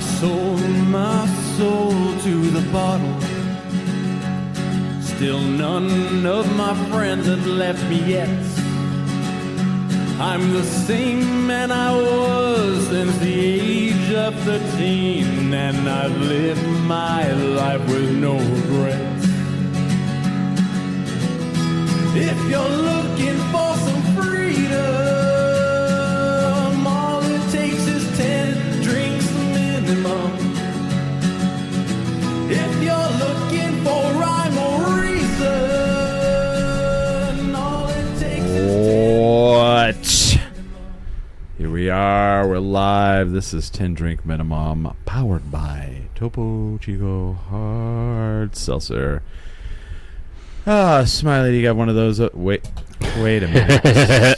sold my soul to the bottle. Still none of my friends have left me yet. I'm the same man I was since the age of 13, and I've lived my life with no regrets. If you're looking for some freedom, all it takes is 10 drinks minimum. If you're looking for rhyme or reason, all it takes is 10. What? Here we are. We're live. This is 10 Drink Minimum, powered by Topo Chico Hard Seltzer. Smiley, you got one of those? Wait a minute.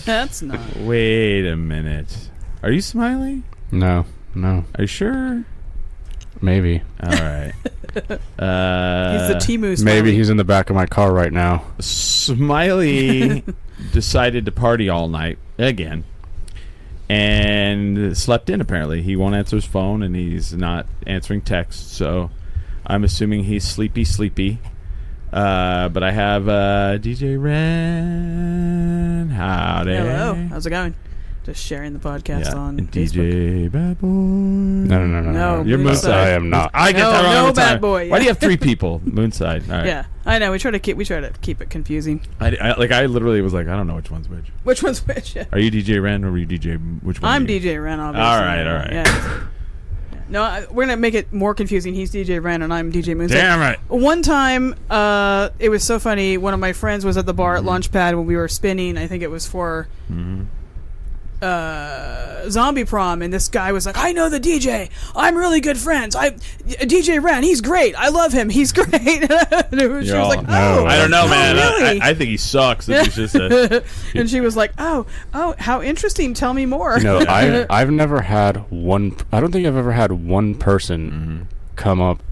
That's not. Wait a minute. Are you Smiley? No. Are you sure? Maybe. All right. He's the Timu Smiley. Maybe he's in the back of my car right now. Smiley decided to party all night again and slept in, apparently. He won't answer his phone, and he's not answering texts, so I'm assuming he's sleepy. But I have DJ Ren. Howdy. Hello. How's it going? Just sharing the podcast on and Facebook. DJ Bad Boy. No. You're Moonside. I am not. I get that wrong no all the time. Bad Boy. Why do you have three people? Moonside. All right. Yeah, I know. We try to keep it confusing. I literally was like, I don't know which one's which. Which one's which? Yeah. Are you DJ Ren or are you DJ? Which one? I'm are you? DJ Ren, obviously. All right. Yeah. No, we're gonna make it more confusing. He's DJ Ren and I'm DJ Moonside. Damn right. One time, it was so funny. One of my friends was at the bar at Launchpad when we were spinning. I think it was for Zombie Prom, and this guy was like, "I know the DJ. I'm really good friends. DJ Ren. He's great. I love him. He's great." She was like, "Oh, I don't know, man. Really? I think he sucks. He's just a." And she was like, "Oh, how interesting. Tell me more." No, I've never had one. I don't think I've ever had one person come up.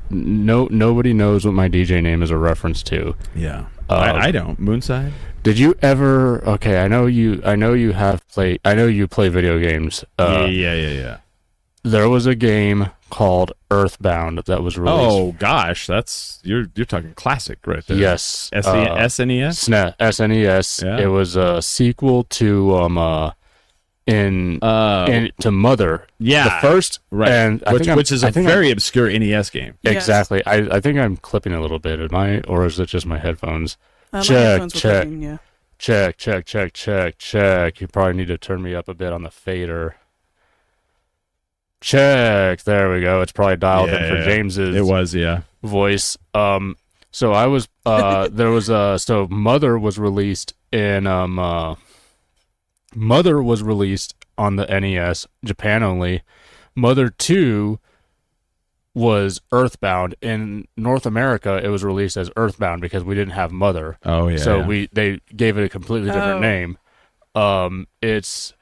Nobody knows what my DJ name is a reference to. Yeah, I don't. Moonside. Did you ever? Okay, I know you have played. I know you play video games. Yeah. There was a game called Earthbound that was released. Oh gosh, that's you're talking classic right there. Yes, SNES. SNES. Yeah. It was a sequel to to Mother. Yeah, the first right, and which is a very obscure NES game. Exactly. Yes. I think I'm clipping a little bit. Or is it just my headphones? Check. You probably need to turn me up a bit on the fader. Check. There we go. It's probably dialed in for James's. It was, voice. So I was. There was so Mother was released in Mother was released on the NES, Japan only. Mother 2 was Earthbound. In North America, it was released as Earthbound because we didn't have Mother. Oh yeah. So they gave it a completely different name. It's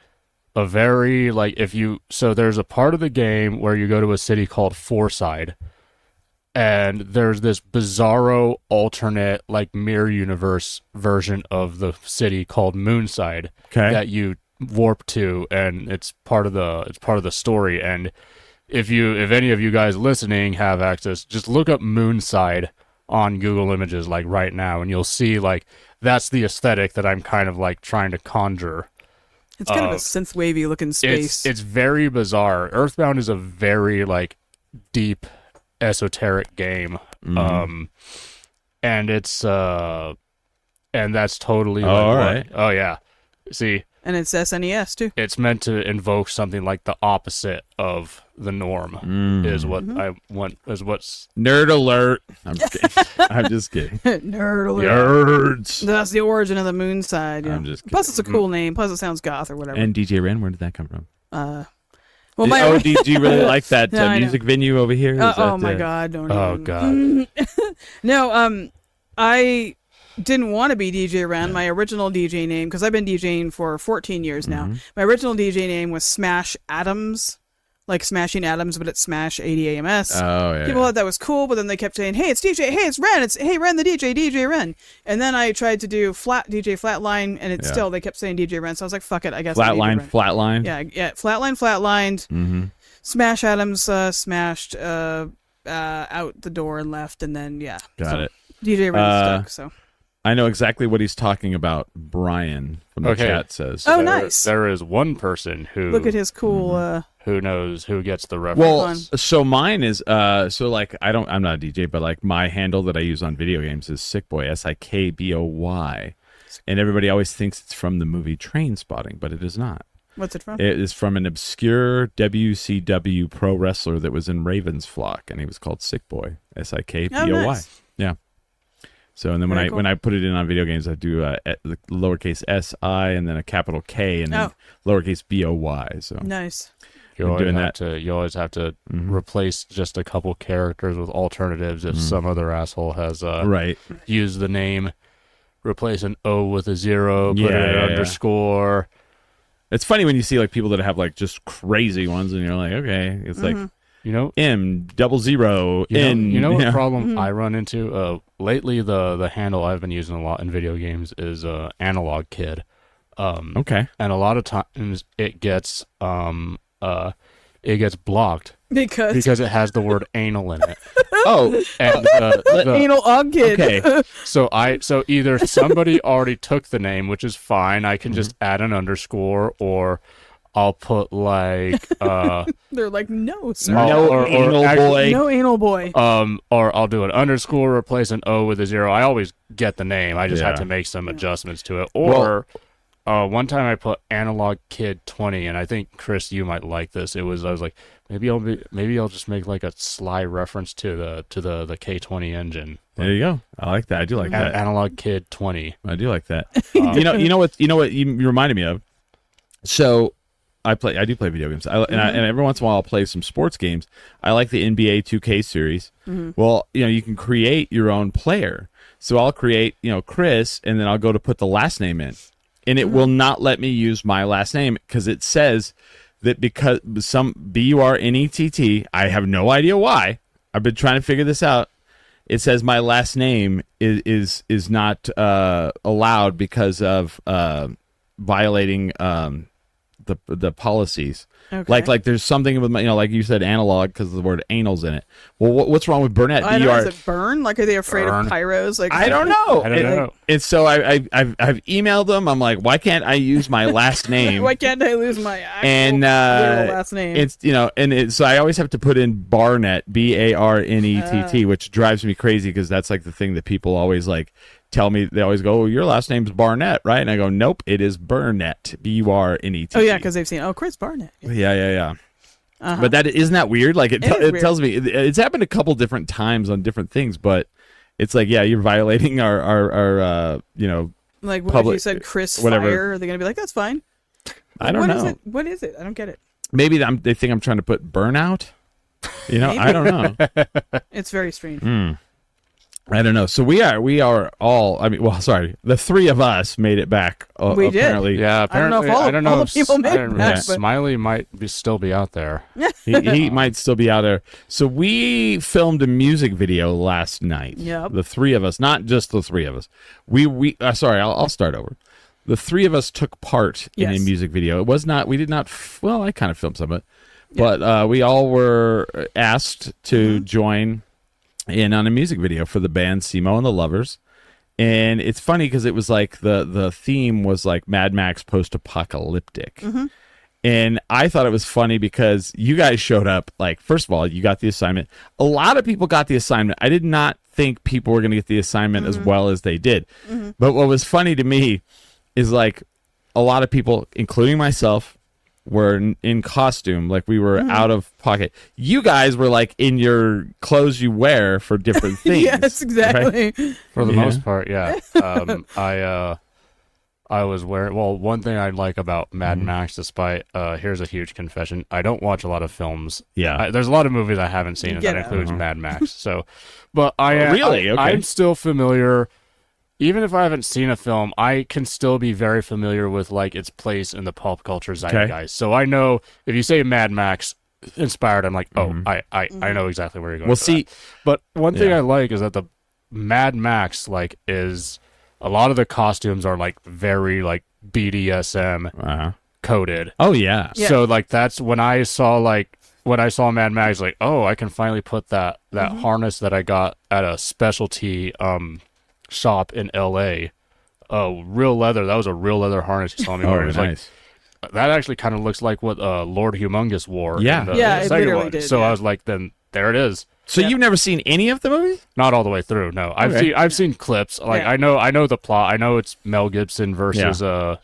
a very there's a part of the game where you go to a city called Fourside, and there's this bizarro alternate mirror universe version of the city called Moonside that you warp to, and it's part of the story. And if any of you guys listening have access, just look up Moonside on Google Images right now, and you'll see that's the aesthetic that I'm kind of trying to conjure. It's kind of a synth-wavy looking space. It's very bizarre. Earthbound is a very deep, esoteric game, and it's and that's totally all right. Oh yeah, see. And it's SNES too. It's meant to invoke something like the opposite of the norm. Is what I want. Is what's nerd alert. I'm just kidding. I'm just kidding. Nerd alert. Nerds. That's the origin of the Moonside. Yeah. I'm just kidding. Plus, it's a cool name. Plus, it sounds goth or whatever. And DJ Ren, where did that come from? Well, do you really like that music venue over here? Oh my God! Don't. Oh God. No. I didn't want to be DJ Ren. My original DJ name, because I've been DJing for 14 years now. My original DJ name was Smash Atoms, like Smashing Atoms, but it's Smash ADAMS. Oh yeah. People thought that was cool, but then they kept saying, "Hey, it's DJ. Hey, it's Ren. It's Ren the DJ Ren." And then I tried to do DJ Flatline, and it's still they kept saying DJ Ren. So I was like, "Fuck it, I guess." Flatline. Yeah, Flatlined. Smash Adams smashed out the door and left, and then Got it. DJ Ren stuck. So I know exactly what he's talking about. Brian from the chat says. Oh, nice. There is one person who look at his cool. who knows who gets the reference. Well, so mine is so like I'm not a DJ, but like my handle that I use on video games is Sickboy, SIKBOY, and everybody always thinks it's from the movie Train Spotting, but it is not. What's it from? It is from an obscure WCW pro wrestler that was in Raven's Flock, and he was called Sickboy, SIKBOY. Oh, nice. Yeah. So and then when I put it in on video games, I do the lowercase SI and then a capital K and then lowercase BOY. So nice. You always have to replace just a couple characters with alternatives if some other asshole has used the name. Replace an O with a 0, put an underscore. It's funny when you see like people that have like just crazy ones, and you're like, okay, it's like M00 N. You know what problem I run into lately? The handle I've been using a lot in video games is Analog Kid. Okay, and a lot of times it gets blocked because it has the word anal in it. And the anal og kid. Okay. So either somebody already took the name, which is fine. I can just add an underscore, or I'll put like they're like, no, sir. No anal boy. No anal boy. Or I'll do an underscore, replace an O with a 0. I always get the name. I just have to make some adjustments to it. Or one time I put Analog Kid 20, and I think Chris, you might like this. I was like, maybe I'll just make like a sly reference to the K20 engine. There you go. I like that. I do like that. Analog Kid 20. I do like that. You know what you reminded me of. So I do play video games. And every once in a while I'll play some sports games. I like the NBA 2K series. Well, you can create your own player. So I'll create, Chris, and then I'll go to put the last name in. And it will not let me use my last name because it says that because some BURNETT, I have no idea why. I've been trying to figure this out. It says my last name is not allowed because of violating the policies. Okay. Like there's something with my, like you said, analog because the word anal's in it. Well, what's wrong with Burnett? I know, is it burn? Like, are they afraid of pyros? Like, I don't know. I don't know. And so I've emailed them. I'm like, why can't I use my last name? Why can't I lose my actual last name? It's so I always have to put in Barnett, BARNETT, which drives me crazy because that's like the thing that people always like tell me. They always go, your last name's Barnett, right? And I go, nope, it is Burnett, BURNETT. Oh yeah, because they've seen Chris Barnett. Yeah. But isn't that weird? Like it tells me it's happened a couple different times on different things, but it's like, yeah, you're violating our like what public, if you said Chris whatever. Fire? Are they gonna be like, that's fine? I don't know. What is it? I don't get it. Maybe they think I'm trying to put burnout. I don't know. It's very strange. I don't know. So we are all. The three of us made it back. We apparently. did. Yeah, apparently. I don't know if all the people made it back. Smiley might still be out there. he might still be out there. So we filmed a music video last night. Yep. The three of us, not just the three of us. I'll start over. The three of us took part in a music video. It was not. We did not. Well, I kind of filmed some of it, but we all were asked to join in on a music video for the band Simo and the Lovers. And it's funny because it was like the theme was like Mad Max post-apocalyptic. And I thought it was funny because you guys showed up. Like, first of all, you got the assignment. A lot of people got the assignment. I did not think people were going to get the assignment as well as they did. But what was funny to me is like a lot of people, including myself, were in costume, like we were out of pocket. You guys were like in your clothes you wear for different things. Yes, exactly. Right? For the most part, yeah. I was wearing. Well, one thing I like about Mad Max, despite here's a huge confession, I don't watch a lot of films. Yeah, there's a lot of movies I haven't seen, and that includes Mad Max. So, but I'm still familiar. Even if I haven't seen a film, I can still be very familiar with like its place in the pop culture zeitgeist. Okay. So I know if you say Mad Max inspired, I'm like, I know exactly where you're going. Well, see, but one thing I like is that the Mad Max is a lot of the costumes are like very like BDSM coded. Oh yeah. So like that's when I saw like when I saw Mad Max, like, oh, I can finally put that harness that I got at a specialty shop in L.A. Real leather. That was a real leather harness you saw me wearing. Nice. Like, that actually kind of looks like what Lord Humongous wore. Yeah. in the Yeah, it second literally one. did, So yeah. I was like, then there it is. So you've never seen any of the movies? Not all the way through. No, I've seen clips. Like Yeah. I know the plot. I know it's Mel Gibson versus the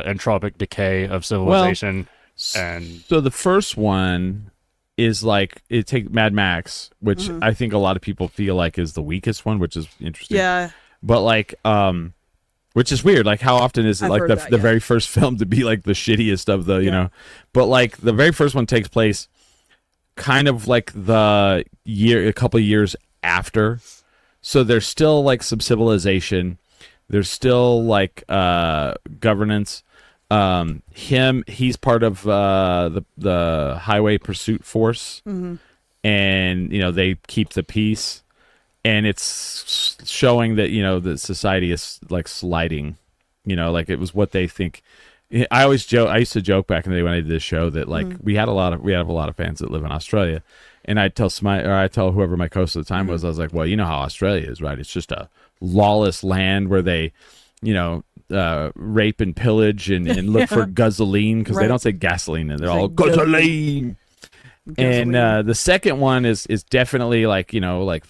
entropic decay of civilization. And so the first one is like Mad Max, which I think a lot of people feel like is the weakest one, which is interesting. Yeah. But like, which is weird. Like, how often is it I've like heard the that, the yeah. very first film to be like the shittiest of the, you know? But like the very first one takes place kind of like a couple of years after. So there's still like some civilization. There's still like governance. He's part of the highway pursuit force, and you know they keep the peace, and it's showing that you know that society is like sliding, you know, like it was what they think. I always joke. I used to joke back in the day when I did this show that like we have a lot of fans that live in Australia, and I tell whoever my co-host at the time was, I was like, well, you know how Australia is, right? It's just a lawless land where they, you know, rape and pillage and look for gasoline, because they don't say gasoline and they're all gasoline. And the second one is definitely like, you know, like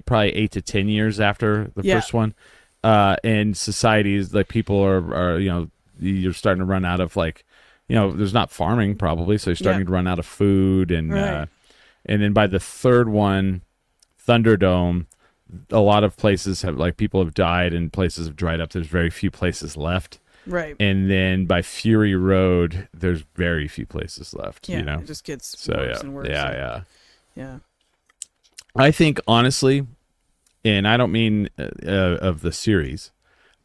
probably 8 to 10 years after the first one. And societies, like people are, you know, you're starting to run out of like, you know, there's not farming probably, so you're starting to run out of food, and then by the third one, Thunderdome, a lot of places have like people have died and places have dried up. There's very few places left. Right. And then by Fury Road, there's very few places left. You know, it just gets so worse and worse. Yeah. I think honestly, and I don't mean of the series,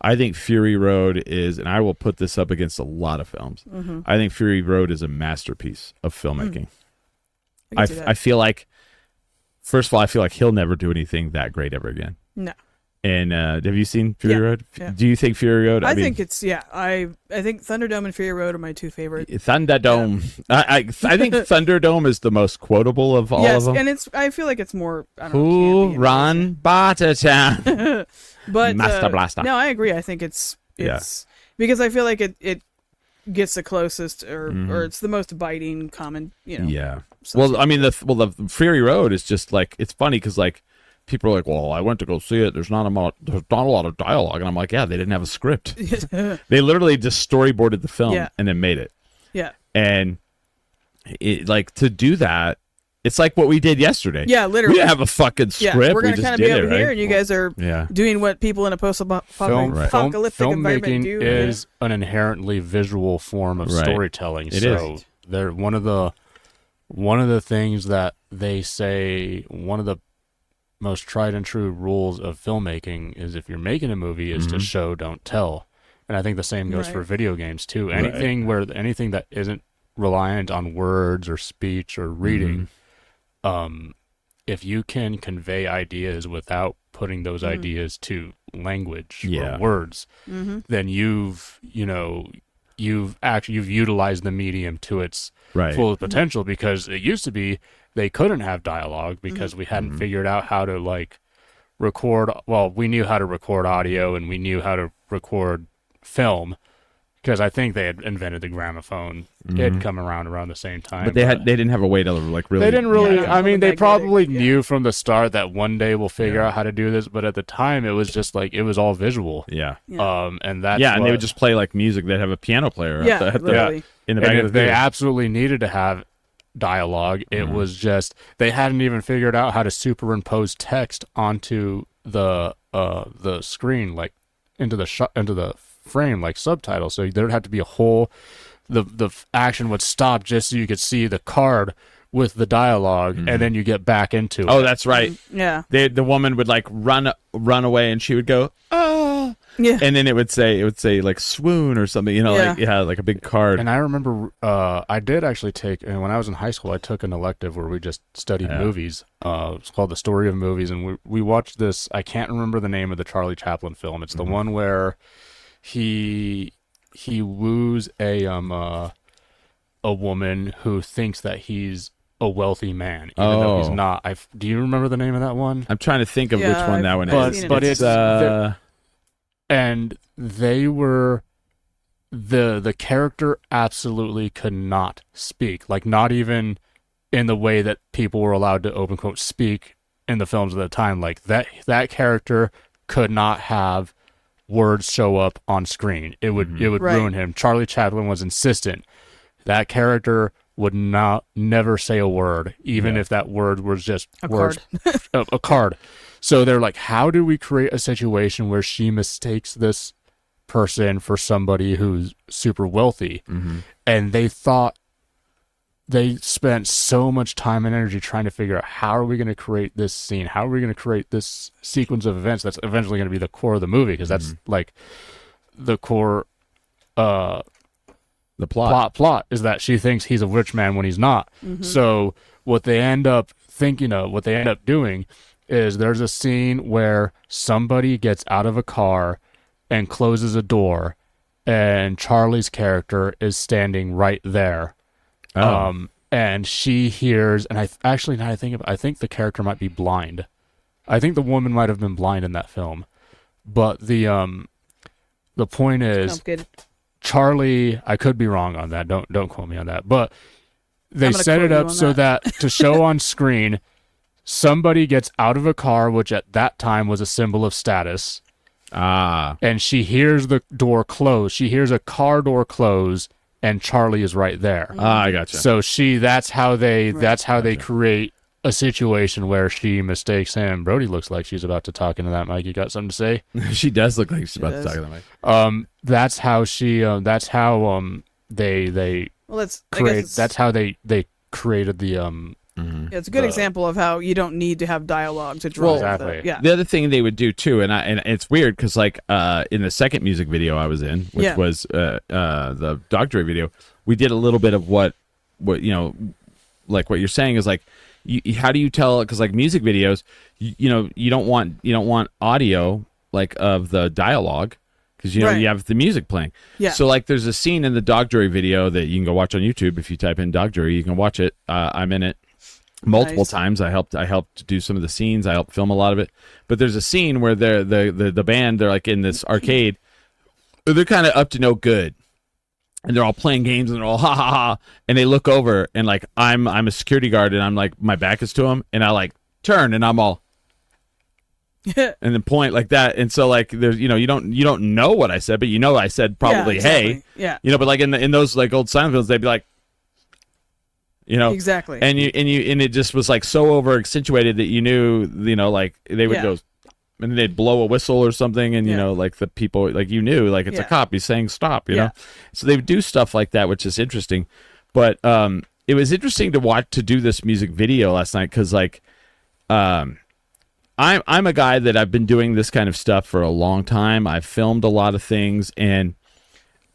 I think Fury Road is, and I will put this up against a lot of films. I think Fury Road is a masterpiece of filmmaking. I feel like, first of all, I feel like he'll never do anything that great ever again. No. And have you seen Fury Road? Yeah. Do you think Fury Road? I think it's I think Thunderdome and Fury Road are my two favorite. Thunderdome. I think Thunderdome is the most quotable of all of them. And I feel like it's more. I don't Who know, run Bartertown? But Master Blaster. No, I agree. I think it's because I feel like it gets the closest or it's the most biting common. You know. Yeah. Well, I mean, the Fury Road is just like, it's funny because like people are like, well, I went to go see it. There's not a lot of dialogue, and I'm like, yeah, they didn't have a script. They literally just storyboarded the film and then made it. Yeah. And it, like, to do that, it's like what we did yesterday. Yeah, literally. We didn't have a fucking script. Yeah, we're gonna kind of be over here, and you guys are doing what people in a post-apocalyptic environment filmmaking do. is an inherently visual form of storytelling. It is. They're one of the things that they say, one of the most tried and true rules of filmmaking is if you're making a movie is to show, don't tell. And I think the same goes for video games too. Anything that isn't reliant on words or speech or reading, if you can convey ideas without putting those ideas to language or words, then you've utilized the medium to its full potential, because it used to be they couldn't have dialogue because we hadn't figured out how to like record. Well, we knew how to record audio and we knew how to record film, because I think they had invented the gramophone. It had come around the same time. But they didn't have a way to like really. They didn't really. I mean, they probably knew from the start that one day we'll figure out how to do this. But at the time, it was just like it was all visual. Yeah. And that's and they would just play like music. They'd have a piano player. Yeah, in the back of the they theater. absolutely needed to have dialogue. It was just they hadn't even figured out how to superimpose text onto the screen, like into the frame, like subtitles. So there would have to be a whole. The action would stop just so you could see the card with the dialogue, and then you get back into it. Oh, that's right. Yeah. The woman would like run away, and she would go, oh, yeah, and then it would say like swoon or something, you know, like a big card. And I remember I did actually take, and when I was in high school, I took an elective where we just studied movies. It's called The Story of Movies, and we watched this. I can't remember the name of the Charlie Chaplin film. It's the one where he woos a a woman who thinks that he's a wealthy man, even though he's not. Do you remember the name of that one? I'm trying to think of which one that one is. But it's and they were the character absolutely could not speak, like not even in the way that people were allowed to open quote speak in the films at the time. Like that character could not have words show up on screen. It would ruin him. Charlie Chaplin was insistent that character would never say a word, even if that word was just words, a card. So they're like, how do we create a situation where she mistakes this person for somebody who's super wealthy? And they spent so much time and energy trying to figure out, how are we going to create this scene? How are we going to create this sequence of events that's eventually going to be the core of the movie? Because that's like the core the plot is that she thinks he's a rich man when he's not. So what they end up doing is there's a scene where somebody gets out of a car and closes a door, and Charlie's character is standing right there. And she hears, and I think the character might be blind. I think the woman might have been blind in that film. But the point is, Charlie, I could be wrong on that. Don't quote me on that. But they set it up so that to show on screen, somebody gets out of a car, which at that time was a symbol of status. And she hears the door close. She hears a car door close, and Charlie is right there. I gotcha. So that's how they create a situation where she mistakes him. Brody looks like she's about to talk into that mic. You got something to say? She does look like she's about to talk into that mic. That's how she. That's how they. Well, that's how they created the. Yeah, it's a good example of how you don't need to have dialogue to draw. Exactly. The other thing they would do too, and it's weird because like in the second music video I was in, which was the Dog Joy video, we did a little bit of what like what you're saying is like, how do you tell? Because like music videos, you don't want audio like of the dialogue. Because you have the music playing. Yeah. So like there's a scene in the Dog Jury video that you can go watch on YouTube. If you type in Dog Jury, you can watch it. I'm in it multiple times. I helped do some of the scenes. I helped film a lot of it. But there's a scene where the band, they're like in this arcade. They're kind of up to no good. And they're all playing games and they're all ha ha ha. And they look over and like I'm a security guard and I'm like my back is to them and I like turn and I'm all and then point like that, and so like there's you don't know what I said, but I said probably hey, but like in those like old silent films they'd be like, exactly, and it just was like so over accentuated that you knew like they would go and they'd blow a whistle or something, and like the people like like it's a cop, he's saying stop, know, so they would do stuff like that, which is interesting, but it was interesting to do this music video last night because like I'm a guy that I've been doing this kind of stuff for a long time. I've filmed a lot of things, and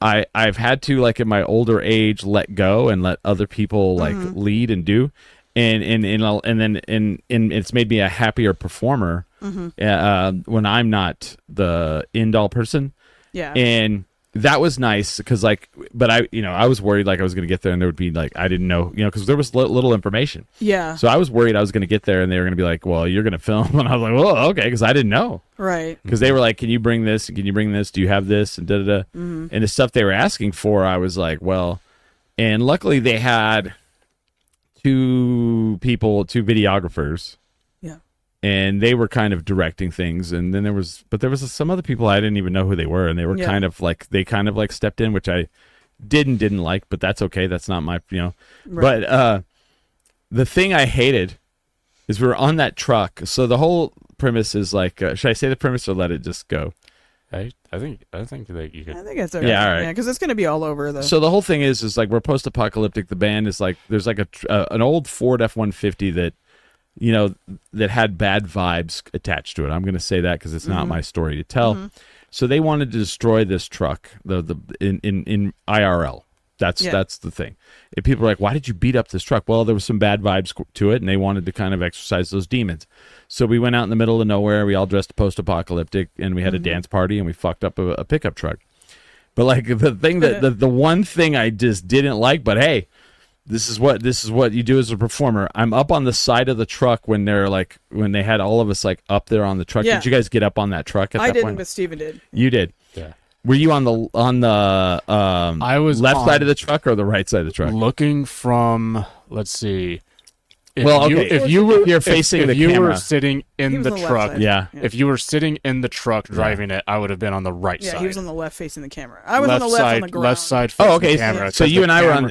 I've had to, like in my older age, let go and let other people like lead and do, and it's made me a happier performer when I'm not the end all person. Yeah, and that was nice because but I was worried like I was going to get there and there would be like I didn't know because there was little information. Yeah. So I was worried I was going to get there and they were going to be like, well, you're going to film, and I was like, well, okay, because I didn't know. Right. Because they were like, can you bring this? Can you bring this? Do you have this? And da da da. And the stuff they were asking for, I was like, well, and luckily they had two videographers. And they were kind of directing things, and then there was some other people I didn't even know who they were, and they were kind of like stepped in, which I didn't like, but that's okay. That's not my Right. But the thing I hated is we were on that truck. So the whole premise is like, should I say the premise or let it just go? I think that you could. I think it's okay. Yeah, all right. Yeah, because it's going to be all over though. So the whole thing is like we're post-apocalyptic. The band is like there's like an old Ford F-150 that. That had bad vibes attached to it. I'm going to say that because it's not my story to tell. So they wanted to destroy this truck in IRL. That's the thing. If people are like, why did you beat up this truck? Well, there was some bad vibes to it, and they wanted to kind of exercise those demons. So we went out in the middle of nowhere. We all dressed post-apocalyptic, and we had a dance party, and we fucked up a pickup truck. But like the thing the one thing I just didn't like, but hey, This is what you do as a performer. I'm up on the side of the truck when they had all of us like up there on the truck. Yeah. Did you guys get up on that truck at I that didn't, point? but Steven did. You did. Yeah. Were you on the I was left on- side of the truck or the right side of the truck? Looking from, let's see. If If you're facing the if you camera. were sitting He in was the on the left truck, side. Yeah. if you were sitting in the truck driving it, I would have been on the right Yeah, side. he was on the left facing the camera. I was on the left side, on the ground. left side facing Oh, okay. the camera. So you and I were on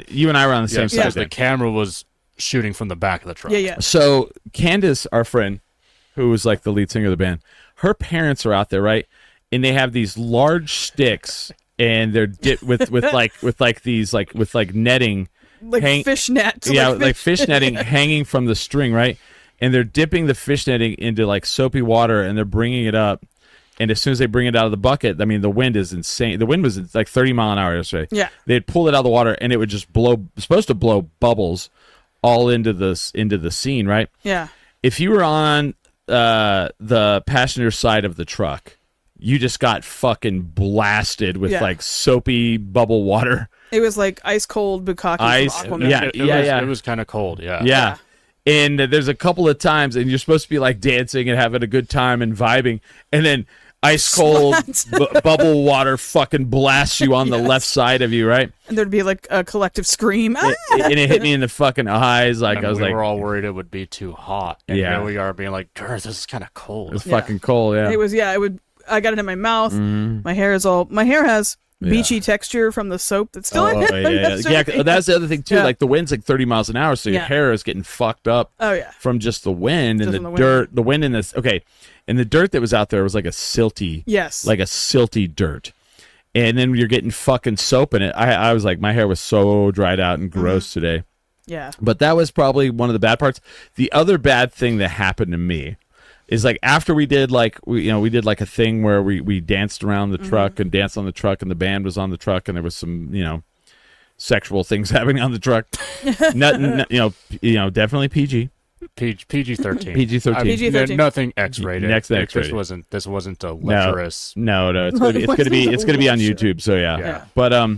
the same side. because the then. camera was shooting from the back of the truck. Yeah, yeah. So Candace, our friend, who was like the lead singer of the band, her parents are out there, right? And they have these large sticks, and they're with netting, Like fish net. like fish netting hanging from the string, right? And they're dipping the fish netting into like soapy water, and they're bringing it up. And as soon as they bring it out of the bucket, I mean, the wind is insane. The wind was like 30 mile an hour yesterday. Yeah. They'd pull it out of the water, and it would just supposed to blow bubbles all into the scene, right? Yeah. If you were on the passenger side of the truck, you just got fucking blasted with like soapy bubble water. It was like ice cold bukkake Ice, from Aquaman. yeah. It was kind of cold. Yeah. Yeah. And there's a couple of times, and you're supposed to be like dancing and having a good time and vibing, and then ice cold bubble water fucking blasts you on the left side of you, right? And there'd be like a collective scream. Ah! And it hit me in the fucking eyes. Like And I was we like, were all worried it would be too hot. And Yeah. here we are being like, "Grr, this is kind of cold." it's fucking cold. Yeah. It was, it would, I got it in my mouth. My hair has beachy texture from the soap that's still in it. Yeah. That's the other thing too. Yeah. Like the wind's like 30 miles an hour, so your Yeah. hair is getting fucked up. Oh, yeah. From just the wind and Just the from the dirt. wind. The wind in this. Okay, and the dirt that was out there was like a silty. Yes. Like a silty dirt. And then you're getting fucking soap in it. I was like, my hair was so dried out and gross today. Yeah. But that was probably one of the bad parts. The other bad thing that happened to me is like after we did like we did like a thing where we danced around the truck and danced on the truck, and the band was on the truck, and there was some sexual things happening on the truck. Nothing, definitely PG. PG-13. PG-13. PG-13. Nothing X-rated. Next X-rated. This wasn't a lecherous. No, it's gonna be on YouTube. So yeah. But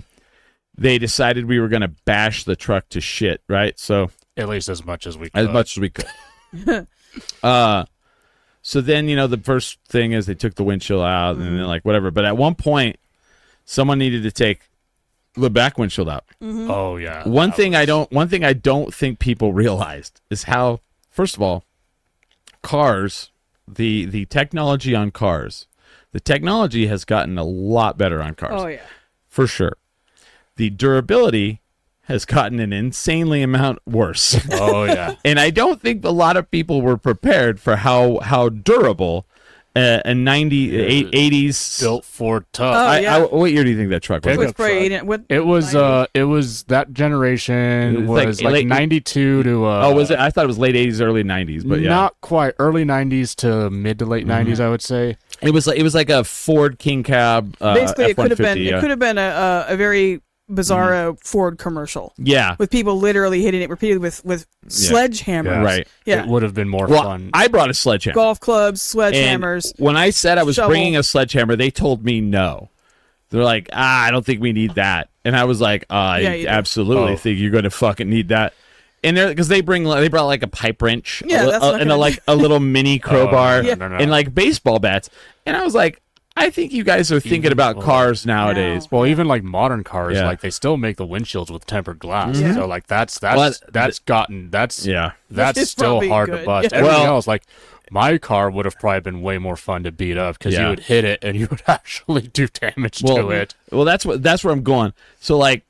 they decided we were gonna bash the truck to shit, right? So At least as much as we could. as much as we could. So then, the first thing is they took the windshield out and then like whatever. But at one point, someone needed to take the back windshield out. Oh yeah. One thing I don't think people realized is how, first of all, cars, the technology on cars, the technology has gotten a lot better on cars. Oh, yeah. For sure. The durability has gotten an insanely amount worse. Oh yeah. And I don't think a lot of people were prepared for how durable a 80s Built for tough. Oh, yeah. what year do you think that truck was? It was Pickup probably truck. It was that generation Like was late- 92 to was it? I thought it was late 80s, early 90s, but yeah. not quite early 90s to mid to late 90s, I would say. It was like a Ford King Cab Basically, it could have been F-150, it could have been a very bizarre Ford commercial yeah. with people literally hitting it repeatedly with sledgehammers. Yeah. Right. Yeah. It would have been more Well, fun. I brought a sledgehammer. Golf clubs, And sledgehammers. when I said I was shovel. bringing a sledgehammer, they told me no. They're like, I don't think we need that. And I was like, I Yeah, you do. absolutely Oh. think you're going to fucking need that. And because they brought like a pipe wrench, Yeah, that's not and gonna a little mini crowbar, no, no, no. and like baseball bats. And I was like, I think you guys are thinking about cars nowadays. Well, even like modern cars, Yeah. like they still make the windshields with tempered glass. Yeah. So like that's Yeah. that's It's still probably hard good. to bust. Yeah. Everything Well- else, like my car would have probably been way more fun to beat up because Yeah. you would hit it and you would actually do damage to it. Well, that's where I'm going. So like,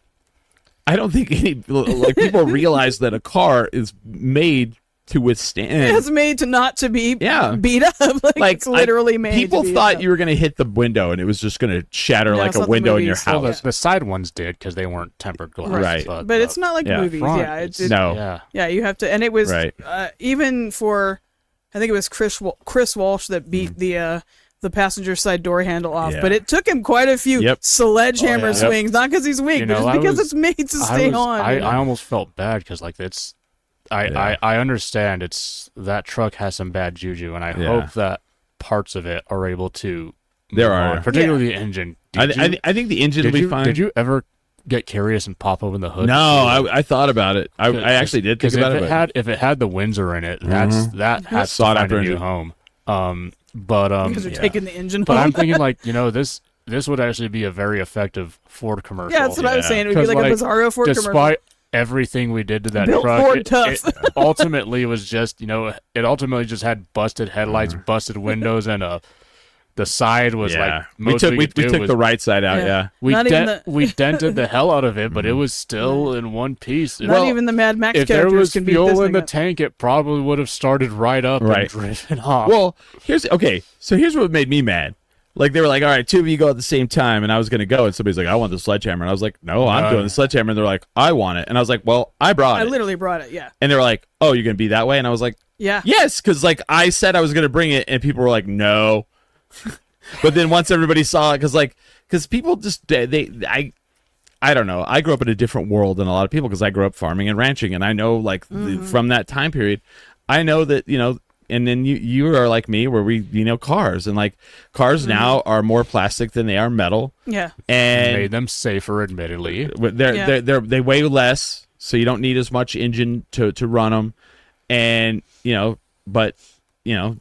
I don't think people realize that a car is made to withstand. It's made to not to be Yeah. beat up. Like it's literally made. People to be thought up. you were going to hit the window and it was just going to shatter No, like it's a not the window in your movies. house. Well, the side ones did because they weren't tempered glass. Right. But it's not like Yeah. movies. front, Yeah, it's No. Yeah. yeah. You have to, and it was Right. even for, I think it was Chris Walsh that beat the passenger side door handle off. Yeah. But it took him quite a few Yep. sledgehammer Oh, yeah. swings, not because he's weak, You but know, just I because was- it's made to stay on. I you know? almost felt bad because like it's. I understand that truck has some bad juju, and I Yeah. hope that parts of it are able to. There move are. on, particularly the engine. I think the engine will Did be you fine. did you ever get curious and pop open the hood? No, I thought about it. I actually did think about it. If it had the Windsor in it, that has Sought to after find a new engine. home. Because they're taking the engine But home. I'm thinking like, this would actually be a very effective Ford commercial. Yeah, that's what I was saying. It would be like a Bizarro Ford commercial. Despite everything we did to that Built truck, Ford tough. it ultimately was just, it ultimately just had busted headlights, busted windows, and the side was like most we took the right side out. Yeah, we dented the hell out of it, but it was still in one piece. Not even the Mad Max if there characters was can beat fuel this in thing the up. tank, it probably would have started right up and driven off. Well, here's what made me mad. Like, they were like, all right, two of you go at the same time, and I was going to go, and somebody's like, I want the sledgehammer. And I was like, no, I'm doing the sledgehammer. And they're like, I want it. And I was like, well, I brought it. I literally brought it, yeah. And they were like, oh, you're going to be that way? And I was like, yeah. Yes, because, like, I said I was going to bring it, and people were like, no. But then once everybody saw it, because people just, I don't know. I grew up in a different world than a lot of people because I grew up farming and ranching, and I know, like, from that time period, I know that, and then you are like me where we, cars, and like cars now are more plastic than they are metal. Yeah. And made them safer, admittedly. They weigh less, so you don't need as much engine to run them. And, but, you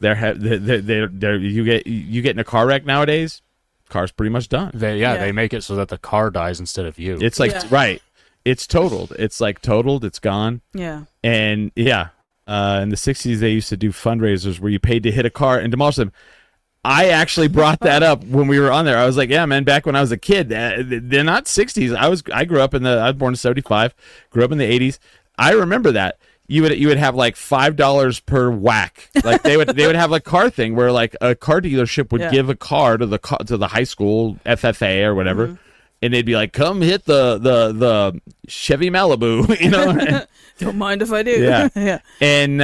get in a car wreck nowadays, car's pretty much done. They make it so that the car dies instead of you. It's like, right. It's totaled. It's like totaled. It's gone. Yeah. And in the 60s, they used to do fundraisers where you paid to hit a car and demolish them. I actually brought that up when we were on there. I was like, yeah, man, back when I was a kid, they're not 60s. I grew up I was born in 75, grew up in the 80s. I remember that. You would have like $5 per whack. Like they would have a car thing where like a car dealership would give a car to the high school FFA or whatever. And they'd be like, come hit the Chevy Malibu, Don't mind if I do. Yeah. Yeah. And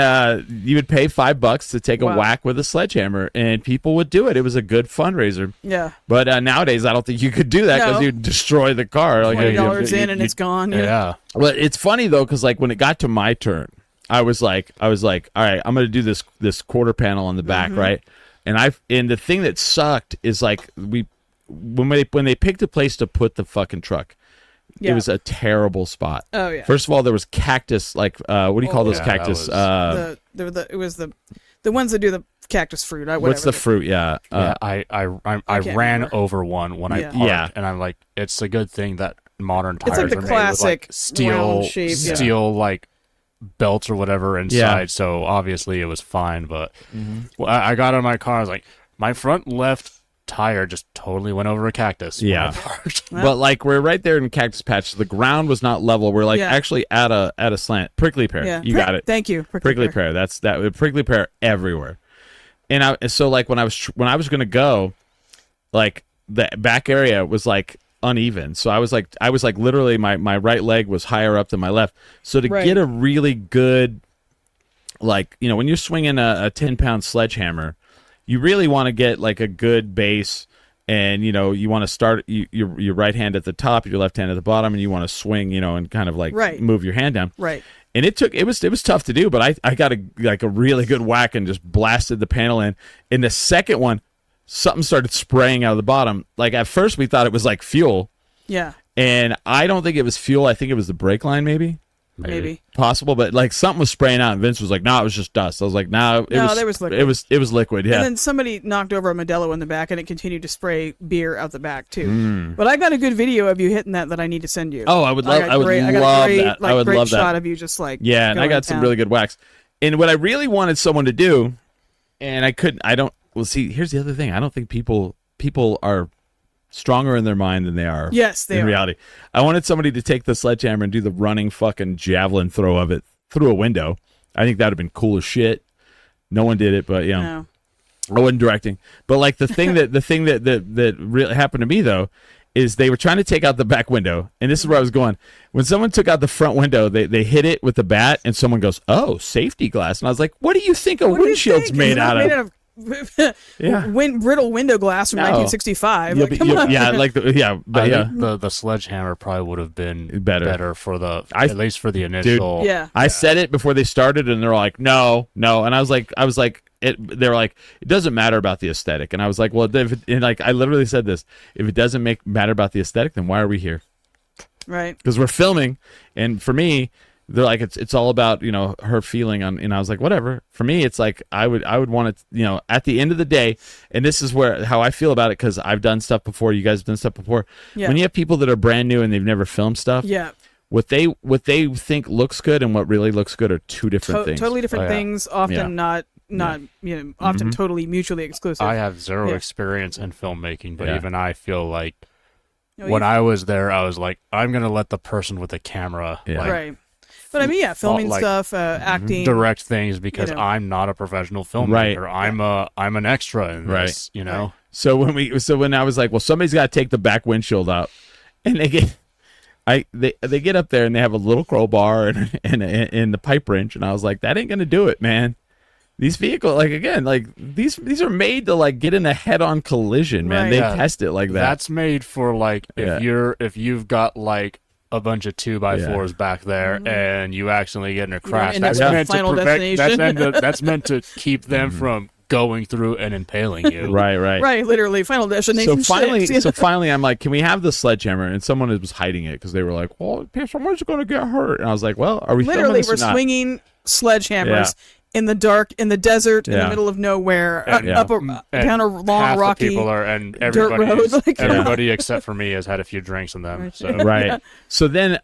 you would pay $5 to take a whack with a sledgehammer, and people would do it. It was a good fundraiser. Yeah. But nowadays, I don't think you could do that because you'd destroy the car. Like, $20 in and it's gone. Yeah. Well, it's funny though, because like when it got to my turn, I was like, all right, I'm going to do this quarter panel on the back, right? And the thing that sucked is like when they picked a place to put the fucking truck, it was a terrible spot. Oh yeah. First of all, there was cactus. Like, what do you call those cactus? It was the ones that do the cactus fruit. What's the fruit? Yeah. I ran over one when I parked, and I'm like, it's a good thing that modern tires like the are classic made with like round shape, steel like belts or whatever inside. So obviously it was fine. But I got in my car. I was like, my front left tire just totally went over a cactus. Yeah. But like we're right there in Cactus Patch. The ground was not level. We're like actually at a slant. Prickly pear. Yeah. You got it. Thank you. Prickly pear. That's that. Prickly pear everywhere. And so like when I was gonna go, like the back area was like uneven. So I was like literally my right leg was higher up than my left. So to get a really good, like, when you're swinging a 10-pound sledgehammer, you really want to get like a good base, and you want to start your right hand at the top, your left hand at the bottom, and you want to swing, and kind of like move your hand down. Right. And it was tough to do, but I got a really good whack and just blasted the panel in. In the second one, something started spraying out of the bottom. Like at first we thought it was like fuel. Yeah. And I don't think it was fuel. I think it was the brake line, maybe. Possible, but like something was spraying out, and Vince was like, "No, it was just dust." I was like, "No, there was liquid. It was liquid." Yeah. And then somebody knocked over a Modelo in the back, and it continued to spray beer out the back too. But I got a good video of you hitting that I need to send you. Oh, I would love that. I would love that shot of you just like and I got some really good wax. And what I really wanted someone to do, and I couldn't. Well, see, here's the other thing. I don't think people are stronger in their mind than they are in reality. I wanted somebody to take the sledgehammer and do the running fucking javelin throw of it through a window. I think that would have been cool as shit. No one did it, but I wasn't directing. But like the thing that really happened to me though is they were trying to take out the back window, and this is where I was going. When someone took out the front window, they hit it with the bat, and someone goes, "Oh, safety glass," and I was like, "What do you think a windshield's made out of?" Brittle window glass from 1965. The sledgehammer probably would have been better for at least for the initial. Dude, I said it before they started, and they're like, no, and I was like, they were like, it doesn't matter about the aesthetic, and I was like, well, I literally said this: if it doesn't matter about the aesthetic, then why are we here? Right. Because we're filming, and for me, they're like, it's all about, you know, her feeling on, and I was like, whatever. For me, it's like I would want it, you know, at the end of the day, and this is how I feel about it, because I've done stuff before, you guys have done stuff before. Yeah. When you have people that are brand new and they've never filmed stuff, Yeah. what they think looks good and what really looks good are two different things. Totally different things, often Yeah. not you know, often totally mutually exclusive. I have zero Yeah. experience in filmmaking, but Yeah. even I feel like No, when you- I was there, I was like, I'm gonna let the person with the camera Yeah. like, right. But I mean, yeah, filming like, stuff, acting. direct things, because You know. I'm not a professional filmmaker. Right. I'm an extra in Right. this, you know. So when I was like, well, somebody's got to take the back windshield out, and they get up there and they have a little crowbar and the pipe wrench, and I was like, that ain't gonna do it, man. These vehicles, like, again, like these are made to like get in a head-on collision, man. Right. They Yeah. test it like that. That's made for like if you've got like a bunch of 2x4s back there and you accidentally get in a crash. end up That's with meant to Final prevent. Destination. That's meant to keep them from going through and impaling you. right. Right, literally, Final Destination. So finally, I'm like, can we have the sledgehammer? And someone was hiding it because they were like, well, someone's going to get hurt. And I was like, well, are we literally, filming we're this or not? swinging sledgehammers in the dark, in the desert, in the Yeah. middle of nowhere, And- up And down a long half rocky. the people are, and dirt everybody, road, like- everybody except for me has had a few drinks in them. So Right. So then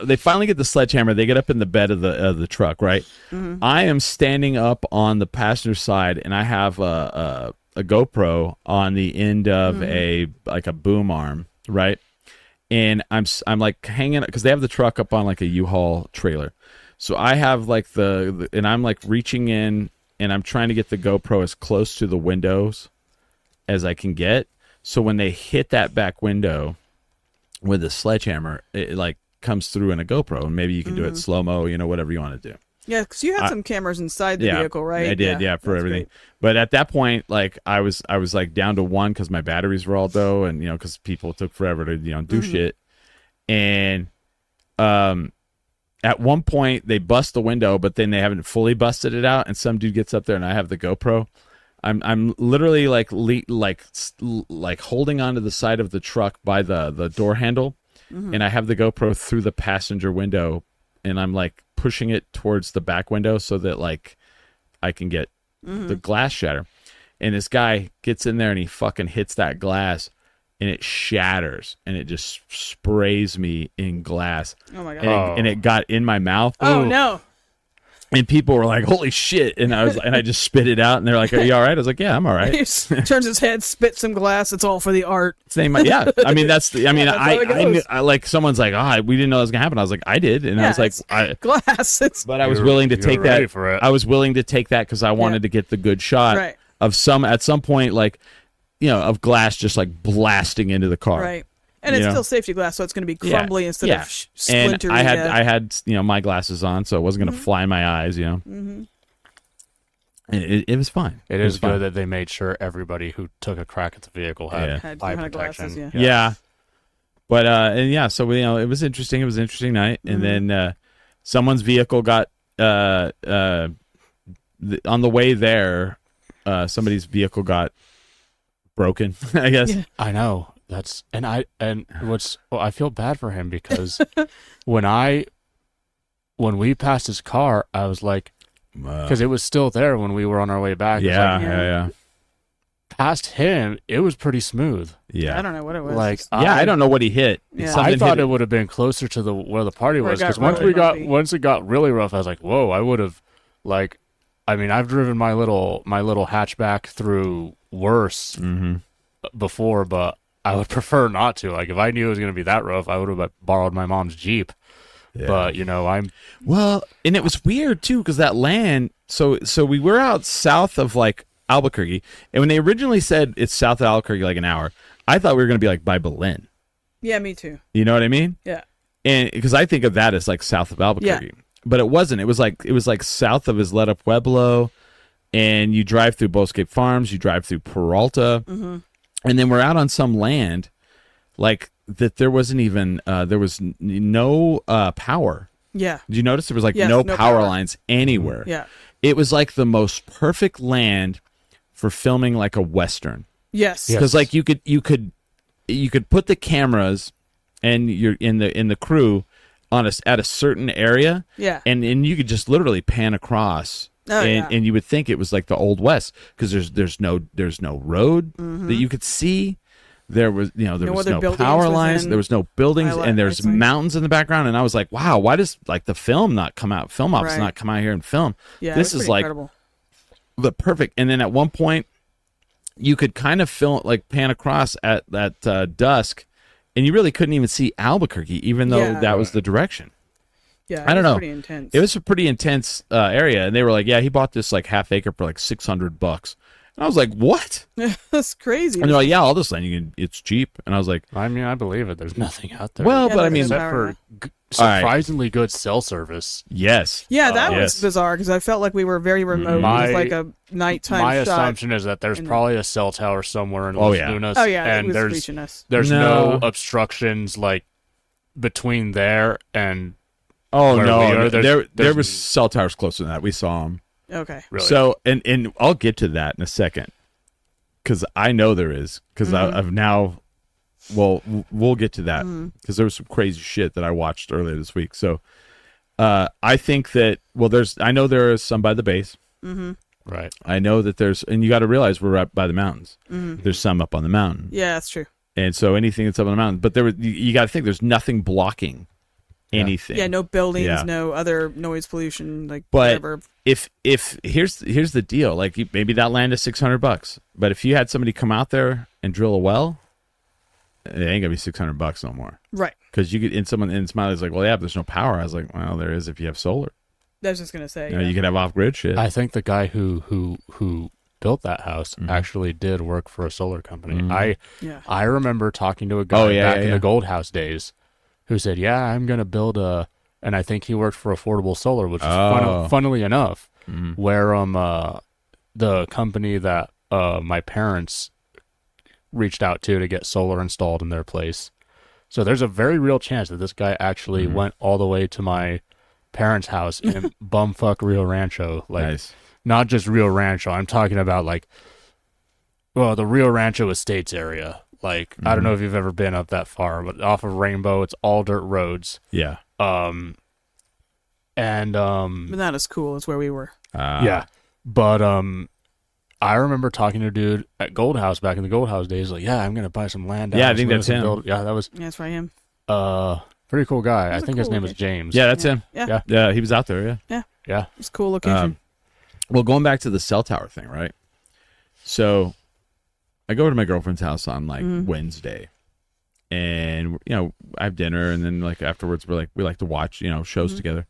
they finally get the sledgehammer. They get up in the bed of the truck, right? Mm-hmm. I am standing up on the passenger side, and I have a GoPro on the end of Mm-hmm. a boom arm, right? And I'm like hanging, because they have the truck up on like a U-Haul trailer. So I have like and I'm like reaching in, and I'm trying to get the GoPro as close to the windows as I can get. So when they hit that back window with the sledgehammer, it like comes through in a GoPro, and maybe you can do it slow-mo, you know, whatever you want to do. Yeah, because you had some cameras inside the Yeah, vehicle, right? I did, yeah, for that's everything. great. But at that point, like I was like down to one because my batteries were all low, and you know, because people took forever to do shit. And at one point they bust the window, but then they haven't fully busted it out, and some dude gets up there, and I have the GoPro. I'm literally like holding onto the side of the truck by the door handle, and I have the GoPro through the passenger window, and I'm like pushing it towards the back window so that like I can get the glass shatter. And this guy gets in there and he fucking hits that glass, and it shatters, and it just sprays me in glass. Oh my god. And it got in my mouth. Oh no. And people were like, "Holy shit!" And I just spit it out, and they're like, "Are you all right?" I was like, "Yeah, I'm all right." He just turns his head, spits some glass. It's all for the art. Same, yeah. I mean, that's how it goes. I like someone's like, we didn't know that was gonna happen. I was like, I did, and I Yeah, was like, it's glass. It's but I was You're- willing to you're take ready that. for it. I was willing to take that because I wanted to get the good shot Right. of at some point, like, you know, of glass just like blasting into the car. right. And You it's know? still safety glass, so it's going to be crumbly instead of And splintery. I had you know my glasses on, so it wasn't gonna fly in my eyes. You know, and it was fine. it was is fine. good that they made sure everybody who took a crack at the vehicle had Yeah. Had eye different protection. glasses, Yeah. But and yeah, so you know, it was interesting. It was an interesting night, and then someone's vehicle got on the way there. Somebody's vehicle got broken, I guess. Yeah. I know. I feel bad for him because when we passed his car, I was like, because it was still there when we were on our way back. It was like, Yeah. past him, it was pretty smooth. I don't know what it was. Like, I don't know what he hit. Yeah. Something I thought hit it would have been closer to where the party Where it was, got because really bumpy. once it got really rough, I was like, whoa, I would have, like, I mean, I've driven my little hatchback through worse before, but I would prefer not to. Like, if I knew it was going to be that rough, I would have borrowed my mom's Jeep. Yeah. But you know, Well, and it was weird too because that land. So we were out south of like Albuquerque, and when they originally said it's south of Albuquerque, like an hour, I thought we were going to be like by Belen. Yeah, me too. You know what I mean? Yeah. And because I think of that as like south of Albuquerque, but it wasn't. It was like south of Isleta Pueblo, and you drive through Bosque Farms, you drive through Peralta, and then we're out on some land like that. There wasn't even there was no power. Yeah. Did you notice there was like Yes, no no power power. lines anywhere? Yeah. It was like the most perfect land for filming like a Western. Yes. Yeah. Because like you could put the cameras and you're in the crew at a certain area. Yeah. And you could just literally pan across. Oh, and you would think it was like the Old West because there's no road that you could see. There was there was no power lines. There was no buildings, and there's mountains in the background. And I was like, wow, why does like the film not come out? Film ops not come out here and film. Yeah, this is like incredible. The perfect. And then at one point, you could kind of film like pan across at dusk, and you really couldn't even see Albuquerque, even though that was the direction. Yeah, I don't know. Pretty intense. It was a pretty intense area, and they were like, "Yeah, he bought this like half acre for like $600." And I was like, "What?" That's crazy. And they're like, "Yeah, all this land, it's cheap." And I was like, I mean, I believe it. There's nothing out there. "Well, but I mean, except for surprisingly good cell service." Yes. Yeah, that was bizarre because I felt like we were very remote. It was like a nighttime My shot. assumption is that there's probably a cell tower somewhere in Oh, Los yeah. Lunas. Oh yeah, and it was there's reaching us. there's no obstructions like between there and. Oh where no, we are. there was cell towers closer than that. We saw them. Okay. Really? So and I'll get to that in a second because I know there is because I've now. Well, we'll get to that because there was some crazy shit that I watched earlier this week. So I think that I know there is some by the base. Mm-hmm. Right. I know that and you got to realize we're right by the mountains. Mm-hmm. There's some up on the mountain. Yeah, that's true. And so anything that's up on the mountain, but you got to think there's nothing blocking anything. Yeah, no buildings, no other noise pollution, like but whatever. If here's the deal, like maybe that land is $600, but if you had somebody come out there and drill a well, it ain't gonna be $600 no more. Right. Because you could, and Smiley's like, well, yeah, but there's no power. I was like, well, there is if you have solar. I was just gonna say, You could have off-grid shit. I think the guy who built that house actually did work for a solar company. I remember talking to a guy back in the Gold House days who said, yeah, I'm going to build and I think he worked for Affordable Solar, which is funnily enough, where the company that my parents reached out to get solar installed in their place. So there's a very real chance that this guy actually went all the way to my parents' house in bumfuck Rio Rancho. Like, nice. Not just Rio Rancho. I'm talking about the Rio Rancho Estates area. Like, I don't know if you've ever been up that far, but off of Rainbow, it's all dirt roads. Yeah. but not as cool as where we were. Yeah. But I remember talking to a dude at Gold House back in the Gold House days, like, yeah, I'm going to buy some land down. Yeah, I think that's him. That was... Yeah, that's probably him. Pretty cool guy. I think his name was James. Yeah, that's him. Yeah. Yeah, he was out there, Yeah. It's a cool location. Well, going back to the cell tower thing, right? So I go to my girlfriend's house on Wednesday, and I have dinner, and then afterwards we like to watch shows together.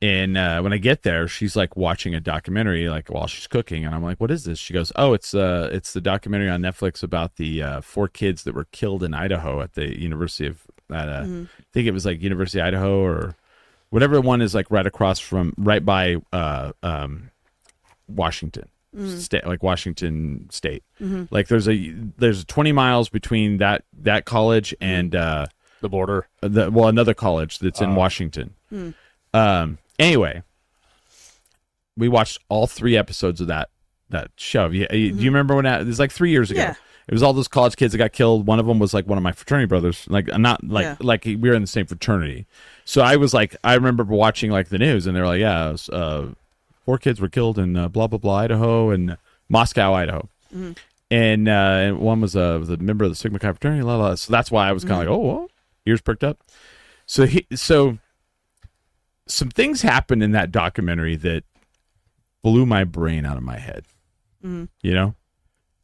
And when I get there, she's like watching a documentary while she's cooking, and I'm like, "What is this?" She goes, "Oh, it's the documentary on Netflix about the 4 kids that were killed in Idaho at the University of I think it was University of Idaho or whatever one is right by Washington." State, Washington State. There's 20 miles between that college and the border. Another college that's in Washington. Anyway, we watched all 3 episodes of that show. Do you remember when it was 3 years ago? Yeah. It was all those college kids that got killed. One of them was one of my fraternity brothers. We were in the same fraternity. So I remember watching the news, and they were like, yeah, it was, 4 kids were killed in blah blah blah Idaho and Moscow, Idaho, and one was a member of the Sigma Chi fraternity. Blah, blah. So that's why I was kind of well, ears perked up. So some things happened in that documentary that blew my brain out of my head.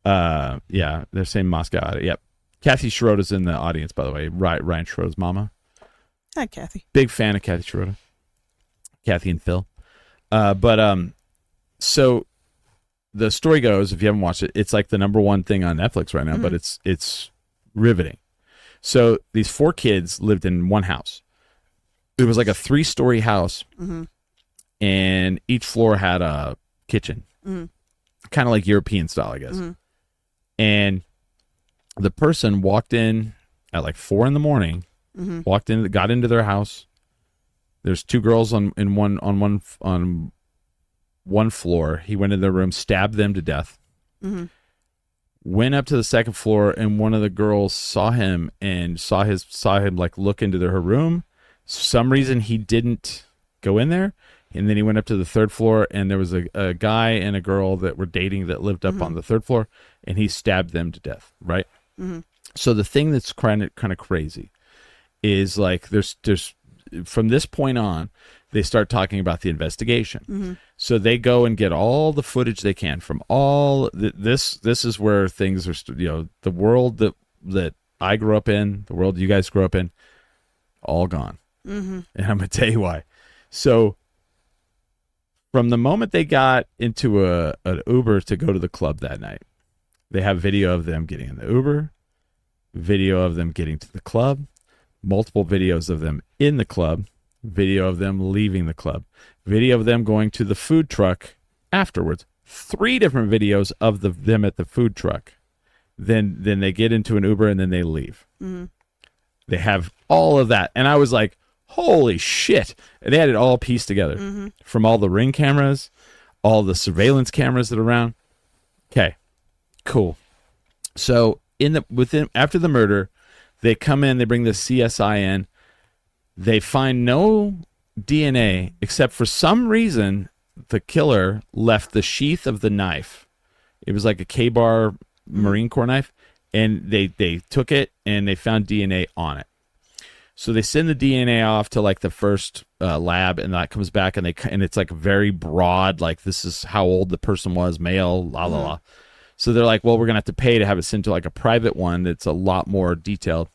Yeah, they're saying Moscow. Yep, Kathy Schroeder's in the audience, by the way. Ryan Schroeder's mama. Hi, Kathy. Big fan of Kathy Schroeder. Kathy and Phil. So the story goes, if you haven't watched it, it's the number 1 thing on Netflix right now, but it's riveting. So these 4 kids lived in one house. It was a 3-story house, and each floor had a kitchen, kind of European style, I guess. And the person walked in at 4 in the morning, got into their house. There's 2 girls on one floor. He went in their room, stabbed them to death, went up to the second floor, and one of the girls saw him and saw him like look into her room. For some reason he didn't go in there, and then he went up to the third floor, and there was a guy and a girl that were dating that lived up on the third floor, and he stabbed them to death, right? So the thing that's kind of crazy is like there's from this point on, they start talking about the investigation. So they go and get all the footage they can from all this is where things are, the world that I grew up in, the world you guys grew up in, all gone. And I'm gonna tell you why. So from the moment they got into an Uber to go to the club that night, they have video of them getting in the Uber, video of them getting to the club, multiple videos of them in the club, video of them leaving the club, video of them going to the food truck afterwards, 3 different videos of them at the food truck. Then they get into an Uber and then they leave. They have all of that. And I was like, holy shit. And they had it all pieced together from all the Ring cameras, all the surveillance cameras that are around. Okay, cool. So after the murder, they come in, they bring the CSI in. They find no DNA, except for some reason, the killer left the sheath of the knife. It was like a K-bar Marine Corps knife, and they took it, and they found DNA on it. So they send the DNA off to like the first lab, and that comes back, and it's like very broad, like this is how old the person was, male, la la la. So they're like, well, we're gonna have to pay to have it sent to like a private one that's a lot more detailed.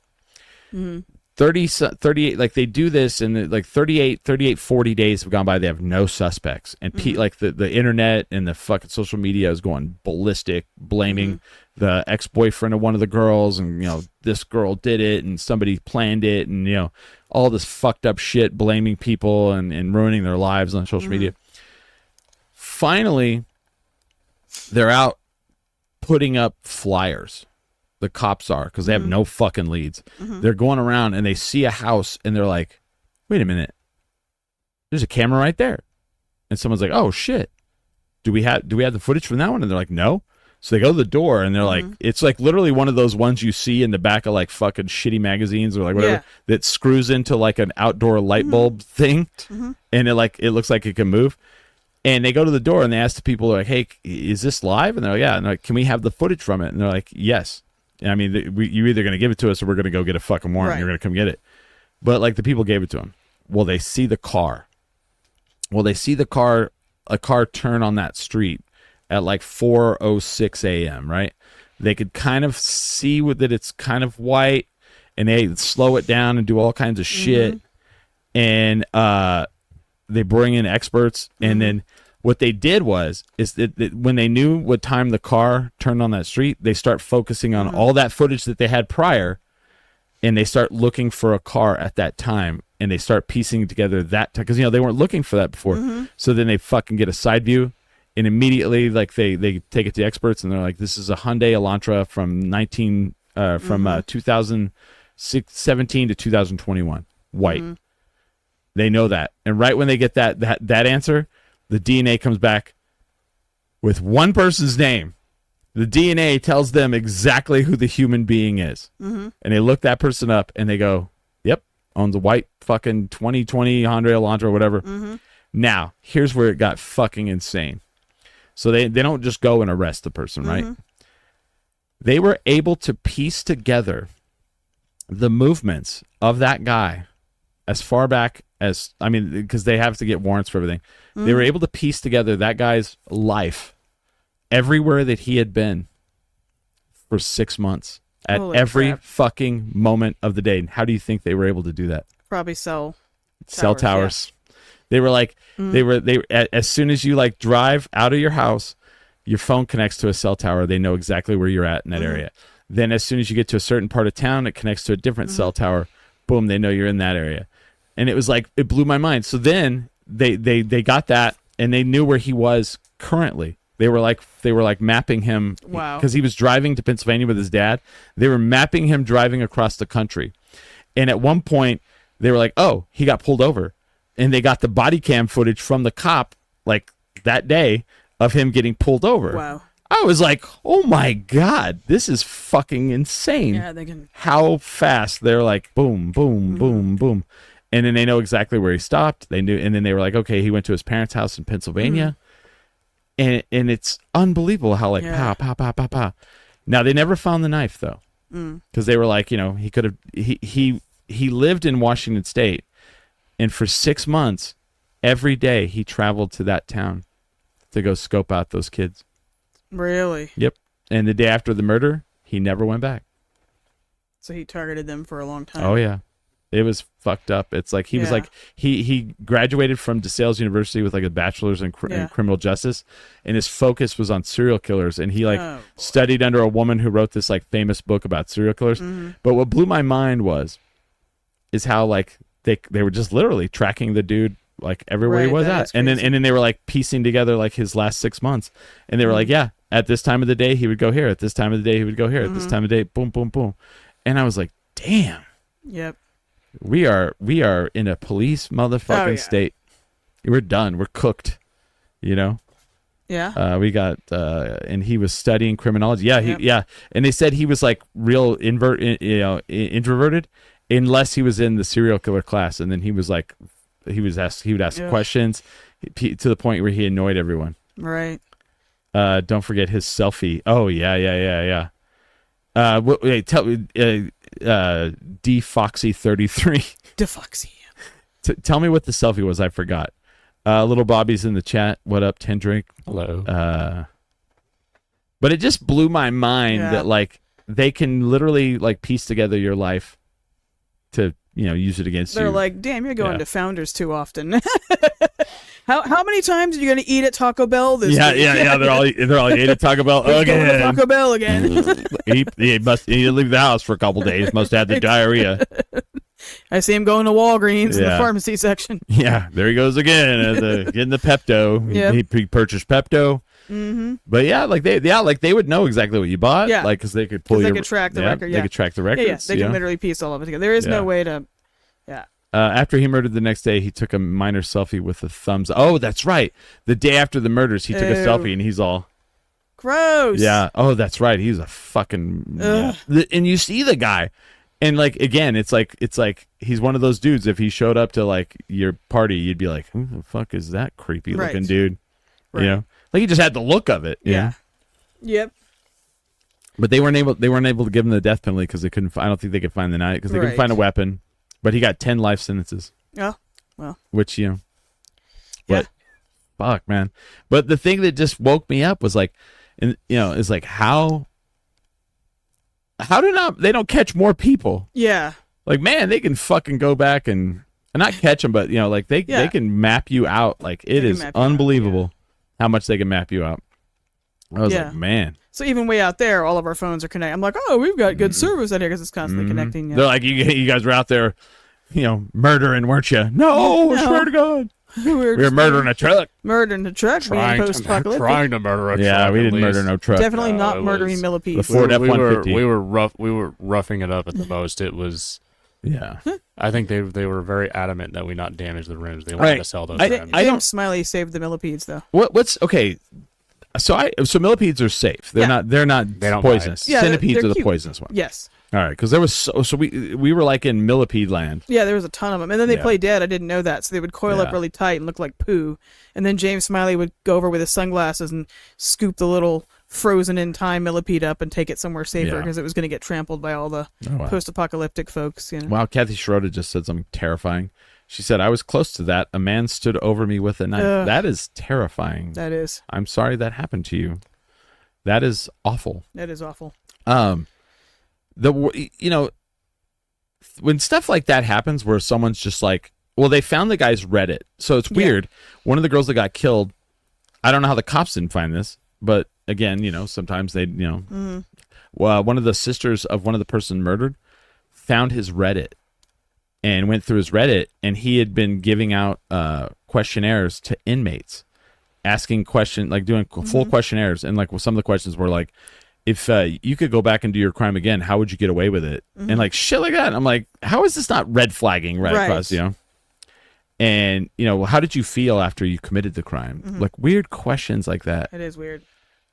38, like they do this, and like 38, 40 days have gone by. They have no suspects, and like the internet and the fucking social media is going ballistic, blaming the ex-boyfriend of one of the girls, and this girl did it, and somebody planned it, and all this fucked up shit, blaming people and ruining their lives on social media. Finally, they're out putting up flyers. The cops are, because they have no fucking leads. They're going around and they see a house and they're like, wait a minute, there's a camera right there. And someone's like, oh shit, do we have the footage from that one? And they're like, no. So they go to the door and they're like, it's like literally one of those ones you see in the back of like fucking shitty magazines or like whatever, that screws into like an outdoor light bulb thing, and it looks like it can move. And they go to the door and they ask the people, like, hey, is this live? And they're like, yeah. And they're like, can we have the footage from it? And they're like, yes. I mean, you're either going to give it to us or we're going to go get a fucking warrant and you're going to come get it. But, like, the people gave it to him. Well, they see the car. A car turn on that street at, like, 4:06 a.m., right? They could kind of see that it's kind of white, and they slow it down and do all kinds of shit. And they bring in experts, and then what they did is that when they knew what time the car turned on that street, they start focusing on all that footage that they had prior, and they start looking for a car at that time, and they start piecing together that time, because they weren't looking for that before. So then they fucking get a side view, and immediately like they take it to experts, and they're like, this is a Hyundai Elantra from 2017 to 2021, white. They know that, and right when they get that answer, the DNA comes back with one person's name. The DNA tells them exactly who the human being is. And they look that person up and they go, yep, owns a white fucking 2020 Hyundai Elantra or whatever. Now, here's where it got fucking insane. So they don't just go and arrest the person, right? They were able to piece together the movements of that guy as far back as, I mean, because they have to get warrants for everything. They were able to piece together that guy's life everywhere that he had been for 6 months at every fucking moment of the day. And how do you think they were able to do that? Probably cell towers. Yeah. They were like, as soon as you like drive out of your house, your phone connects to a cell tower. They know exactly where you're at in that area. Then as soon as you get to a certain part of town, it connects to a different cell tower. Boom, they know you're in that area. And it was like, it blew my mind. So then they got that, and they knew where he was currently. They were like mapping him. Wow. Because he was driving to Pennsylvania with his dad. They were mapping him driving across the country. And at one point, they were like, oh, he got pulled over. And they got the body cam footage from the cop, like, that day of him getting pulled over. Wow. I was like, oh my God, this is fucking insane. Yeah, they can. How fast they're like, boom, boom, boom, boom. And then they know exactly where he stopped. They knew, and then they were like, okay, he went to his parents' house in Pennsylvania. And it's unbelievable how like, pow, pow, pow, pow, pow. Now, they never found the knife, though. Because they were like, he could have, he lived in Washington State. And for 6 months, every day he traveled to that town to go scope out those kids. Really? Yep. And the day after the murder, he never went back. So he targeted them for a long time. Oh, yeah. It was fucked up. It's like he was like, he graduated from DeSales University with like a bachelor's in criminal justice. And his focus was on serial killers. And he like studied under a woman who wrote this like famous book about serial killers. But what blew my mind is how like they were just literally tracking the dude like everywhere he was at. And then they were like piecing together like his last 6 months. And they were like, yeah, at this time of the day, he would go here. At this time of the day, he would go here. At this time of day, boom, boom, boom. And I was like, damn. Yep. We are in a police motherfucking state. We're done. We're cooked. Yeah. We got and he was studying criminology. Yeah, And they said he was like real introverted unless he was in the serial killer class, and then he was like he would ask questions to the point where he annoyed everyone. Right. Don't forget his selfie. Oh yeah. Tell me, DFoxy33. DeFoxy. Tell me what the selfie was. I forgot. Little Bobby's in the chat. What up, Tendrick? Hello. But it just blew my mind that like they can literally like piece together your life to use it against you. They're like, damn, you're going to Founders too often. How many times are you going to eat at Taco Bell this week? Yeah. They're all ate at Taco Bell again. Taco Bell again. he must leave the house for a couple days. Must have had the diarrhea. I see him going to Walgreens in the pharmacy section. Yeah, there he goes again, getting the Pepto. He purchased Pepto. But they would know exactly what you bought. Yeah, like because they could pull. They could track the record. They could track the records. Yeah, they can literally piece all of it together. There is no way to. Yeah. After he murdered the next day, he took a minor selfie with a thumbs. Oh, that's right. The day after the murders, he took a selfie and he's all gross. Yeah. Oh, that's right. He's a fucking. And you see the guy. And like again, it's like he's one of those dudes. If he showed up to like your party, you'd be like, "Who the fuck is that creepy looking dude?" Right. Like he just had the look of it. Yeah. Yep. But they weren't able to give him the death penalty because they couldn't. I don't think they could find the knife because they couldn't find a weapon. But he got 10 life sentences. Oh, well. Which But fuck, man. But the thing that just woke me up was like, is like how they don't catch more people? Yeah. Like, man, they can fucking go back and not catch them, but like they can map you out. Like it is unbelievable how much they can map you out. I was like, man. So even way out there, all of our phones are connected. I'm like, oh, we've got good service out here because it's constantly connecting. They're like, you guys were out there, murdering, weren't you? No, I swear to God. We were murdering a truck. Murdering a truck. Trying to murder a truck. Yeah, we didn't murder no truck. Definitely not murdering millipedes. The Ford F-150. We were roughing it up at the most. It was. Yeah. I think they were very adamant that we not damage the rims. They wanted to sell those rims. James Smiley saved the millipedes though. What's okay? So millipedes are safe. They're not poisonous. Yeah, centipedes are the poisonous ones. Yes. All right, because there was so we were like in millipede land. Yeah, there was a ton of them, and then they play dead. I didn't know that, so they would coil up really tight and look like poo. And then James Smiley would go over with his sunglasses and scoop the little frozen in time millipede up and take it somewhere safer because it was going to get trampled by all the post-apocalyptic folks. Wow, Kathy Schroeder just said something terrifying. She said, I was close to that. A man stood over me with a knife. That is terrifying. That is. I'm sorry that happened to you. That is awful. That is awful. When stuff like that happens where someone's just like, well, they found the guy's Reddit. So it's weird. One of the girls that got killed, I don't know how the cops didn't find this, but again, sometimes they, well, one of the sisters of one of the person murdered found his Reddit. And went through his Reddit, and he had been giving out questionnaires to inmates, asking questions, like doing full questionnaires. And like some of the questions were like, if you could go back and do your crime again, how would you get away with it? And like shit like that. And I'm like, how is this not red flagging right across, And, how did you feel after you committed the crime? Like weird questions like that. It is weird.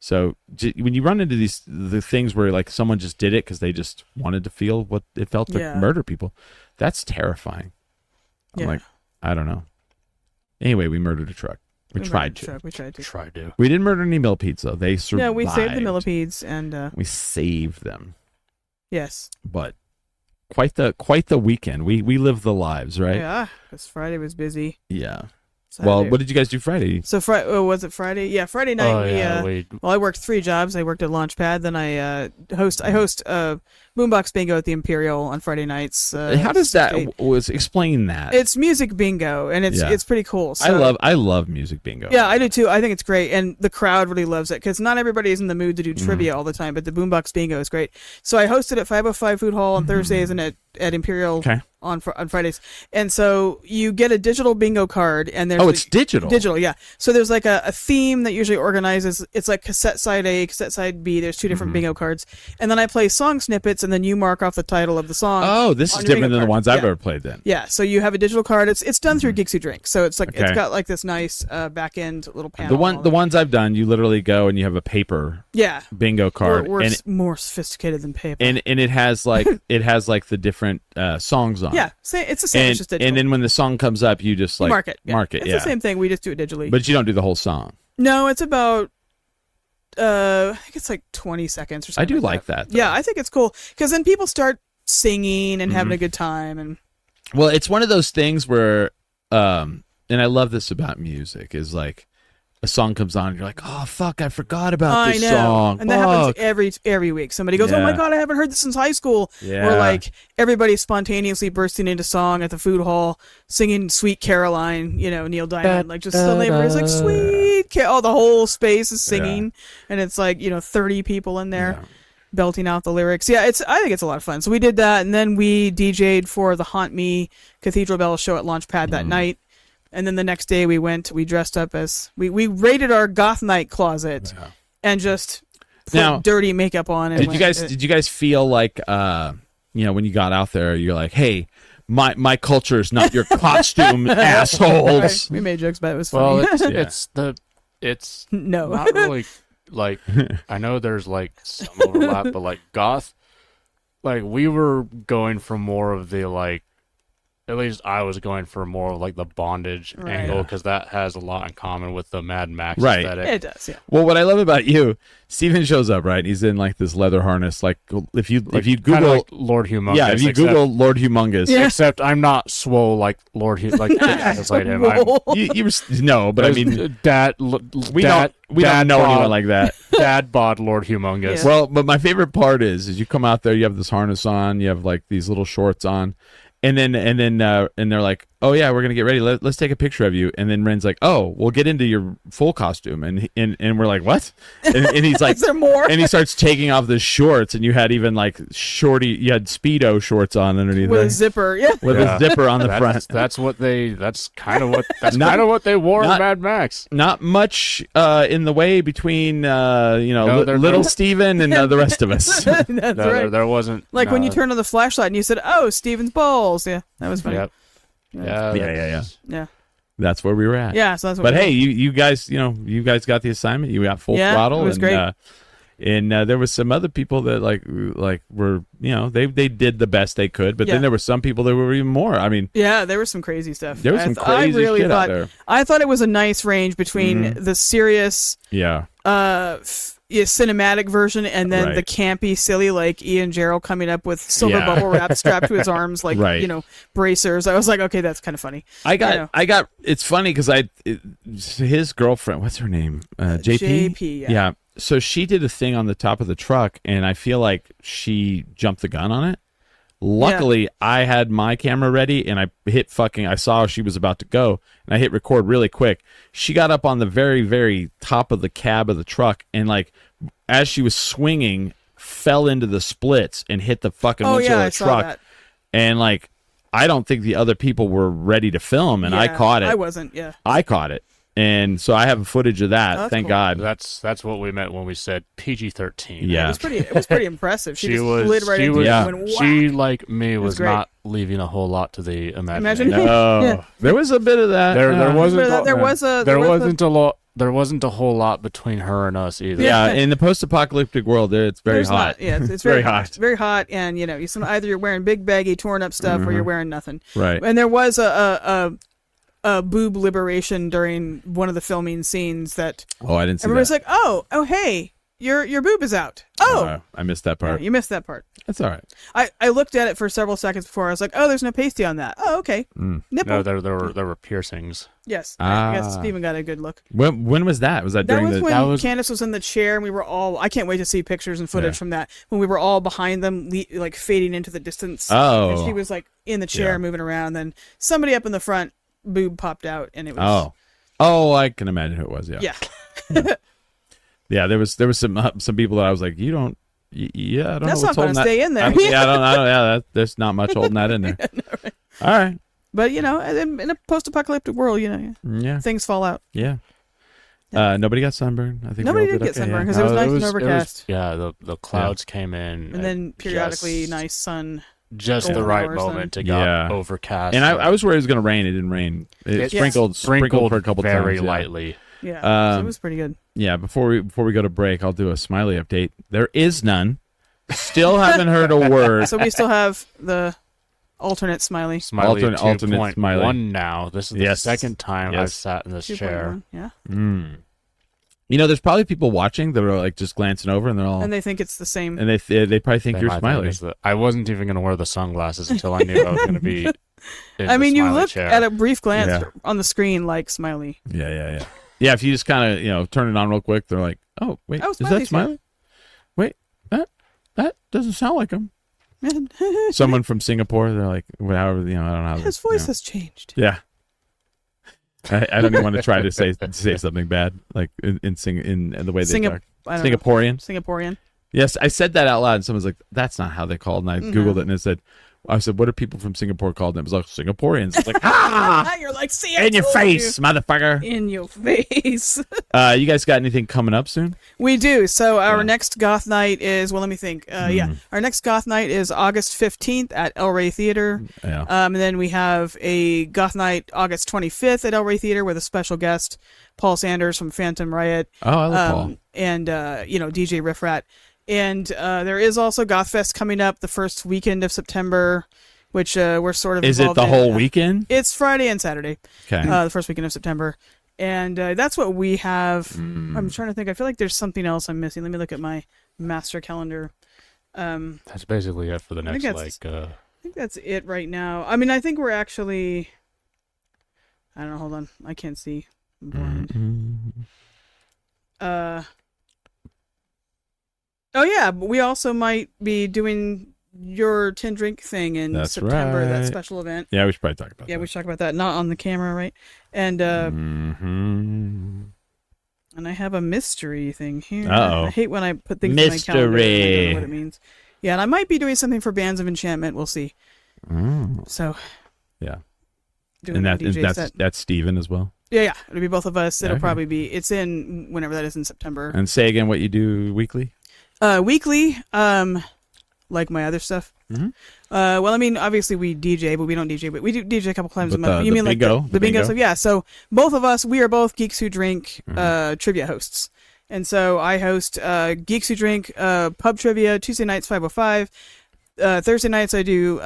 So when you run into the things where like someone just did it because they just wanted to feel what it felt to murder people, that's terrifying. I'm like, I don't know. Anyway, we murdered a truck. We tried to. We didn't murder any millipedes though. They survived. Yeah, we saved the millipedes and we saved them. Yes. But quite the weekend. We lived the lives, right? Yeah, because Friday was busy. Yeah. Saturday. Well, what did you guys do Friday? So was it Friday? Yeah, Friday night. Well, I worked 3 jobs. I worked at Launchpad. Then I host Boombox Bingo at the Imperial on Friday nights. How does that explain that? It's music bingo, and it's pretty cool. So, I love music bingo. Yeah, I do too. I think it's great, and the crowd really loves it because not everybody is in the mood to do trivia all the time. But the Boombox Bingo is great. So I hosted at 505 Food Hall on Thursdays and at Imperial. Okay. On Fridays, and so you get a digital bingo card, and there's it's digital. Digital, yeah. So there's like a theme that usually organizes. It's like cassette side A, cassette side B. There's 2 different bingo cards, and then I play song snippets, and then you mark off the title of the song. Oh, this is different than the ones I've ever played. Then, yeah. So you have a digital card. It's done through Geeks Who Drink, so it's like it's got like this nice back end little panel. The ones I've done, you literally go and you have a paper bingo card. We're more sophisticated than paper, and it has like the different songs on. Yeah, it's the same. It's just digital. And then when the song comes up, you just like mark it. It's the same thing. We just do it digitally. But you don't do the whole song. No, it's about I think it's like 20 seconds or something. I do like that. Yeah, I think it's cool because then people start singing and having a good time. And well, it's one of those things where, and I love this about music, is like a song comes on and you're like, oh fuck, I forgot about this song. And that happens every week. Somebody goes, oh my god, I haven't heard this since high school. Yeah. Or like everybody spontaneously bursting into song at the food hall, singing Sweet Caroline, Neil Diamond, like just suddenly everybody's like, Sweet the whole space is singing, and it's like 30 people in there belting out the lyrics. Yeah, I think it's a lot of fun. So we did that, and then we DJ'd for the Haunt Me Cathedral Bells show at Launchpad that night. And then the next day we dressed up as we raided our goth night closet and just put dirty makeup on. And did you guys feel like when you got out there, you're like, hey, my culture is not your costume, assholes. We made jokes, but it was funny. Well, it's not really like, I know there's like some overlap, but like goth, like we were going for more of the like. At least I was going for more of like the bondage angle because that has a lot in common with the Mad Max aesthetic. It does, yeah. Well, what I love about you, Steven shows up, right? He's in like this leather harness. Like if you Google like Lord Humongous, if you Google Lord Humongous, except I'm not swole like Lord like him. But I mean, we don't know anyone like that. Dad bod Lord Humongous. Yeah. Well, but my favorite part is you come out there, you have this harness on, you have like these little shorts on. And then they're like, oh yeah, we're gonna get ready. Let's take a picture of you. And then Ren's like, oh, we'll get into your full costume. And we're like, what? And he's like, is there more? And he starts taking off the shorts. And you had even like you had Speedo shorts on underneath with a zipper, with a zipper on the front. That's kind of what they wore in Mad Max. Not much in the way between little Steven and the rest of us. That's right. There wasn't like when you turned on the flashlight and you said, oh, Steven's balls. Yeah, that was funny. Yep. Yeah. That's where we were at. Yeah, so that's what But hey, you guys got the assignment. You got full throttle. It was great. And there was some other people that like were they did the best they could, but then there were some people that were even more. I mean, there was some crazy stuff. There was some crazy shit out there. I thought it was a nice range between the serious, cinematic version and then the campy, silly, like Ian Gerald coming up with silver bubble wrap strapped to his arms, like bracers. I was like, okay, that's kind of funny. I got. It's funny because his girlfriend, what's her name? JP. JP. Yeah. So she did a thing on the top of the truck, and I feel like she jumped the gun on it. Luckily, I had my camera ready, and I saw she was about to go, and I hit record really quick. She got up on the very, very top of the cab of the truck, and like as she was swinging, fell into the splits and hit the fucking windshield of the truck. That. And like, I don't think the other people were ready to film, and I caught it. I wasn't. Yeah, I caught it. And so I have footage of that. Thank God. That's what we meant when we said PG-13. Yeah, it was pretty impressive. She slid right into it. And went, she, like me, was not leaving a whole lot to the imagination. No, there was a bit of that. There wasn't a there wasn't a whole lot between her and us either. Yeah, in the post-apocalyptic world, there it's very There's hot. not. Yeah, it's Very very hot. It's very hot, and either you're wearing big baggy torn up stuff or you're wearing nothing. Right. And there was a boob liberation during one of the filming scenes that Oh, I didn't see everybody's that. like, oh, hey, your boob is out. Oh, I missed that part. you missed that part. That's all right. I looked at it for several seconds before. I was like, oh, there's no pasty on that. Oh, okay. Nipple. No, there were piercings. Yes. I guess Ah. Steven got a good look. When was that? Was that That during was the? when that was- Candace was in the chair and we were all, I can't wait to see pictures and footage Yeah. from that, when we were all behind them, like fading into the distance. Oh. And she was like in the chair Yeah. moving around. And then somebody up in the front, boob popped out and it was. Oh, I can imagine who it was. Yeah. Yeah. Yeah, there was some people that I was like, you don't. Yeah, I don't That's know not what's going holding to that. stay in there. I don't. Yeah, there's not much holding that in there. All right. But, in a post apocalyptic world, Yeah. things fall out. Yeah. Nobody got sunburned. I think we Nobody all did get okay, sunburned yeah. because it was nice and overcast. The clouds came in. And then periodically just, nice sun. just the golden right hours moment then. to got Yeah. overcast. And I was worried it was going to rain. It didn't rain. It sprinkled for a couple very times. Yeah. lightly. Yeah. So it was pretty good. Yeah. Before we go to break, I'll do a Smiley update. There is none. Still haven't heard a word. So we still have the alternate smiley. Smiley Alternate 2.1 Smiley. now. This is the Yes. second time I've Yes. sat in this chair. 2.1. Yeah. There's probably people watching that are like just glancing over, and they're all, And they think it's the same. and they probably think They you're might Smiley. think it's I wasn't even going to wear the sunglasses until I knew I was going to be. In I mean, the you Smiley look chair. at a brief glance Yeah. on the screen like Smiley. Yeah. Yeah, if you just kind of turn it on real quick, they're like, "Oh, wait, Oh, is that Smiley's here." Smiley? Wait, that doesn't sound like him." Someone from Singapore, they're like, however, I don't know. How His voice has changed. Yeah. I don't even want to try to say something bad, like in the way they talk. I don't know. Singaporean. Yes, I said that out loud, and someone's like, "That's not how they called." And I googled it, and it said, "I said, what are people from Singapore called?" And it was like Singaporeans. It's like, ah, You're like, see, I in your told face, motherfucker. you. In your face. You guys got anything coming up soon? We do. So our next goth night is, well, let me think. Mm-hmm. Our next goth night is August 15th at El Rey Theater. Yeah. And then we have a goth night August 25th at El Rey Theater with a special guest, Paul Sanders from Phantom Riot. Oh, I love Paul. And, DJ Riff Rat. And there is also Goth Fest coming up the first weekend of September, which we're sort of Is it involved the in. whole weekend? It's Friday and Saturday. Okay. The first weekend of September. And that's what we have. I'm trying to think. I feel like there's something else I'm missing. Let me look at my master calendar. That's basically it for the next I think that's it right now. I mean, I think we're actually... I don't know. Hold on. I can't see. I'm blind. Oh, yeah. But we also might be doing your 10 drink thing in That's September, right. that special event. Yeah, we should probably talk about Yeah, that. we should talk about that. Not on the camera, right? And and I have a mystery thing here. Uh-oh. I hate when I put things in my calendar. And I don't Mystery. know what it means. Yeah, and I might be doing something for Bands of Enchantment. We'll see. So, Yeah. doing And a DJ set. that's Steven as well. Yeah. It'll be both of us. It'll Okay. probably be. It's in whenever that is in September. And say again what you do weekly. Weekly, like my other stuff. Well, I mean, obviously we DJ, but we don't DJ. But we do DJ a couple times a But month. the You mean like bingo? the The bingo bingo? stuff? Yeah. So both of us, we are both Geeks Who Drink trivia hosts, and so I host Geeks Who Drink pub trivia Tuesday nights 5:05. Thursday nights I do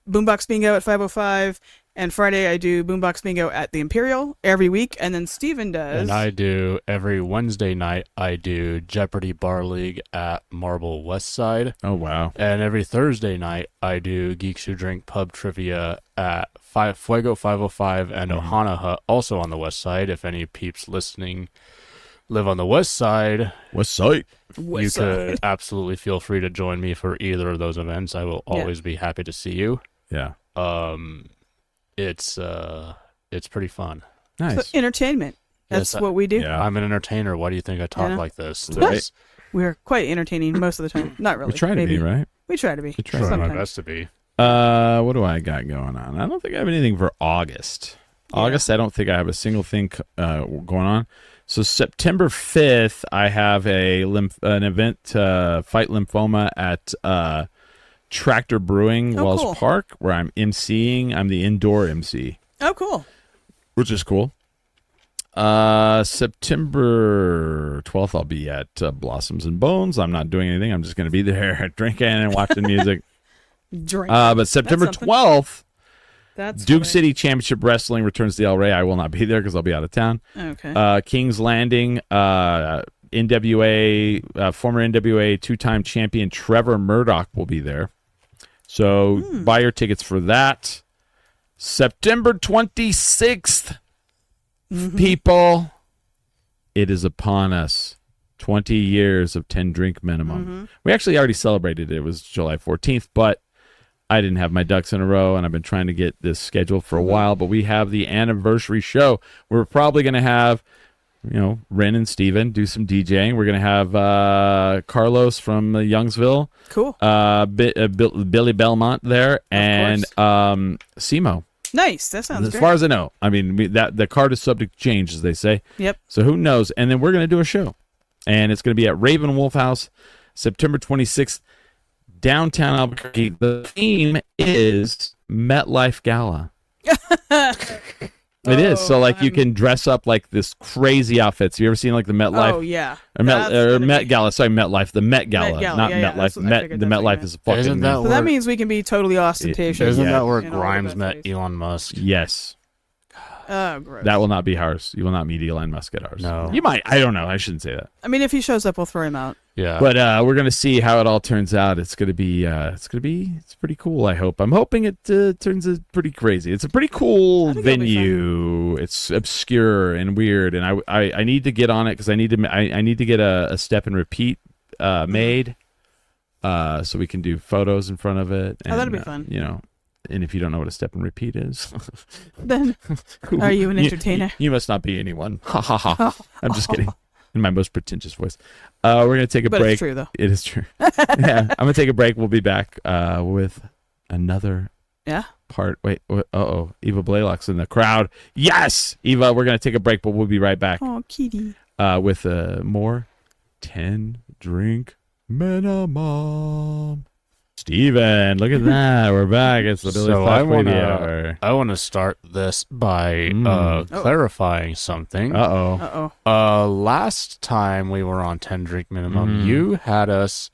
Boombox Bingo at 5:05. And Friday I do Boombox Bingo at the Imperial every week, and then Steven does. And I do every Wednesday night. I do Jeopardy Bar League at Marble West Side, Oh wow. and every Thursday night I do Geeks Who Drink pub trivia at Fuego 505 and Ohana Hut, also on the West Side. If any peeps listening live on the West Side, What's sight? you could absolutely feel free to join me for either of those events. I will always be happy to see you. Yeah. It's pretty fun. Nice. So, entertainment. That's Yes, what we do. Yeah. I'm an entertainer. Why do you think I talk Yeah. like this? Right. We're quite entertaining most of the time. Not really. We try to maybe. be, right? We try to be. We try Trying my sometimes. best to be. What do I got going on? I don't think I have anything for August. August, I don't think I have a single thing going on. So September 5th, I have an event to fight lymphoma at Tractor Brewing, Wells cool. Park, where I'm emceeing. I'm the indoor MC, Oh, cool. which is cool. September 12th, I'll be at Blossoms and Bones. I'm not doing anything. I'm just going to be there drinking and watching music. But September 12th, That's Duke funny. City Championship Wrestling returns to El Rey. I will not be there because I'll be out of town. Okay. King's Landing, NWA, former NWA two-time champion Trevor Murdoch will be there. So buy your tickets for that. September 26th, people, it is upon us. 20 years of 10 drink minimum. We actually already celebrated it. It was July 14th, but I didn't have my ducks in a row, and I've been trying to get this scheduled for a while. But we have the anniversary show. We're probably going to have, Ren and Steven do some DJing. We're going to have Carlos from Youngsville. Cool. Billy Belmont there, and Simo. Nice. That sounds As great. far as I know. I mean, that the card is subject to change, as they say. Yep. So who knows? And then we're going to do a show. And it's going to be at Raven Wolf House, September 26th, downtown Albuquerque. The theme is MetLife Gala. It is. So, like, you can dress up like this crazy outfits. You ever seen, like, the MetLife? Oh, yeah. Or Met Gala. Sorry, MetLife. The Met Gala. Met Gala, Not yeah, MetLife. that's what I figured The that's what MetLife you is a fucking... Isn't that So that means we can be totally ostentatious. Isn't Yeah. that where In all the Grimes best met ways. Elon Musk? Yes. Oh, gross. That will not be ours. You will not meet Elon Musk at ours. No. You might. I don't know. I shouldn't say that. I mean, if he shows up, we'll throw him out. Yeah. But we're gonna see how it all turns out. It's pretty cool. I hope. I'm hoping it turns out pretty crazy. It's a pretty cool I think it'll be venue. It's obscure and weird, and I need to get on it because I need to get a step and repeat made, so we can do photos in front of it. And, that'd be fun. And if you don't know what a step and repeat is, Then, are you an entertainer? You must not be anyone. Ha ha ha. I'm just kidding. In my most pretentious voice. We're going to take a But break. it's true, though. It is true. Yeah, I'm going to take a break. We'll be back with another Yeah. part. Wait, Eva Blaylock's in the crowd. Yes! Eva, we're going to take a break, but we'll be right back Oh, kitty. with more 10 drink minimum. Steven, look at that. We're back. It's the Billy So Flash Radio Hour. I want to start this by clarifying something. Uh-oh. Uh-oh. Last time we were on 10 drink minimum, you had us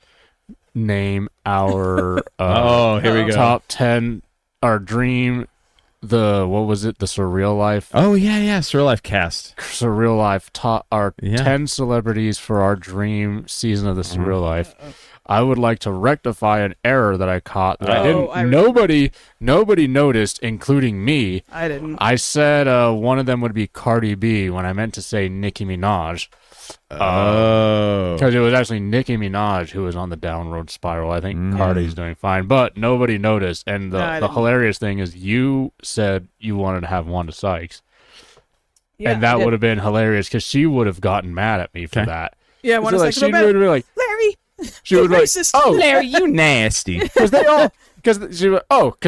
name our Here we go. top 10, our dream, what was it? The Surreal Life? Oh, yeah. Surreal Life cast. Surreal Life, our Yeah. 10 celebrities for our dream season of the Surreal Life. I would like to rectify an error that I caught that I didn't. Nobody noticed, including me. I didn't. I said one of them would be Cardi B when I meant to say Nicki Minaj. Because it was actually Nicki Minaj who was on the downward spiral. I think Cardi's doing fine, but nobody noticed. And the hilarious thing is, you said you wanted to have Wanda Sykes, Yeah, and that I did. would have been hilarious because she would have gotten mad at me for Okay. that. Yeah, one So, second. she would be like, Larry. she would be like, racist. oh, Larry, you nasty. because they all. Because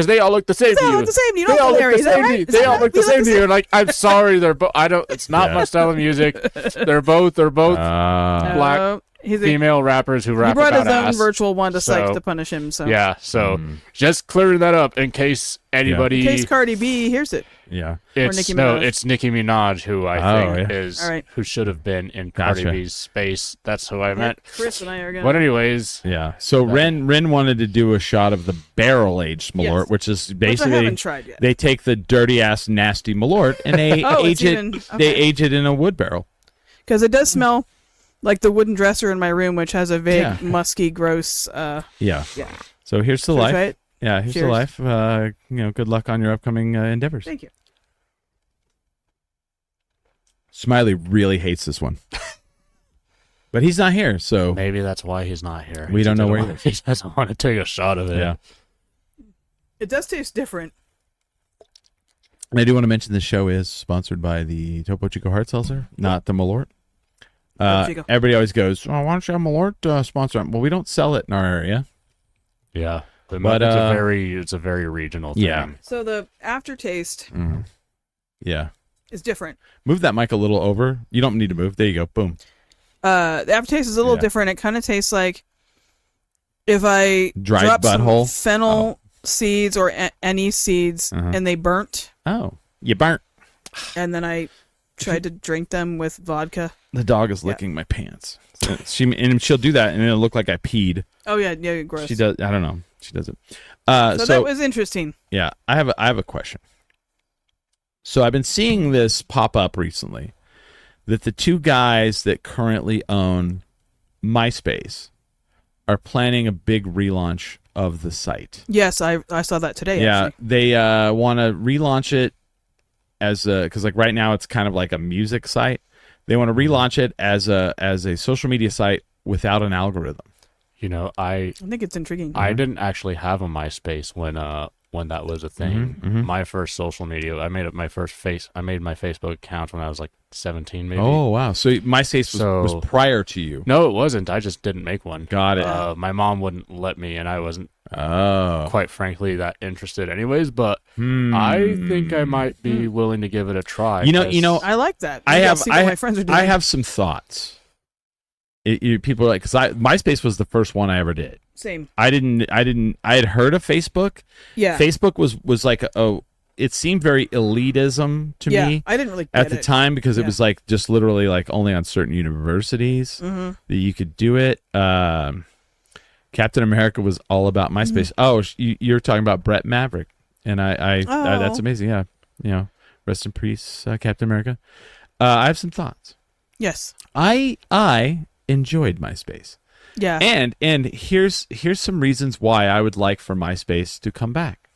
they all look the same They to all you. look the same. You They don't all know look Larry. the Is that same to right? you. Is They that all right? look the We same to you. And like, I'm sorry, they're both. I don't. It's not my style of music. They're both black He's a, female rappers who he rap brought about his own ass. virtual Wanda Sykes So, to punish him. So Yeah, so just clearing that up in case anybody. in case Cardi B hears it. Yeah. it's Nicki no, Minaj. it's Nicki Minaj who I think yeah. is All right. who should have been in Cardi Gotcha. B's space. That's who I meant. Chris and I are But gonna. anyways, Yeah. So Ren wanted to do a shot of the barrel-aged Malort, Yes. which is Which I basically haven't tried yet. they take the dirty-ass, nasty Malort and they Oh, age it's it. even- They okay. age it in a wood barrel. Because it does smell like the wooden dresser in my room, which has a vague, Yeah. musky, gross. Yeah. Yeah. So here's the Should we life. try it? Yeah. Here's the Cheers. life. Good luck on your upcoming endeavors. Thank you. Smiley really hates this one, but he's not here, so maybe that's why he's not here. We don't know where he doesn't want to take a shot of it. yeah. It does taste different. And I do want to mention this show is sponsored by the Topo Chico Hard Seltzer, not the Malort. Topo Chico. Everybody always goes, "Oh, why don't you have Malort sponsor?" Well, we don't sell it in our area. Yeah. But But, it's a very regional thing. Yeah. So the aftertaste Yeah. is different. Move that mic a little over. You don't need to move. There you go. Boom. The aftertaste is a little Yeah. different. It kind of tastes like if I Dried dropped butthole? some fennel seeds or any seeds Uh-huh. and they burnt, Oh, you burnt. and then I tried to drink them with vodka. The dog is licking my pants. She'll do that, and it'll look like I peed. Oh yeah, gross. She does. I don't know. She does it. So that was interesting. Yeah, I have a question. So I've been seeing this pop up recently, that the two guys that currently own MySpace are planning a big relaunch of the site. Yes, I saw that today. Yeah, actually. they want to relaunch it as because like right now it's kind of like a music site. They want to relaunch it as a social media site without an algorithm. You know, I think it's intriguing. I didn't actually have a MySpace when that was a thing. My first social media, I made my Facebook account when I was like 17, maybe. Oh wow! So MySpace was prior to you? No, it wasn't. I just didn't make one. Got it. My mom wouldn't let me, and I wasn't, quite frankly, that interested, anyways. But I think I might be willing to give it a try. You know, I like that. My friends are doing. I have some thoughts. People are like, because MySpace was the first one I ever did. Same. I had heard of Facebook. Yeah. Facebook was like it seemed very elitism to me. I didn't really get at the time because it was like just literally like only on certain universities that you could do it. Captain America was all about MySpace. Oh, you're talking about Brett Maverick, and I that's amazing. Yeah, you know, rest in peace, Captain America. I have some thoughts. Yes. I enjoyed MySpace. Yeah. And here's some reasons why I would like for MySpace to come back.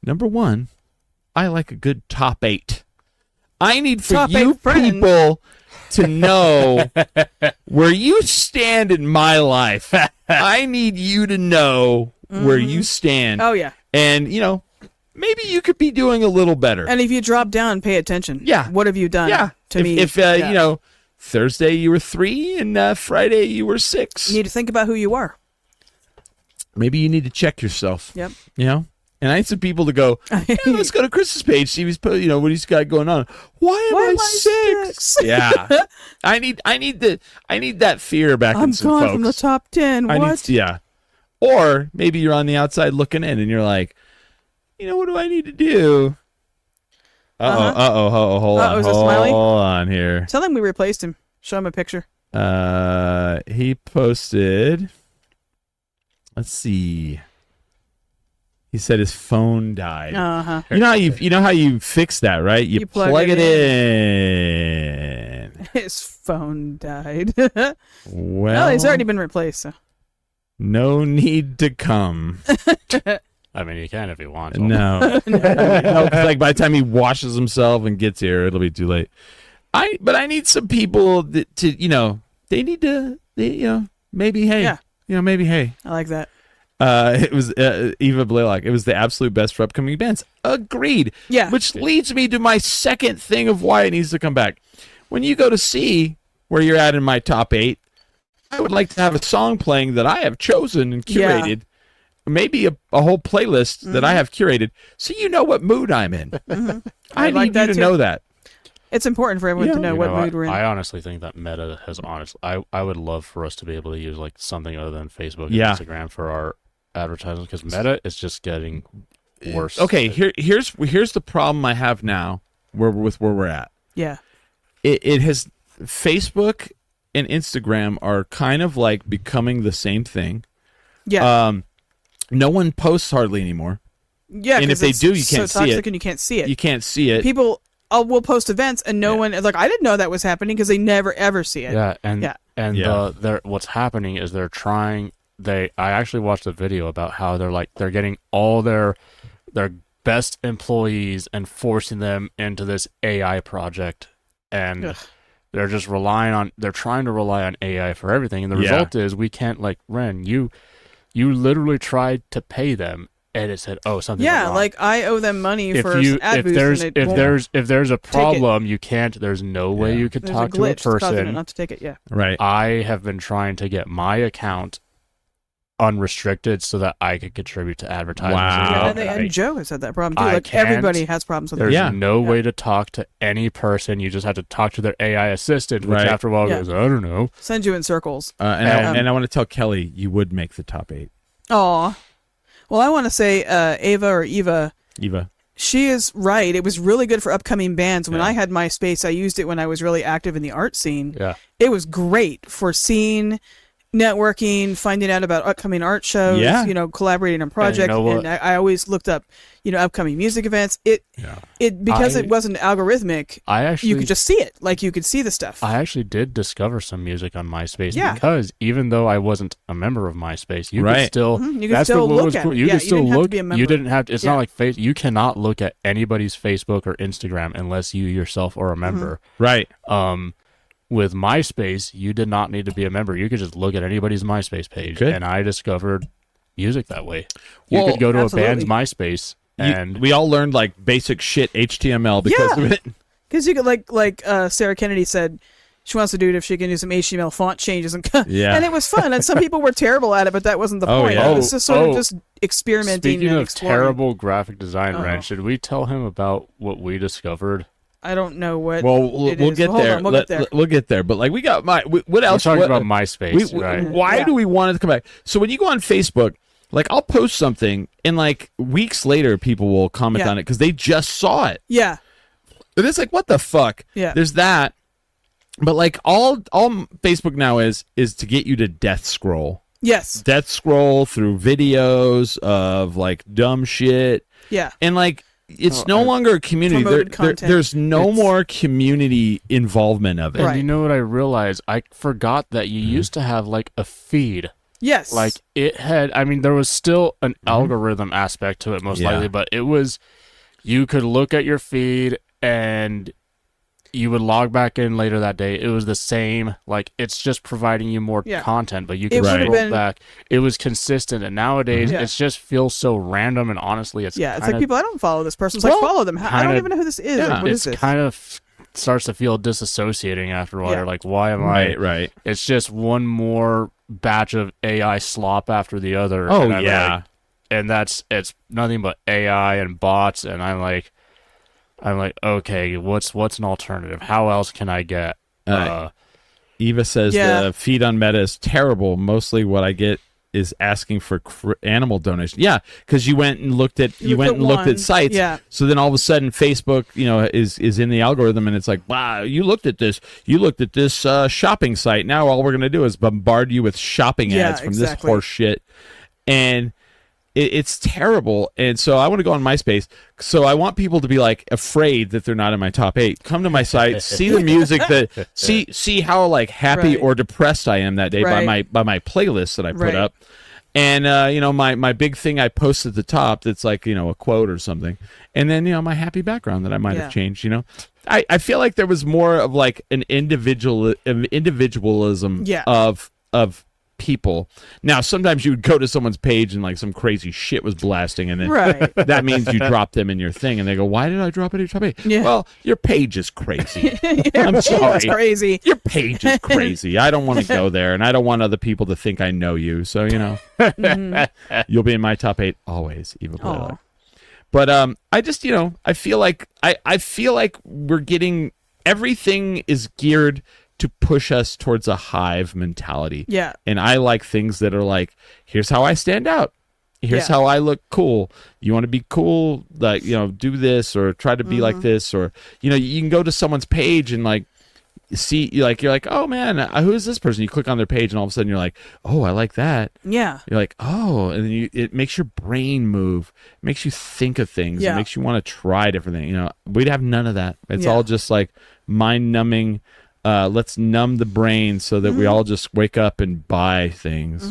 Number one, I like a good top 8. I need for you people to know where you stand in my life. I need you to know where you stand. Oh yeah. And maybe you could be doing a little better. And if you drop down, pay attention. Yeah. What have you done to me? If Thursday you were 3 and Friday you were 6. You need to think about who you are. Maybe you need to check yourself. Yep. And I need some people to go, let's go to Chris's page, see what he's got going on. Why am I 6? Yeah. I need that fear back in some folks. I'm gone from the top 10. What? Or maybe you're on the outside looking in and you're like, what do I need to do? Hold on. Is it Smiley? Hold on here. Tell him we replaced him. Show him a picture. He posted, let's see. He said his phone died. Uh-huh. You know how you fix that, right? You plug it in. His phone died. Well, he's already been replaced. So. No need to come. I mean, you can if you want to. No. No, 'cause like by the time he washes himself and gets here, it'll be too late. But I need some people they need to, maybe, hey. Maybe, hey. I like that. It was Eva Blaylock. It was the absolute best for upcoming events. Agreed. Yeah. Which leads me to my second thing of why it needs to come back. When you go to see where you're at in my top 8, I would like to have a song playing that I have chosen and curated. Yeah. Maybe a whole playlist that I have curated, so you know what mood I'm in. I need you to know that. It's important for everyone to know what mood we're in. I honestly think that Meta has I would love for us to be able to use like something other than Facebook and Instagram for our advertising, because Meta is just getting worse. Okay, here's the problem I have now where we're at. Yeah. It has Facebook and Instagram are kind of like becoming the same thing. Yeah. No one posts hardly anymore. Yeah, and if they do, you can't see it. And you can't see it. You can't see it. People will post events, and no one I didn't know that was happening because they never ever see it. Yeah, what's happening is they're trying. I actually watched a video about how they're getting all their best employees and forcing them into this AI project, and they're just they're trying to rely on AI for everything, and the result is we can't, like, Ren, you literally tried to pay them and it said, something went wrong. Like I owe them money for ad boost. If there's a problem, you can't. There's no way you could talk to a person. Not to take it. Yeah. Right. I have been trying to get my account unrestricted so that I could contribute to advertising. Wow. And Joe has had that problem too. Everybody has problems with it. There's no way to talk to any person. You just have to talk to their AI assistant, which after a while goes, I don't know. Sends you in circles. And I want to tell Kelly, you would make the top 8. Aw. Well, I want to say Ava or Eva. Eva. she is right. It was really good for upcoming bands. When I had MySpace, I used it when I was really active in the art scene. Yeah. It was great for seeing, networking, finding out about upcoming art shows, Yeah. collaborating on projects. know what? And I always looked up, upcoming music events. Because it wasn't algorithmic, you could just see it. Like, you could see the stuff. I actually did discover some music on MySpace Yeah. because even though I wasn't a member of MySpace, you Right. could still You could that's still what look was at cool. it. You Yeah, could you still didn't have to look. be a member. You didn't have to. It's Yeah. not like you cannot look at anybody's Facebook or Instagram unless you yourself are a member. Right. With MySpace, you did not need to be a member. You could just look at anybody's MySpace page, Good. and I discovered music that way. You Well, could go to absolutely. a band's MySpace, and We all learned like basic shit HTML because of it. Because you could, like Sarah Kennedy said, she wants to do it if she can do some HTML font changes. And it was fun. And some people were terrible at it, but that wasn't the point. yeah. It was just sort of just experimenting speaking and of exploring. terrible graphic design, Ren, Oh. should we tell him about what we discovered? I don't know what. Well, it we'll is. get Hold there. on, we'll get there. We'll get there. But like, we got what We're else? talking What- about MySpace, right? Why Yeah. do we want it to come back? So when you go on Facebook, like I'll post something, and like weeks later, people will comment Yeah. on it because they just saw it. Yeah. And it's like, what the fuck? Yeah. There's that. But like all Facebook now is to get you to death scroll. Yes. Death scroll through videos of like dumb shit. Yeah. And like it's no longer a community. Promoted content. There's no more community involvement of it. And Right. you know what I realized? I forgot that you used to have like a feed. Yes. Like it had, I mean, there was still an algorithm aspect to it, most Yeah. likely, but it was, you could look at your feed and you would log back in later that day. It was the same, like it's just providing you more Yeah. content, but you It could would've scroll been- back. It was consistent, and nowadays Yeah. it just feels so random. And honestly, it's yeah. It's kinda, like people. I don't follow this person. It's like Well, follow them. I don't kinda- even know who this is. yeah, Like, what is it's this? kind of starts to feel disassociating after a while. Yeah. You're like, why am Right, I? right. It's just one more batch of AI slop after the other. Oh and I'm yeah. like, and it's nothing but AI and bots, and I'm like, okay, what's an alternative? How else can I get? Eva says Yeah. the feed on Meta is terrible. Mostly what I get is asking for animal donation. Yeah, because you went and looked at looked at sites. Yeah. So then all of a sudden Facebook, is in the algorithm, and it's like, wow, you looked at this shopping site. Now all we're gonna do is bombard you with shopping Yeah, ads from exactly. this horse shit, and it's terrible. And so I want to go on MySpace. So I want people to be like afraid that they're not in my top 8. Come to my site, see the music that see how like happy Right. or depressed I am that day Right. by my playlist that I put Right. up. And my big thing I post at the top that's like, a quote or something. And then, my happy background that I might Yeah. have changed, I feel like there was more of like an individualism Yeah. of people. Now, sometimes you would go to someone's page and like some crazy shit was blasting, and then Right. that means you drop them in your thing, and they go, "Why did I drop it in your page?" Yeah. Well, your page is crazy. I'm sorry. It's crazy. Your page is crazy. I don't want to go there, and I don't want other people to think I know you. So you'll be in my top 8 always, Eva Blair. Aw. But I just I feel like I feel like we're getting everything is geared to push us towards a hive mentality. Yeah. And I like things that are like, here's how I stand out. Here's Yeah. how I look cool. You want to be cool, like, do this or try to be like this, or you can go to someone's page and like see you're like, oh man, who is this person? You click on their page and all of a sudden you're like, oh, I like that. Yeah. You're like, oh, and then it makes your brain move, it makes you think of things, Yeah. it makes you want to try different things. We'd have none of that. It's Yeah. all just like mind numbing. Let's numb the brain so that we all just wake up and buy things.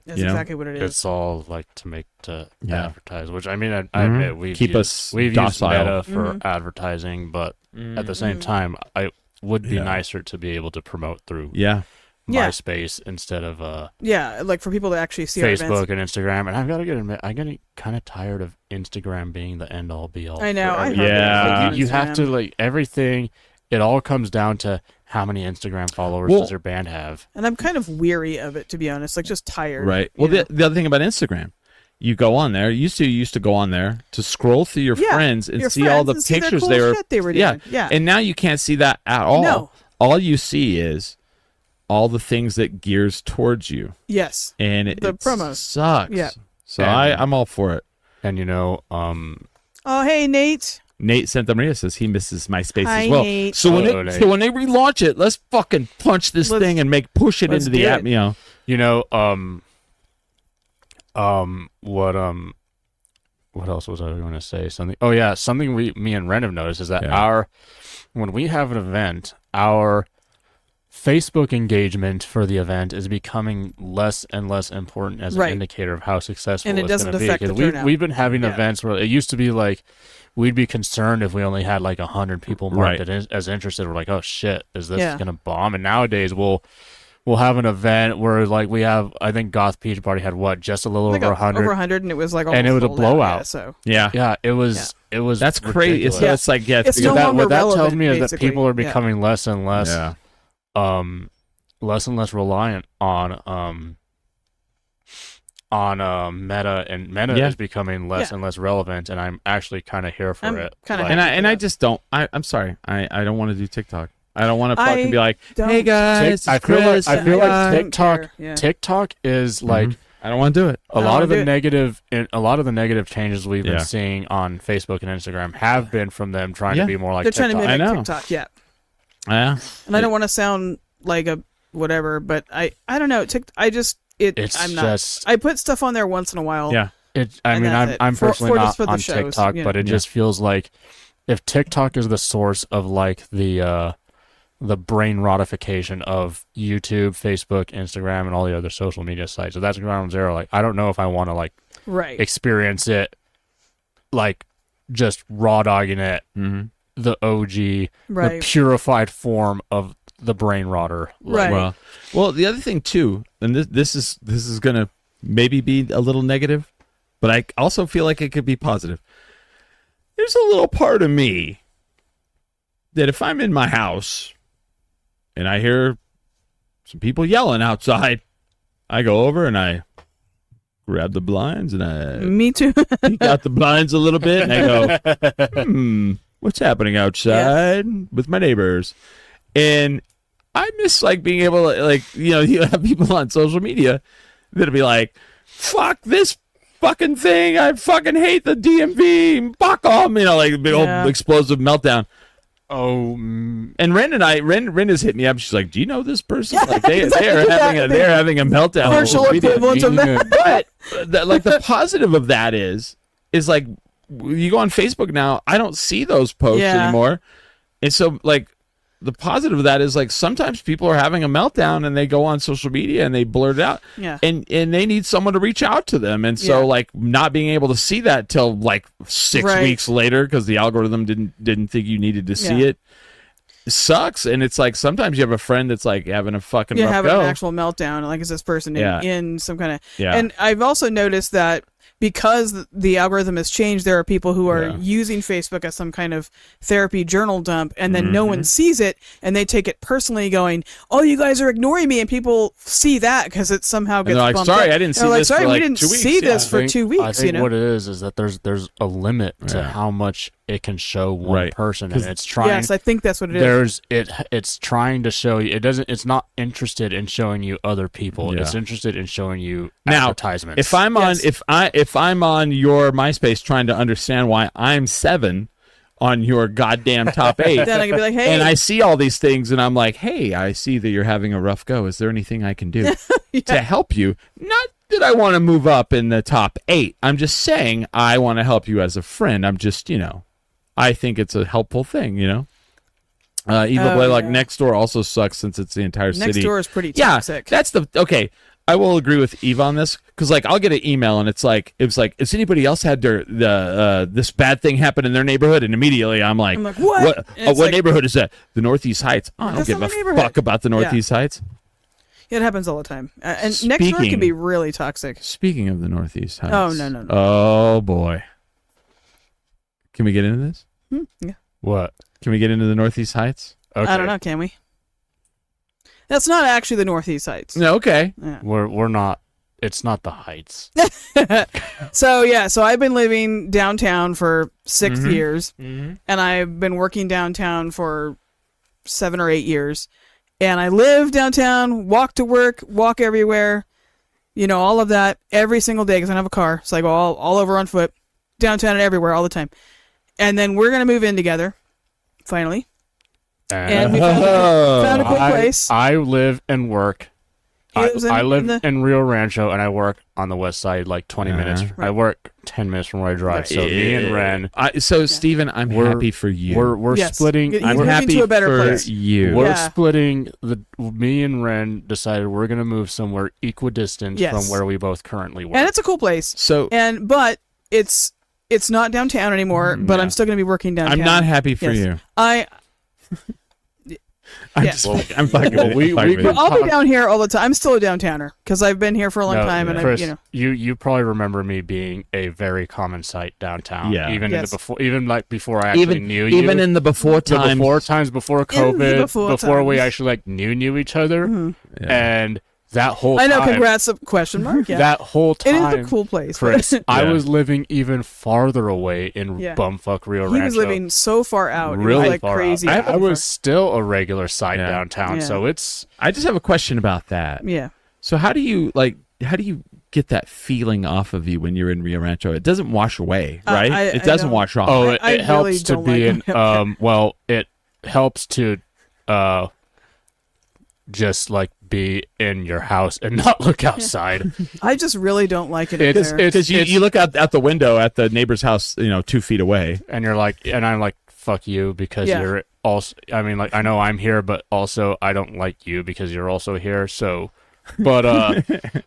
That's You know? exactly what it is. It's all like to Yeah. advertise, which I mean, I admit Keep us we've docile. used Meta for advertising, but at the same time, I would be Yeah. nicer to be able to promote through Yeah. Yeah. MySpace instead of Yeah, like for people to actually see our events. Facebook and Instagram. And I've got to admit, I'm getting kind of tired of Instagram being the end all be all. I know. for I everything. heard Yeah. that Like, on you have to Instagram. like everything. It all comes down to how many Instagram followers Well- does your band have. And I'm kind of weary of it, to be honest. Like, just tired. Right. you Well, know? the other thing about Instagram, you go on there. You used to go on there to scroll through your Yeah, friends and your see all friends the and see their pictures cool they were. shit they were Yeah. doing. Yeah. And now you can't see that at all. No. All you see is all the things that gears towards you, Yes. and The it promos. sucks. Yeah. So And- I'm all for it. And Oh, hey, Nate. Nate Santamaria says he misses MySpace Hi, as well. Nate. So when Nate. so when they relaunch it, let's fucking punch this thing and push it into the app. What else was I going to say? Something. Oh yeah, something me and Ren have noticed is that when we have an event, our Facebook engagement for the event is becoming less and less important as an indicator of how successful and it it's going doesn't to be. affect the turnout. We've been having events where it used to be like we'd be concerned if we only had like 100 people marked as interested. We're like, oh shit, is this going to bomb? And nowadays we'll have an event where like we have, I think Goth Peach Party had just a little over 100. Over 100, and it was like almost and it was a sold blowout. out, so yeah, it was. It was. That's crazy. ridiculous. So it's like It's no longer what that tells relevant, me is that basically. people are becoming less and less, less and less reliant on Meta, and Meta is becoming less and less relevant. And I'm actually kind of here for it. I just don't. I'm sorry. I don't want to do TikTok. I don't want to fucking be like, hey guys, I feel like TikTok. Yeah. TikTok is like. I don't want to do it. A lot of the negative changes we've been seeing on Facebook and Instagram have been from them trying to be more like They're TikTok. trying to mimic TikTok, Yeah. And I don't want to sound like a whatever, but I don't know. I put stuff on there once in a while. Yeah. I'm personally not on shows, TikTok, but it just feels like if TikTok is the source of like the brain rotification of YouTube, Facebook, Instagram, and all the other social media sites. So that's ground zero. Like, I don't know if I want to like experience it, like just raw dogging it, the OG, the purified form of the brain rotter. Right. Well, the other thing too, and this is gonna maybe be a little negative, but I also feel like it could be positive. There's a little part of me that if I'm in my house and I hear some people yelling outside, I go over and I grab the blinds and I Me too. peek out the blinds a little bit and I go, what's happening outside with my neighbors? And I miss like being able to like, you have people on social media that'll be like, fuck this fucking thing. I fucking hate the DMV. Fuck off. Like a big old explosive meltdown. Oh, and Ren has hit me up. She's like, "Do you know this person? Like they're having a meltdown." Partial equivalent of that. But like the positive of that is like you go on Facebook now. I don't see those posts anymore, and so like the positive of that is like sometimes people are having a meltdown and they go on social media and they blurt it out, and they need someone to reach out to them, and so like not being able to see that till like 6 weeks later because the algorithm didn't think you needed to see it sucks. And it's like sometimes you have a friend that's like having a fucking rough having go. an actual meltdown, like is this person in some kind of and I've also noticed that because the algorithm has changed, there are people who are using Facebook as some kind of therapy journal dump, and then no one sees it, and they take it personally, going, "Oh, you guys are ignoring me," and people see that because it somehow gets bumped up. I didn't see this for like 2 weeks. We didn't see this for 2 weeks. I think what it is that there's a limit to how much it can show one person, and it's trying. Yes, I think that's what it is. It's trying to show you. It's not interested in showing you other people. It's interested in showing you advertisements. If I'm on if I'm on your MySpace trying to understand why I'm 7 on your goddamn top 8, then I can be like, hey, and I see all these things, and I'm like, hey, I see that you're having a rough go. Is there anything I can do to help you? Not that I want to move up in the top 8. I'm just saying I want to help you as a friend. I'm just, I think it's a helpful thing, Eva Blaylock, Nextdoor also sucks since it's the entire city. Nextdoor is pretty toxic. Yeah, that's okay. I will agree with Eva on this because, like, I'll get an email and it's like, has anybody else had this bad thing happen in their neighborhood? And immediately I'm like what? What neighborhood is that? The Northeast Heights. Oh, I don't give a fuck about the Northeast Heights. It happens all the time, and Nextdoor can be really toxic. Speaking of the Northeast Heights. Oh no. Oh boy. Can we get into this? Yeah. What? Can we get into the Northeast Heights? Okay. I don't know. Can we? That's not actually the Northeast Heights. No, okay. Yeah. We're not. It's not the Heights. So I've been living downtown for 6 years, and I've been working downtown for 7 or 8 years, and I live downtown, walk to work, walk everywhere, all of that every single day because I don't have a car, so I go all over on foot, downtown and everywhere all the time. And then we're gonna move in together, finally. And we Oh. found a cool place. I live and work. He lives I live in the- in Rio Rancho, and I work on the west side, like 20 minutes. Right. I work 10 minutes from where I drive. So me and Ren, Steven, I'm We're- happy for you. we're Yes. splitting. He's I'm moving happy to a better for place. you. We're Yeah. splitting me and Ren decided we're gonna move somewhere equidistant Yes. from where we both currently work. And it's a cool place. So But it's not downtown anymore. But I'm still gonna be working downtown. I'm not happy for Yes. you. I'm Yeah. just I'm fucking Well, with we- you. Fucking we with could- you. I'll be down here all the time. I'm still a downtowner because I've been here for a long time, and Chris, I, you probably remember me being a very common sight downtown. Yeah. Even Yes. before I actually knew you. Even in the before the times. before times before the COVID, before we times. actually like knew each other, Yeah. and that whole I know. time, Congrats! Question mark. Yeah. that whole It time, is a cool place. Chris, I Yeah. was living even farther away in Yeah. bumfuck Rio He Rancho. was living so far out. really it was like far crazy. out. I was still a regular site Yeah. downtown, Yeah. so it's I just have a question about that. Yeah. So how do you get that feeling off of you when you're in Rio Rancho? It doesn't wash away, right? It I doesn't don't- wash off. oh, I it helps really to don't be like in. Well, it helps to, just like be in your house and not look outside. I just really don't like it. It's- there. it's- Because you look out the window at the neighbor's house, 2 feet away. And you're like, and I'm like, fuck you, because Yeah. you're also, I mean, like, I know I'm here, but also I don't like you because you're also here. So, but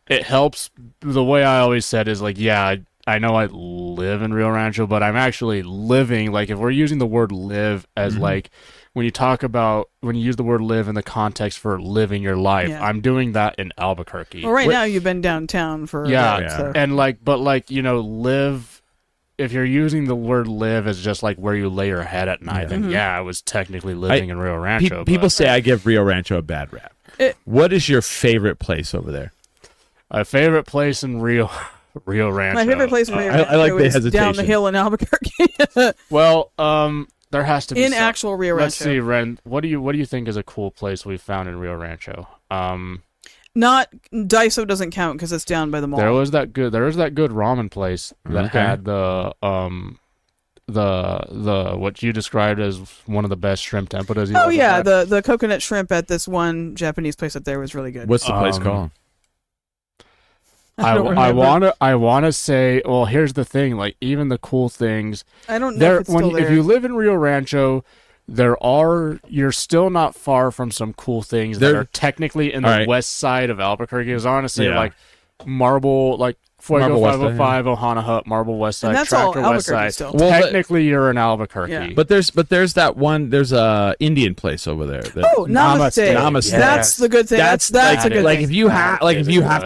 it helps. The way I always said is like, yeah, I know I live in Rio Rancho, but I'm actually living. Like, if we're using the word live as like, when you use the word live in the context for living your life, Yeah. I'm doing that in Albuquerque. well, right now you've been downtown for Yeah, that, so. and live. If you're using the word live as just like where you lay your head at night, then I was technically living in Rio Rancho. People say I give Rio Rancho a bad rap. What is your favorite place over there? my favorite place in Rio Rancho. My favorite place in Rio I like the is down the hesitation. hill in Albuquerque. Well, there has to be In some- actual Rio Let's Rancho. see, Ren. What do you think is a cool place we found in Rio Rancho? Not Daiso doesn't count because it's down by the mall. There was that good ramen place that Okay. had the what you described as one of the best shrimp tempuras. Oh yeah, the coconut shrimp at this one Japanese place up there was really good. What's the place called? I don't I remember. wanna say. Well, here's the thing. Like, even the cool things. I don't know There, if it's still there. if you live in Rio Rancho, you're still not far from some cool things that There- are technically in the All right. west side of Albuquerque. Is honestly Yeah. like Marble, like Fuego Marble West Side, 505, Ohana Hut, Marble West Side, And that's all Tractor West Albuquerque Side. still. Well, Technically, you're in Albuquerque. Yeah. But there's that one. There's a Indian place over there. Oh, Namaste. Namaste. That's the good thing. That's a that good is- like thing. if you have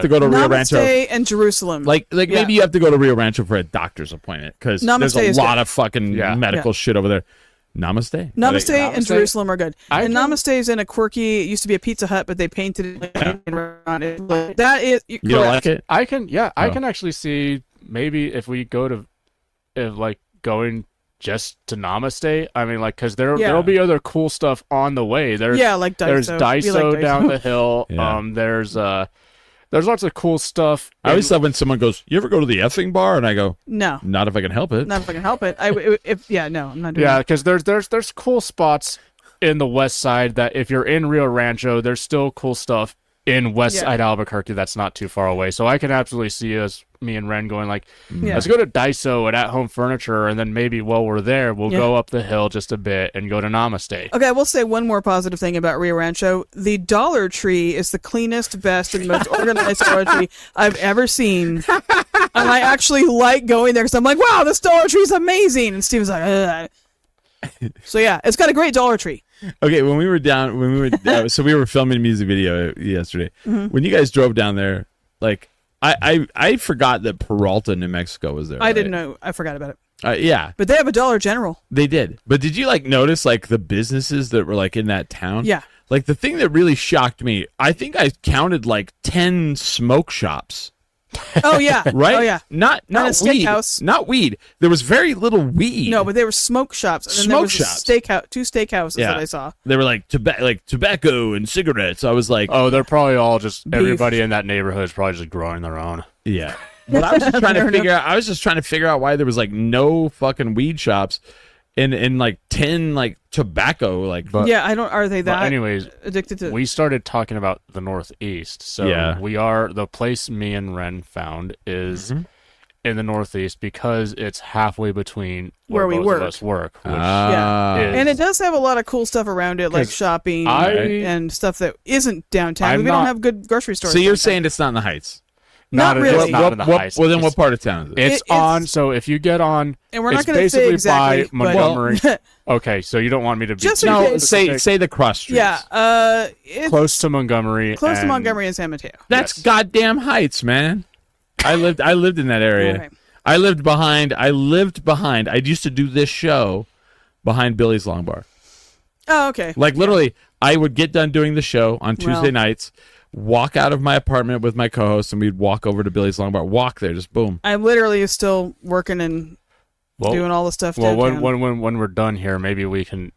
to go to Rio Rancho. Namaste and Jerusalem. Like Yeah. maybe you have to go to Rio Rancho for a doctor's appointment because there's Namaste a is lot good. of fucking Yeah. medical Yeah. shit over there. Namaste. Namaste and Namaste? Jerusalem are good. I And can- Namaste is in a quirky. It used to be a Pizza Hut, but they painted it around it. That is You don't like it? I can Oh. actually see maybe if we go to, if like going just to Namaste. I mean, like, because Yeah. there'll be other cool stuff on the way. There's Yeah, like Daiso. there's We Daiso like down the hill. Yeah. There's lots of cool stuff. I always love when someone goes, "You ever go to the effing bar?" And I go, No, "Not if I can help it." not if I can help it. No, I'm not doing Yeah, that. because there's cool spots in the west side that if you're in Rio Rancho, there's still cool stuff in west Yeah. side Albuquerque that's not too far away. So I can absolutely see me and Ren going like, Yeah. let's go to Daiso at Home Furniture, and then maybe while we're there, we'll Yeah. go up the hill just a bit and go to Namaste. Okay, I will say one more positive thing about Rio Rancho. The Dollar Tree is the cleanest, best, and most organized Dollar Tree I've ever seen. And I actually like going there because I'm like, wow, this Dollar Tree is amazing. And Steven's like, ugh. So yeah, it's got a great Dollar Tree. Okay, when we were so we were filming a music video yesterday. Mm-hmm. When you guys drove down there, like I forgot that Peralta, New Mexico was there. I right? didn't know. I forgot about it. Yeah, But they have a Dollar General. they did. But did you like notice like the businesses that were like in that town? Yeah. Like the thing that really shocked me, I think I counted like 10 smoke shops. Oh yeah. Right? Oh yeah. Not And a weed. steakhouse. Not weed. There was very little weed. No, but they were smoke shops. And then Smoke there was shops. two steakhouses Yeah. that I saw. They were like tobacco and cigarettes. I was like, Oh, they're probably all just Beef. everybody in that neighborhood is probably just growing their own. yeah. But I was just trying to Fair figure out. I was just trying to figure out why there was like no fucking weed shops, and like 10 like tobacco like. But, yeah, I don't. Are they that? But anyways, addicted to? we started talking about the Northeast. So Yeah. we are the place me and Ren found is in the Northeast because it's halfway between Where we both work. of us work. Which Yeah. is, And it does have a lot of cool stuff around it, like 'Cause shopping I- and stuff that isn't downtown. I'm We don't not- have good grocery stores. So you're like that. saying it's not in the Heights? Not really. It's not in the Heights. Well, then It's- what part of town is it? It's It's- on. So if you get on, And we're not it's going to say basically exactly, by but Montgomery. Okay, so you don't want me to be Just too in No, case- say the cross streets. yeah, it's close to Montgomery. close to and- Montgomery and San Mateo. That's Yes. goddamn Heights, man. I lived in that area. Okay. I lived behind. I used to do this show behind Billy's Long Bar. Oh, okay. Like literally, I would get done doing the show on Tuesday Well- nights, walk out of my apartment with my co-host, and we'd walk over to Billy's Long Bar. Walk there, just boom. I literally is still working and doing all the stuff Well, downtown. when we're done here, maybe we can.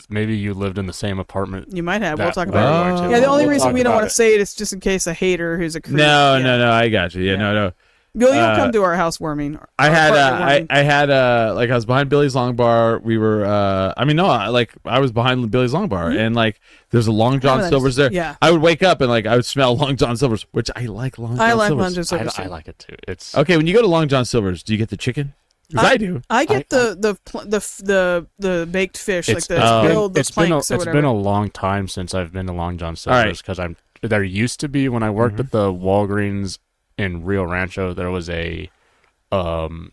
Maybe you lived in the same apartment. You might have. We'll that talk we're about going it. to. Yeah, the only We'll reason talk we don't about want to say it is just in case a hater who's a creep. No, yeah. no, I got you. Yeah, no. You'll come to our housewarming. I our had apartment warming. I had like I was behind Billy's Long Bar. We were I was behind Billy's Long Bar, and like there's a Long John that's- Silver's there. yeah. I would wake up and like I would smell Long John Silver's, which I like Long John I like Silver's. Long John Silver's I too. like it too. It's Okay, when you go to Long John Silver's, do you get the chicken? Because I do. I get the baked fish, like it's the been- grilled, the it's been planks or it's whatever. been a long time since I've been to Long John All right. Silver's because there used to be when I worked at the Walgreens in Rio Rancho, there was a Long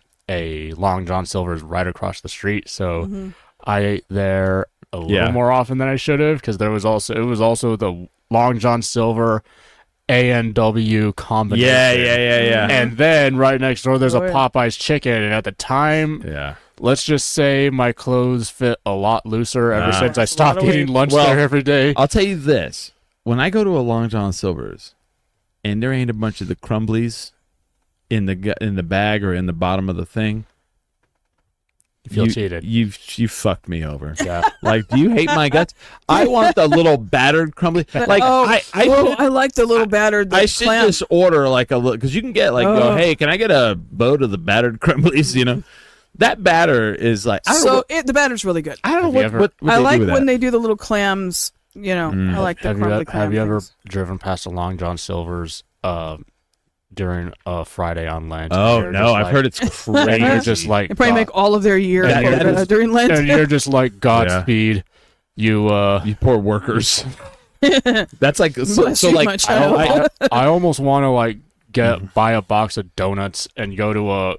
John Silver's right across the street, so I ate there a little more often than I should have because it was also the Long John Silver A&W combination. Yeah. And then right next door there's Oh, a yeah. Popeye's chicken, and at the time, Yeah. let's just say my clothes fit a lot looser ever since I That's a lot stopped of eating weight. lunch Well, there every day. I'll tell you this: when I go to a Long John Silver's, and there ain't a bunch of the crumblies in the bag or in the bottom of the thing, You feel cheated. You fucked me over. Yeah. Like, do you hate my guts? I want the little battered crumbly. Like, I like the little battered. The I should clam. just order like a little, because you can get like, go, hey, can I get a boat of the battered crumblies? You know, that batter is like, I don't know. The batter's really good. I don't Have know you what, ever- what I they like do with when that. they do the little clams. You know, I like the crumbly clam. Have you ever things. driven past a Long John Silver's during a Friday on Lent? Oh You're no, just I've like- heard it's And crazy. you're just like, They probably make all of their year Yeah, that is- during Lent. and you're just like, Godspeed. You You poor workers. That's like so Bless you, like my child. I almost want to like buy a box of donuts and go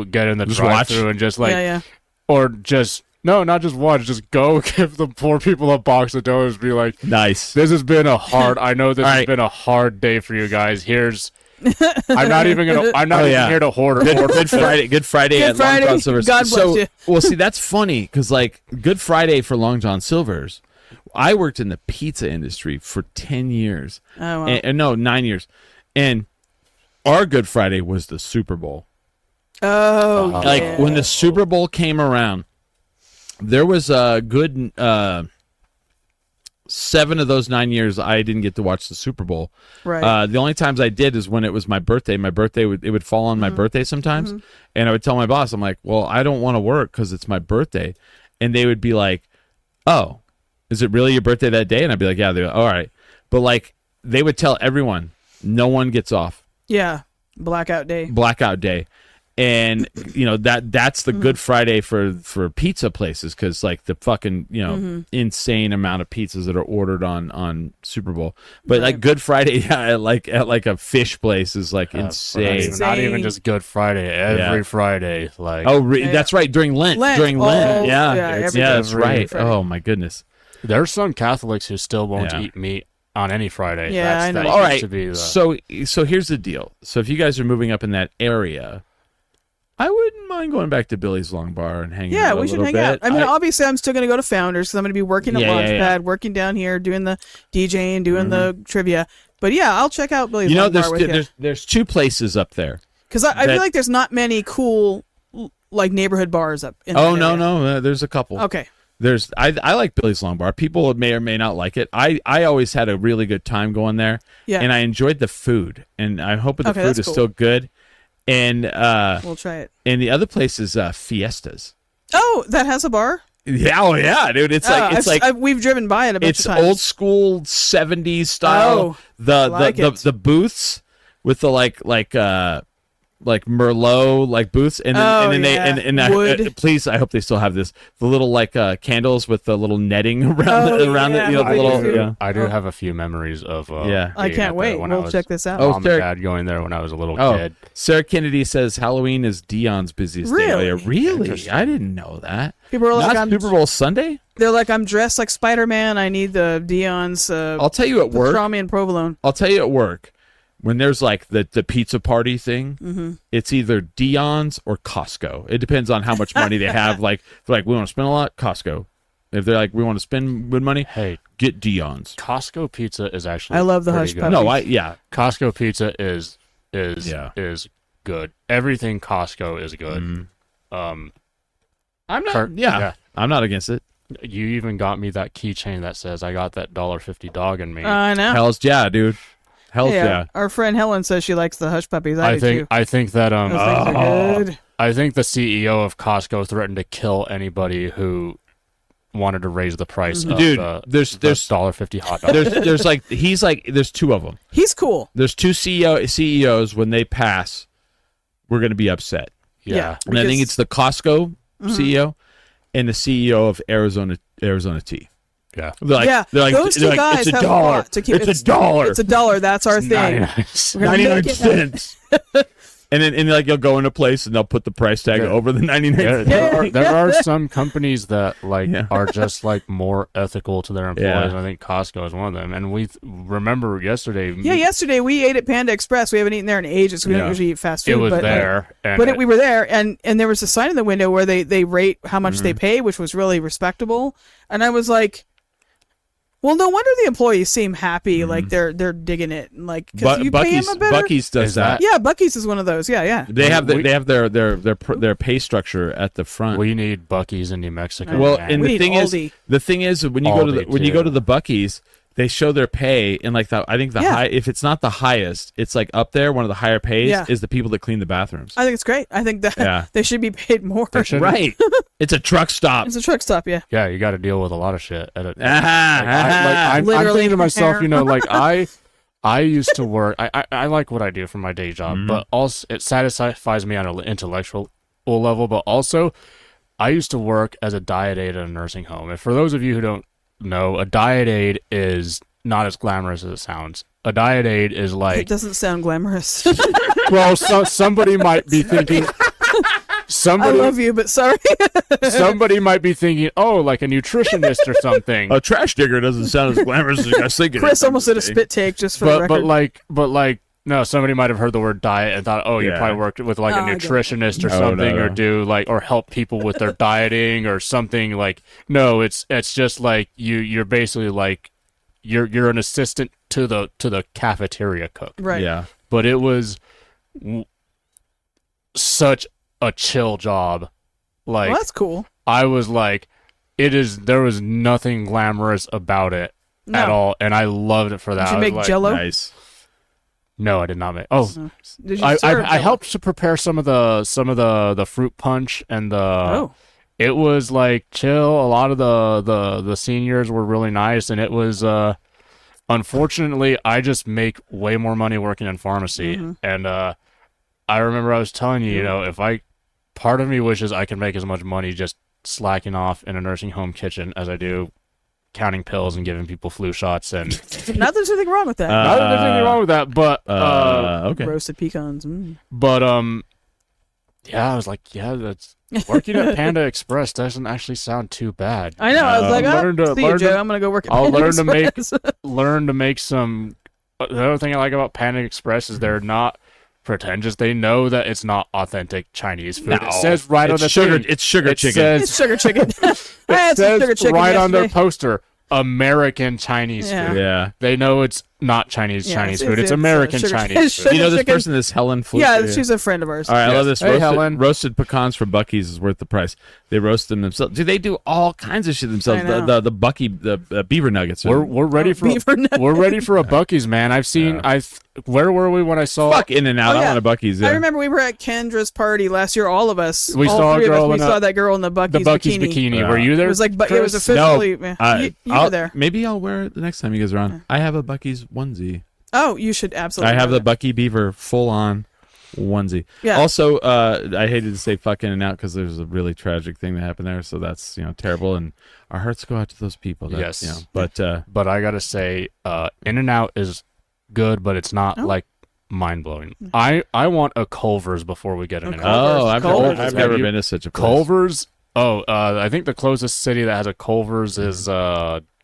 get in the Just drive-through watch? and just like, yeah. or just no, not just watch, just go give the poor people a box of donuts. Be like, nice. this has been a hard. I know this All has right. been a hard day for you guys. I'm not even yeah. here to hoard. Good Friday. Good Friday Good at Friday. Long John Silver's. God bless you. Well, see, that's funny because like Good Friday for Long John Silver's. I worked in the pizza industry for 10 years. Oh, wow. And no, 9 years. And our Good Friday was the Super Bowl. Oh, Like yeah. when the Super Bowl came around, there was a good 7 of those 9 years I didn't get to watch the Super Bowl. Right. The only times I did is when it was my birthday. My birthday would fall on my birthday sometimes, and I would tell my boss, I'm like, well, I don't want to work because it's my birthday, and they would be like, oh, is it really your birthday that day? And I'd be like, yeah. They're like, all right, but like they would tell everyone, no one gets off. Yeah. Blackout day. Blackout day. And you know that's the Good Friday for pizza places because like the fucking insane amount of pizzas that are ordered on Super Bowl, but like Good Friday at like a fish place is like insane. Not even just Good Friday. Every Friday, like That's right, during Lent. During Lent, yeah, yeah, that's every right. Friday. Oh my goodness. there's some Catholics who still won't Yeah. eat meat on any Friday. Yeah, I know. That All used right. to be the- So here's the deal. So if you guys are moving up in that area, I wouldn't mind going back to Billy's Long Bar and hanging out Yeah, a we should little hang bit. out. I mean, obviously, I'm still going to go to Founders because I'm going to be working at Yeah, yeah, Launchpad, yeah. working down here, doing the DJing, doing the trivia. But yeah, I'll check out Billy's you know, Long Bar with you. there's 2 places up there. Because I that- feel like there's not many cool like neighborhood bars up in Oh that area. no, there's a couple. Okay. I like Billy's Long Bar. People may or may not like it. I always had a really good time going there. Yeah. And I enjoyed the food. And I hope the Okay, food that's is cool. still good. And We'll try it. and the other place is Fiestas. Oh, that has a bar. Yeah, oh yeah, dude. It's we've driven by it a bunch of times. It's old school 70s style. Oh, The booths with the like Merlot like booths and then wood. Please, I hope they still have this. The little like candles with the little netting around it. You know, the little. I do have a few memories of. I can't wait. We'll check this out. Mom and Dad going there when I was a little kid. Sarah Kennedy says Halloween is Dion's busiest day. Really? Oh, yeah. Really? I didn't know that. People are like, Not Super Bowl Sunday? They're like, I'm dressed like Spider-Man. I need the Dion's. I'll tell you at work. Pastrami and provolone. I'll tell you at work. When there's like the pizza party thing, it's either Dion's or Costco. It depends on how much money they have. Like they're like, we want to spend a lot, Costco. If they're like, we want to spend good money, hey, get Dion's. Costco pizza is actually. I love the hush good. puppies. No, Costco pizza is good. Everything Costco is good. I'm not. I'm not against it. You even got me that keychain that says I got that $1.50 dog in me. I know. Hell's yeah, dude. Hell's yeah. Our friend Helen says she likes the hush puppies. I think that those things are good. I think the CEO of Costco threatened to kill anybody who wanted to raise the price of there's $1.50 hot dog. There's two of them. He's cool. There's two CEOs. When they pass, we're going to be upset. Yeah. And I think it's the Costco CEO and the CEO of Arizona Tea. Yeah. They're like, those two guys it's have $1. fought to keep It's $1. It's $1. That's our thing. 99 cents. And then like you'll go in a place and they'll put the price tag over the 99 cents. There are some companies that are just like more ethical to their employees. I think Costco is one of them. And we remember yesterday. Yeah, yesterday we ate at Panda Express. We haven't eaten there in ages. We don't usually eat fast food. It was there. We were there, and there was a sign in the window where they rate how much they pay, which was really respectable. And I was like, well, no wonder the employees seem happy, like they're digging it, and like because you pay them a better. Buc-ee's does that. Yeah, Buc-ee's is one of those. Yeah. They have their pay structure at the front. We need Buc-ee's in New Mexico. Well, man. and the thing is when you go to the Buc-ee's, they show their pay and like I think the high. If it's not the highest, it's like up there. One of the higher pays is the people that clean the bathrooms. I think it's great. I think that they should be paid more. Right. It's a truck stop. It's a truck stop. Yeah. Yeah, you got to deal with a lot of shit. I'm Literally thinking to myself, like I used to work. I like what I do for my day job, but also it satisfies me on an intellectual level. But also, I used to work as a diet aide at a nursing home. And for those of you who don't know, a diet aide is not as glamorous as it sounds. A diet aide is like... It doesn't sound glamorous. Well, somebody might be thinking... I love you, but sorry. Somebody might be thinking, like a nutritionist or something. A trash digger doesn't sound as glamorous as you guys think it is. Chris almost did a spit take just for the record. But like, no, somebody might have heard the word diet and thought, you probably worked with like a nutritionist or something, or do like, or help people with their dieting or something. Like, no, it's just like you're basically like you're an assistant to the cafeteria cook, right? Yeah. But it was such a chill job. Like, well, that's cool. I was like, there was nothing glamorous about it at all, and I loved it for that. Did you make Jell-O? Nice. No, I did not make. Did you I helped to prepare some of the fruit punch and the. It was like chill. A lot of the seniors were really nice, and it was. Unfortunately, I just make way more money working in pharmacy, and I remember I was telling you, part of me wishes I could make as much money just slacking off in a nursing home kitchen as I do counting pills and giving people flu shots. And not that there's anything wrong with that. Not that there's anything wrong with that, but okay. Roasted pecans. But I was like, that's working at Panda Express doesn't actually sound too bad. I know. I was like, I'm gonna go work at Panda Express. learn to make some. The other thing I like about Panda Express is they're not pretentious. They know that it's not authentic Chinese food. It says right on the thing. It's sugar chicken. It's sugar chicken. It says right on their poster, American Chinese food. Yeah. They know it's not Chinese Yeah, food. It's American sugar- Chinese sugar food. You know this chicken. person, this Helen Fluke? Yeah, she's a friend of ours. All right, I Yes. love this. Hey, Helen. Roasted pecans from Bucky's is worth the price. They roast them themselves. Do they do all kinds of shit themselves? I know. The Bucky, the beaver nuggets. We're ready for beaver nuggets. we're ready for a Bucky's, man. I've seen where were we when I saw fuck in and out. Oh, I yeah. want a Bucky's. I Yeah. remember we were at Kendra's party last year. All of us, We all saw a three of girl us, we in a- saw that girl in the Bucky's, bikini. Yeah. Were you there? It was like, it was Chris? officially. No, you were there. Maybe I'll wear it the next time you guys are on. I have a Bucky's onesie. Oh, you should absolutely. I have wear the Bucky Beaver full on onesie. Yeah. Also, I hated to say fuck in and out because there's a really tragic thing that happened there. So that's terrible, and our hearts go out to those people. That, Yes. But But I gotta say, In and Out is good, but it's not Oh. like mind blowing. I want a Culver's before we get an In and Out. oh, Culver's. I've never been to such a place. Culver's. Oh, I think the closest city that has a Culver's is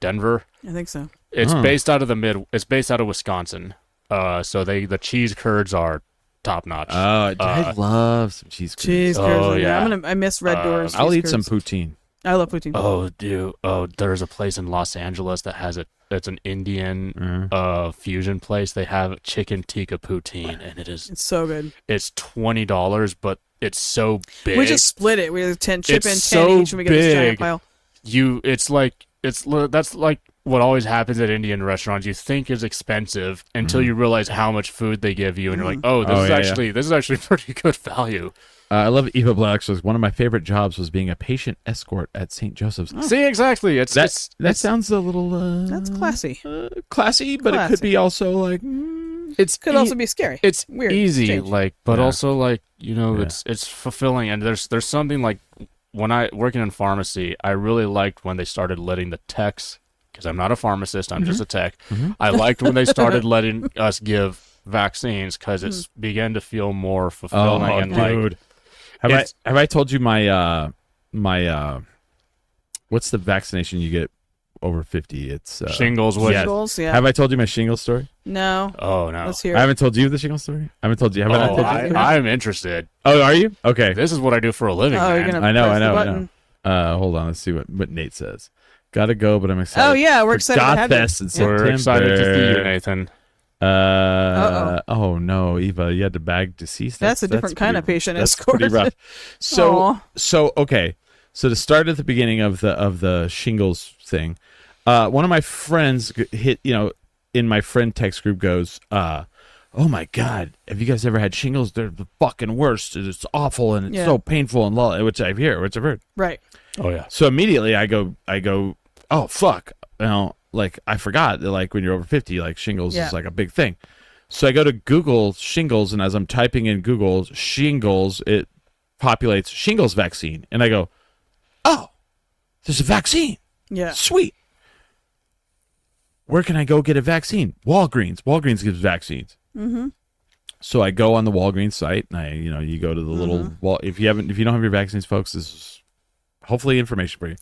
Denver. I think so. It's Oh. based out of It's based out of Wisconsin. So the cheese curds are top notch. I love some cheese curds. Cheese Oh, curds. yeah. I miss Red Doors. I'll cheese eat some curds. poutine. I love poutine. Oh, dude. Oh, there's a place in Los Angeles that has it. It's an Indian fusion place. They have chicken tikka poutine, and It's so good. it's $20, but it's so big. We just split it. We have 10 chip It's in 10 so each, and we get this giant big. pile. That's like what always happens at Indian restaurants. You think is expensive until you realize how much food they give you, and you're like, oh, this is actually pretty good value. I love Eva Black's. One of my favorite jobs was being a patient escort at St. Joseph's. See, exactly. That sounds a little That's classy. classy, but it could Classy. be also like it's Could also be scary. it's Weird. easy, Strange. but Yeah. also Yeah. it's fulfilling. And there's something like when I working in pharmacy, I really liked when they started letting the techs, because I'm not a pharmacist, I'm just a tech. I liked when they started letting us give vaccines because it began to feel more fulfilling. oh, and dude. It's- Have I told you my what's the vaccination you get over 50? It's shingles. yes. Shingles, yeah. Have I told you my shingles story? No. Oh no! Let's hear I it. haven't told you the shingle story. I haven't told you. Have I not told you? I'm interested. Oh, are you? Okay. This is what I do for a living. Oh, man. you're gonna I know. press I the know. I button. know. Hold on. Let's see what Nate says. Gotta go, but I'm excited. Oh, yeah, we're for excited to have you. Godfest in September. We're excited to see you, Nathan. Oh no, Eva, you had to bag deceased. That's a different kind of patient That's escort. pretty rough. Aw. So okay. So to start at the beginning of the shingles thing, one of my friends hit in my friend text group goes, "Oh my God, have you guys ever had shingles? They're the fucking worst. It's awful and it's Yeah. so painful and which I've heard. Right. Oh yeah. So immediately I go, oh fuck, like I forgot that like when you're over 50, like shingles Yeah. is like a big thing. So I go to Google shingles, and as I'm typing in Google shingles, it populates shingles vaccine, and I go, oh, there's a vaccine. Yeah. Sweet. Where can I go get a vaccine? Walgreens. Walgreens gives vaccines. Mm-hmm. So I go on the Walgreens site, and you go to the little wall. If you don't have your vaccines, folks, this is hopefully information for you.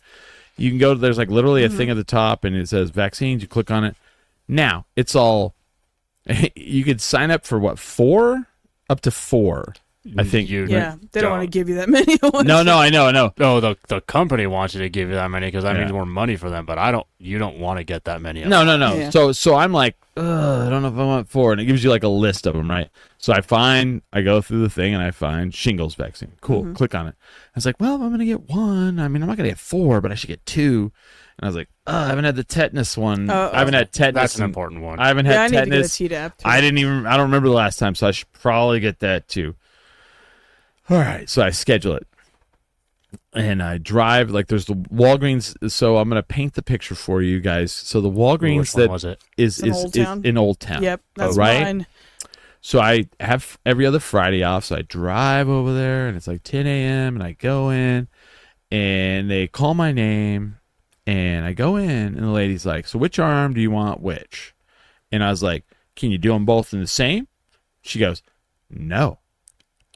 You can go to, there's like literally a thing at the top, and it says vaccines. You click on it. Now it's all. You could sign up for what, 4? Up to 4. I think Yeah. They don't want to give you that many. No, I know. No, the company wants you to give you that many because that means more money for them. But you don't want to get that many. Of them. No. Yeah. So I'm like, I don't know if I want 4, and it gives you like a list of them, right? So I go through the thing and I find shingles vaccine. Cool. Click on it. I was like, well, I'm gonna get 1. I mean, I'm not gonna get 4, but I should get 2. And I was like, I haven't had the tetanus one. I haven't had tetanus. That's an important one. I haven't had I need tetanus. to get a Tdap. too. I don't remember the last time, so I should probably get that too. All right, so I schedule it. And I drive, like there's the Walgreens, so I'm going to paint the picture for you guys. So the Walgreens Which one was it? is in Old Town? in Old Town. Yep. That's right? mine. So I have every other Friday off, so I drive over there, and it's like 10 a.m., and I go in, and they call my name, and I go in, and the lady's like, so which arm do you want which? And I was like, can you do them both in the same? She goes, no.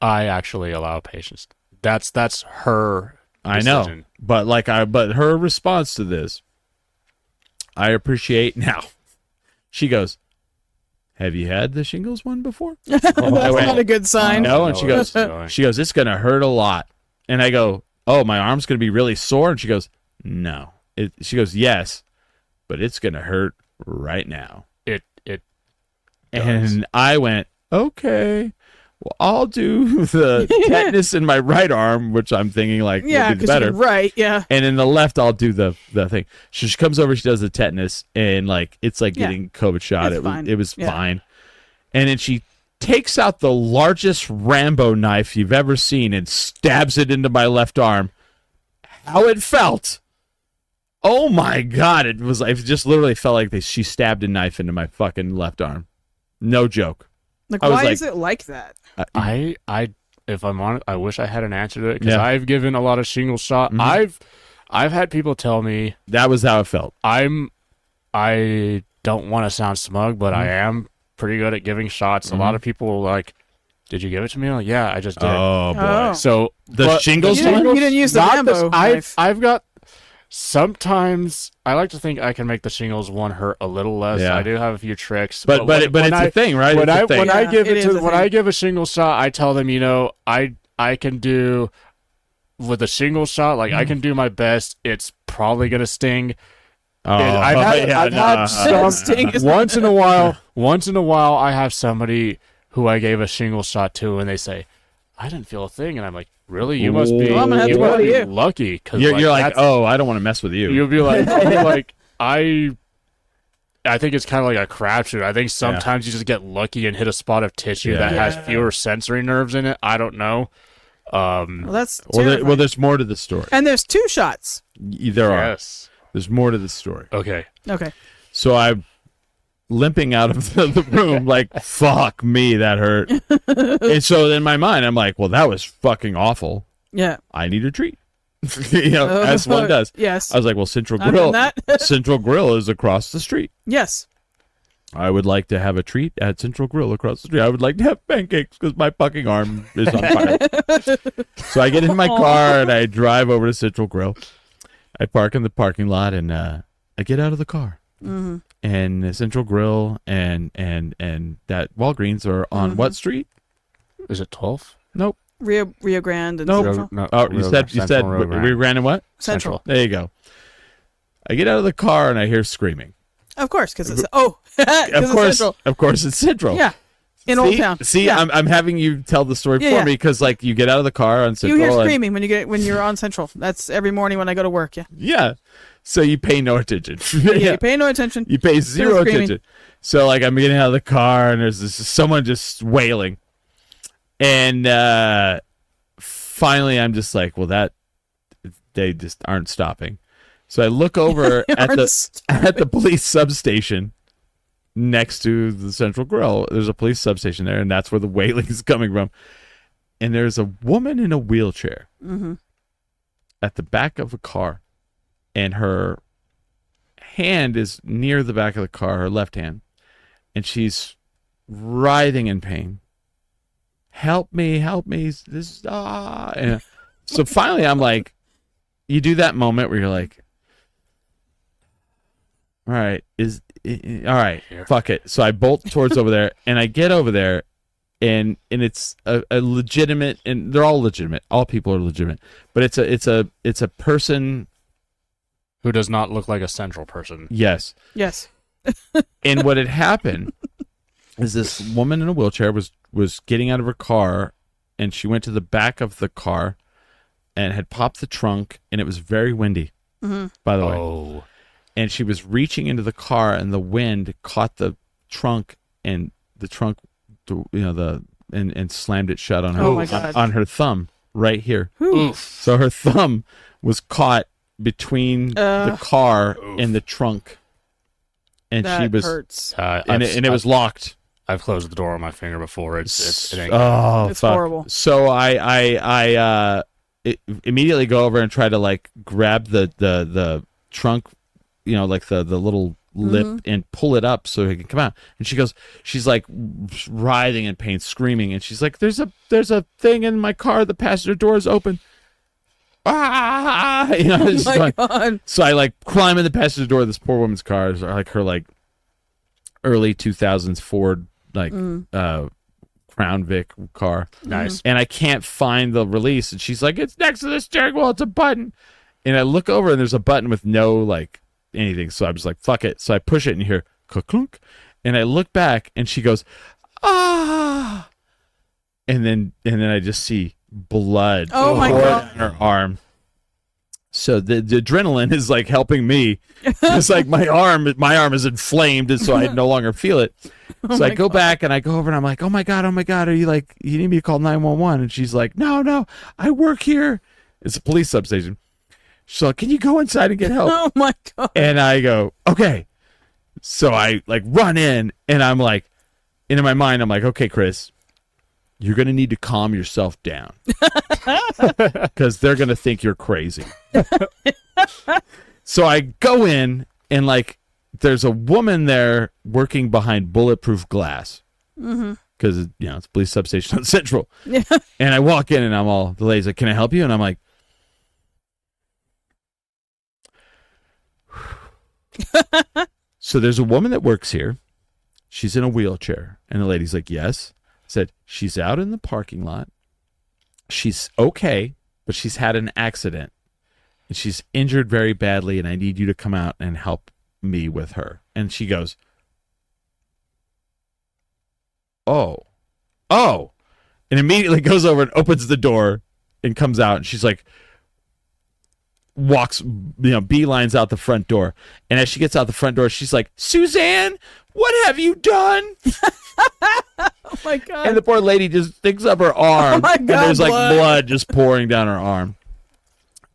I actually allow patients. That's her I know, decision. but her response to this, I appreciate now. She goes, have you had the shingles one before? That's not a good sign. No, and she No, goes, it's she goes, it's gonna hurt a lot. And I go, oh, my arm's gonna be really sore. And she goes, no. She goes, yes, but it's gonna hurt right now. And I went, okay, well, I'll do the tetanus in my right arm, which I'm thinking like Yeah, would be because better. you're right. Yeah. And in the left, I'll do the thing. So she comes over, she does the tetanus, and like it's like getting COVID shot. It's fine. It was Yeah. fine. And then she takes out the largest Rambo knife you've ever seen and stabs it into my left arm. How it felt! Oh my god! It just literally felt like she stabbed a knife into my fucking left arm. No joke. Like, I was why like- is it like that? I if I'm honest, I wish I had an answer to it because Yeah. I've given a lot of shingle shot. Mhm. I've had people tell me That was how it felt. I don't want to sound smug, but I am pretty good at giving shots. A lot of people were like, "Did you give it to me?" I'm like, yeah, I just did. Oh boy. Oh. So The shingles You one? didn't use the not Rambo I've knife. I've got. Sometimes I like to think I can make the shingles one hurt a little less. Yeah. I do have a few tricks, But when it's a thing, right? When It's a I thing. when I Yeah, give it it is to a when thing. I give a shingle shot, I tell them, I can do with a shingle shot. Like I can do my best. It's probably gonna sting. Oh, I've had some Sting is- once in a while. I have somebody who I gave a shingle shot to, and they say, "I didn't feel a thing," and I'm like, "Really? You must be, Well, I'm gonna have you to go must to be you." lucky." Because You're like, oh, I don't want to mess with you. you'll be like, I think it's kind of like a crapshoot. I think sometimes you just get lucky and hit a spot of tissue that has fewer sensory nerves in it. I don't know. Well, that's Well, terrifying. there's more to the story. And there's 2 shots. There are. Yes. There's more to the story. Okay. Okay. So I'm limping out of the room like, fuck me, that hurt. And so in my mind, I'm like, well, that was fucking awful. Yeah. I need a treat. As one does. Yes. I was like, well, Central I've Grill. done that. Central Grill is across the street. Yes. I would like to have a treat at Central Grill across the street. I would like to have pancakes because my fucking arm is on fire. So I get in my car and I drive over to Central Grill. I park in the parking lot and I get out of the car. Mm-hmm. And the Central Grill and that Walgreens are on what street? Is it 12? Nope. Rio Grande and Nope. Central. No, Oh, you said Rio Grande and what? Central. There you go. I get out of the car and I hear screaming. Of course, because it's Central. Of course, it's Central. Yeah. In Old Town. See, Yeah. I'm having you tell the story Yeah, for yeah. me because like you get out of the car on You Central. hear and- screaming when you're on Central. That's every morning when I go to work. Yeah. Yeah. So you pay no attention. Yeah. You pay no attention. You pay zero screaming. attention. So like I'm getting out of the car and there's someone just wailing. And finally I'm just like, well they just aren't stopping. So I look over at the police substation next to the Central Grill. There's a police substation there and that's where the wailing is coming from. And there's a woman in a wheelchair at the back of a car. And her hand is near the back of the car, her left hand, and she's writhing in pain. Help me! This And so finally, I'm like, you do that moment where you're like, all right, all right, fuck it. So I bolt towards over there, and I get over there, and it's a legitimate, and they're all legitimate. All people are legitimate, but it's a person. Who does not look like a Central person. Yes. Yes. And what had happened is this woman in a wheelchair was getting out of her car, and she went to the back of the car and had popped the trunk, and it was very windy, by the way. Oh. And she was reaching into the car, and the wind caught the trunk, and the trunk, and slammed it shut on her Oh my God. on her thumb right here. Oof. So her thumb was caught between the car and the trunk, and That she was hurts. and it was locked. I've closed the door on my finger before. It ain't Oh, It's fuck. horrible. So I immediately go over and try to like grab the trunk, like the little lip and pull it up so it can come out. And she's like writhing in pain, screaming, and she's like, "There's a thing in my car. The passenger door is open." It's Oh my like- God. So I like climb in the passenger door of this poor woman's car. It's like her like early 2000s Ford like Crown Vic car. nice. And I can't find the release. And she's like, "It's next to the steering wheel. It's a button." And I look over and there's a button with no like anything. So I was like, fuck it. So I push it and you hear clunk. And I look back, and she goes, ah. And then I just see blood Oh my pour God. down her arm. So the adrenaline is like helping me. It's like my arm is inflamed, and so I no longer feel it. So I go back and I go over and I'm like, oh my God, are you like, you need me to call 911? And she's like, no, I work here. It's a police substation. She's like, can you go inside and get help? Oh my God. And I go, okay. So I like run in, and I'm like, and in my mind, I'm like, okay, Chris, you're going to need to calm yourself down because they're going to think you're crazy. So I go in, and like, there's a woman there working behind bulletproof glass because, it's a police substation on Central. Yeah. And I walk in, and the lady's like, can I help you? And I'm like, so there's a woman that works here. She's in a wheelchair. And the lady's like, yes. I said, she's out in the parking lot. She's okay, but she's had an accident. And she's injured very badly, and I need you to come out and help me with her. And she goes, oh. And immediately goes over and opens the door and comes out. And she's like, walks, beelines out the front door. And as she gets out the front door, she's like, Suzanne, what have you done? Oh my God. And the poor lady just sticks up her arm. Oh my God, and there's like blood. blood just pouring down her arm.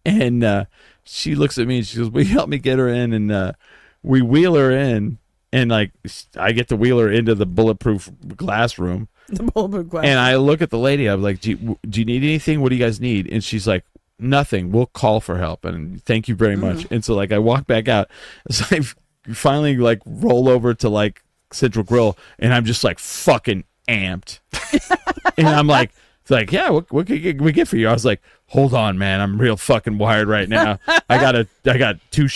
And she looks at me and she goes, will you help me get her in? And we wheel her in. And like, I get to wheel her into the bulletproof glass room. The bulletproof glass. And I look at the lady. I'm like, do you need anything? What do you guys need? And she's like, nothing. We'll call for help. And thank you very much. And so like I walk back out. So I finally like roll over to like Central Grill, and I'm just like fucking amped. And I'm like, it's like, yeah, what can we get for you? I was like, hold on, man, I'm real fucking wired right now. I got two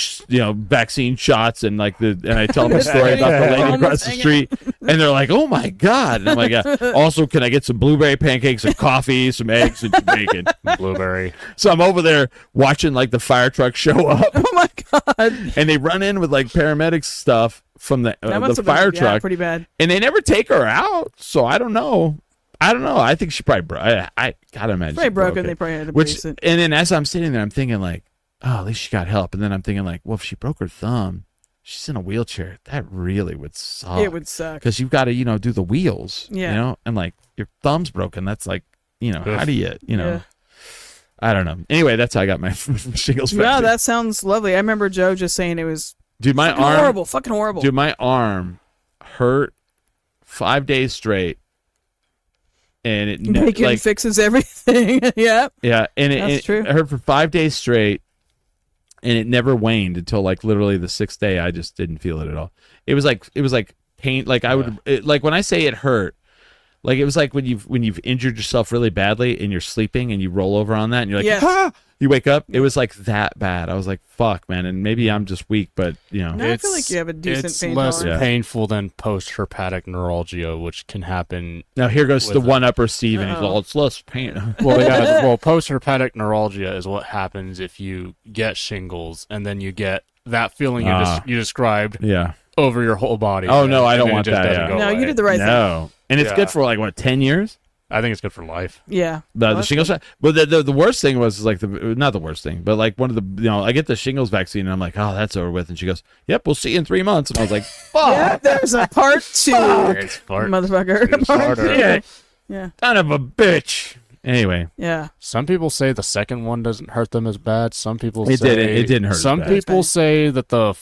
vaccine shots, and like and I tell them a story about the lady across the street, and they're like, oh my God. And I'm like, yeah. Also, can I get some blueberry pancakes and coffee, some eggs and some bacon? Blueberry. So I'm over there watching like the fire truck show up. Oh my God. And they run in with like paramedics stuff from the fire truck. Yeah, pretty bad. And they never take her out, so I don't know. I think she probably broke. I gotta imagine. Probably she broke broken. it. They probably had to Which, brace it. and then as I'm sitting there, I'm thinking like, oh, at least she got help. And then I'm thinking like, well, if she broke her thumb, she's in a wheelchair. That really would suck. It would suck. Because you've got to, do the wheels. Yeah. And like your thumb's broken. That's like, how do you, Yeah. I don't know. Anyway, that's how I got my shingles vaccine. Yeah, that sounds lovely. I remember Joe just saying it was Dude, my fucking arm. fucking horrible. Dude, my arm hurt 5 days straight. And it Bacon fixes everything. Yeah. Yeah, and That's true. it hurt for 5 days straight, and it never waned until like literally the 6th day. I just didn't feel it at all. It was like pain. Like I would like when I say it hurt, like it was like when you've injured yourself really badly and you're sleeping and you roll over on that and you're like, Yes. ah! You wake up. It was like that bad. I was like, fuck, man. And maybe I'm just weak, but No, I feel like you have a decent it's pain less tolerance. painful than post-herpetic neuralgia, which can happen. now here goes the With one-upper Steve, and he's Uh-oh. all, it's less pain. Well, post-herpetic neuralgia is what happens if you get shingles, and then you get that feeling you described Yeah. over your whole body. Oh, no, I and don't then it want just that, doesn't yeah. go No, away. you did the right thing. No. And it's Yeah. good for like, what, 10 years? I think it's good for life. Yeah. The shingles shot. But the worst thing was like not the worst thing, but like one of the I get the shingles vaccine and I'm like, oh, that's over with. And she goes, yep, we'll see you in 3 months. And I was like, fuck. Yeah, there's a part 2. It's fart. Motherfucker. It's Part harder. 2. Yeah. Yeah. Son of a bitch. Anyway, Yeah. Some people say the second one doesn't hurt them as bad. Some people It say didn't hurt as Some bad. people say that the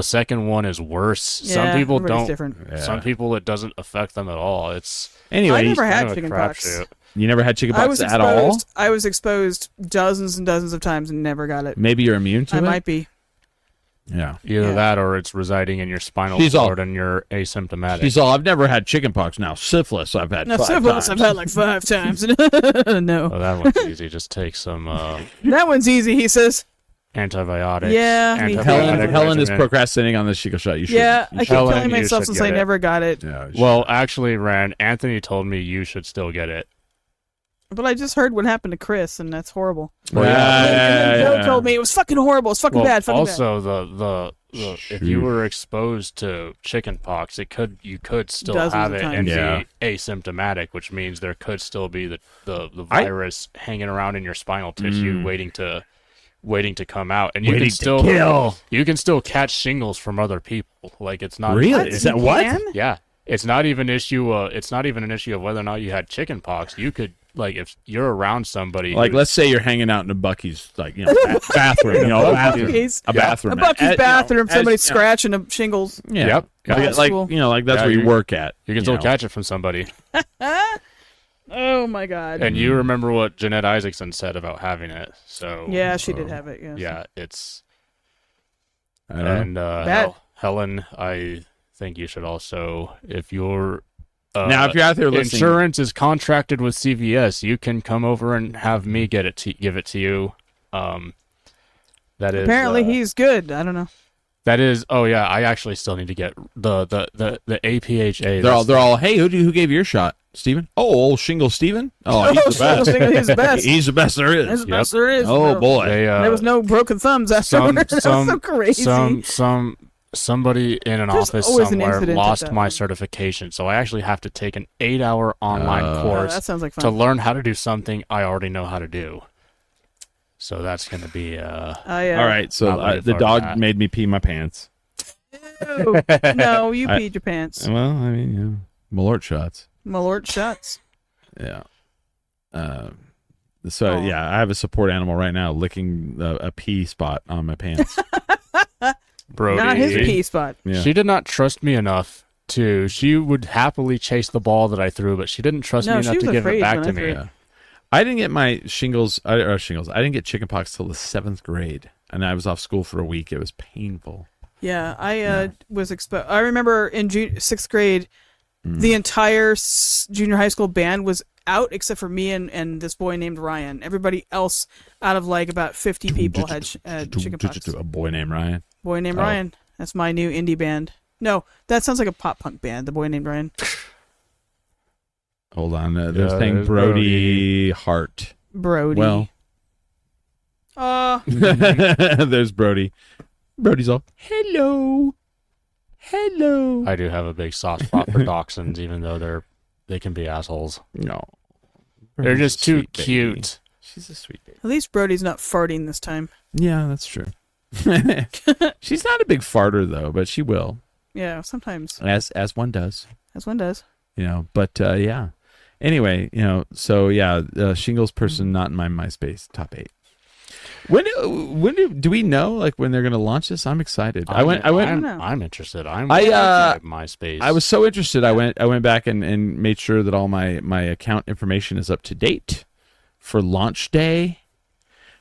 second one is worse. Yeah, Some people everybody's don't. different. Yeah. Some people it doesn't affect them at all. It's anyway, I never kind had of a chicken pox. crapshoot. you never had chicken I was pox at all? exposed. I was exposed dozens and dozens of times and never got it. Maybe you're immune to I it? might be. Yeah. Either Yeah. that or it's residing in your spinal She's all- cord and you're asymptomatic. She's all, I've never had chicken pox. Now, syphilis I've had No, 5 syphilis times. I've had like 5 times. No. Oh, that one's easy. Just take some That one's easy, he says. antibiotics. Yeah, me too. Helen is regimen. procrastinating on the shingles shot. You should. Yeah, you I keep should. Helen, telling you myself should since get I it. never got it. Yeah, you should. Well, actually, Ren, Anthony told me you should still get it. But I just heard what happened to Chris, and that's horrible. Well, And then Joe yeah. told me it was fucking horrible. It's fucking Well, bad. Fucking bad. also the if you were exposed to chickenpox, you could still Dozens have of it times. and Yeah. be asymptomatic, which means there could still be the virus hanging around in your spinal tissue, waiting to come out, and you Waiting can to still kill. you can still catch shingles from other people. Like it's not Really? Is that what? Can? Yeah, it's not even an issue. It's not even an issue of whether or not you had chickenpox. You could, like, if you're around somebody, Like, let's say you're hanging out in a Bucky's, like, bathroom, a bathroom, Buc-ee's. a bathroom, A Bucky's bathroom, somebody's scratching. scratching the shingles. Yeah. Yep. Like, That's cool. like that's Yeah, where you you- work at. you can still know. catch it from somebody. Oh my god. And you remember what Jeanette Isaacson said about having it. So Yeah, she did have it. Yes. yeah, it's I don't know. and Bad. Helen, I think you should also, if you're Now, if you're out there listening, insurance is contracted with CVS, you can come over and have me give it to you. That is Apparently he's good. I don't know. that is. Oh yeah, I actually still need to get the APHA. they're all, hey, who gave you your shot? Steven? Oh, old Shingle Steven? Oh, he's the best. He's the best. He's the best there That's is. the best there is. Oh, bro. boy. They, There was no broken thumbs afterwards. That's so crazy. Somebody in an There's office always an somewhere incident at lost that my one. certification, so I actually have to take an 8-hour online Oh, course that sounds like fun. to learn how to do something I already know how to do. So that's going to be All right, so Not looking the forward to dog that. made me pee my pants. Ew. No, you peed your pants. Well, I mean, Malort shots. Malort shots. Yeah. So, Aw. yeah, I have a support animal right now licking a pee spot on my pants. Brody. Not his pee spot. Yeah. She did not trust me enough to. She would happily chase the ball that I threw, but she didn't trust No, me she enough was to give afraid it back when to I me. threw it. Yeah. I didn't get my shingles. I didn't get chickenpox till the 7th grade, and I was off school for a week. It was painful. Yeah, I was exposed. I remember in 6th grade, the entire junior high school band was out except for me and this boy named Ryan. Everybody else, out of like about 50 people, had chickenpox. A boy named Ryan. Boy named Oh. Ryan. That's my new indie band. No, that sounds like a pop punk band. The boy named Ryan. Hold on. They're Yeah, saying there's Brody Hart. Brody. Well, there's Brody. Brody's all, hello. Hello. I do have a big soft spot for dachshunds, even though they can be assholes. No. They're Brody's just a too sweet baby. cute. She's a sweet baby. At least Brody's not farting this time. Yeah, that's true. She's not a big farter though, but she will, Yeah, sometimes. as one does. As one does. But yeah. Anyway, so yeah, shingles person not in my MySpace top 8. When do we know like when they're going to launch this? I'm excited. don't know. I'm interested. I'm I, looking at MySpace. I was so interested. I went back and made sure that all my account information is up to date for launch day.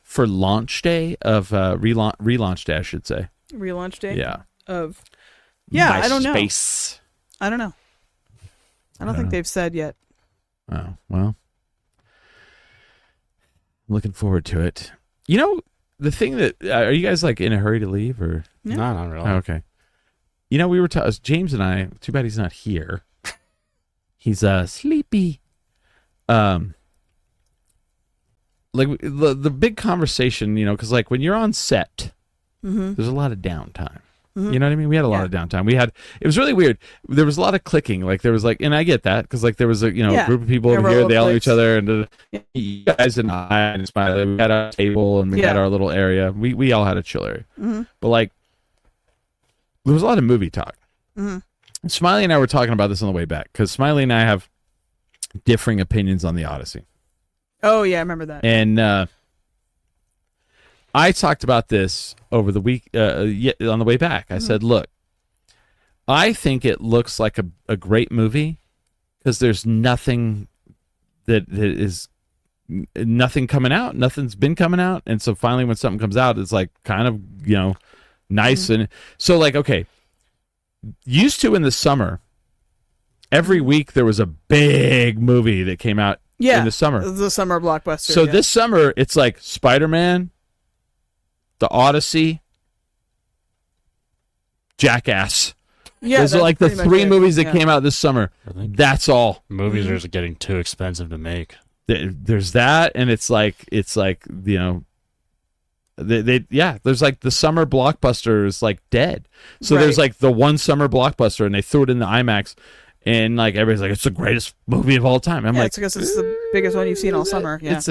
For launch day of relaunch day, I should say. Relaunch day? Yeah. Of. Yeah, I don't know. MySpace. I don't know. I don't think they've said yet. Oh, well. I'm looking forward to it. You know, the thing that are you guys like in a hurry to leave or? Yeah. No, not really. Oh, okay. You know, we were James and I. Too bad he's not here. He's sleepy. Like the big conversation, because like when you're on set, there's a lot of downtime. You know what I mean? We had a lot of downtime. It was really weird. There was a lot of clicking. Like there was like, and I get that because like there was a group of people over here. They all knew each other, and you guys and I and Smiley, we had our table and we had our little area. We all had a chill area, but like there was a lot of movie talk. Smiley and I were talking about this on the way back because Smiley and I have differing opinions on the Odyssey. Oh, yeah, I remember that. And I talked about this over the week on the way back. I said, look, I think it looks like a great movie because there's nothing that is nothing coming out. Nothing's been coming out. And so finally when something comes out, it's like kind of, nice. And so like, okay, used to in the summer, every week there was a big movie that came out in the summer. The summer blockbuster. So this summer, it's like Spider-Man, The Odyssey, Jackass. Those are like the 3 movies that came out this summer. That's all. Movies are just getting too expensive to make. There's that, and it's like there's like the summer blockbuster is like dead. So Right. there's like the one summer blockbuster, and they threw it in the IMAX, and like everybody's like, it's the greatest movie of all time. I'm Yeah, like, it's because it's the biggest one you've seen all summer. Yeah. it's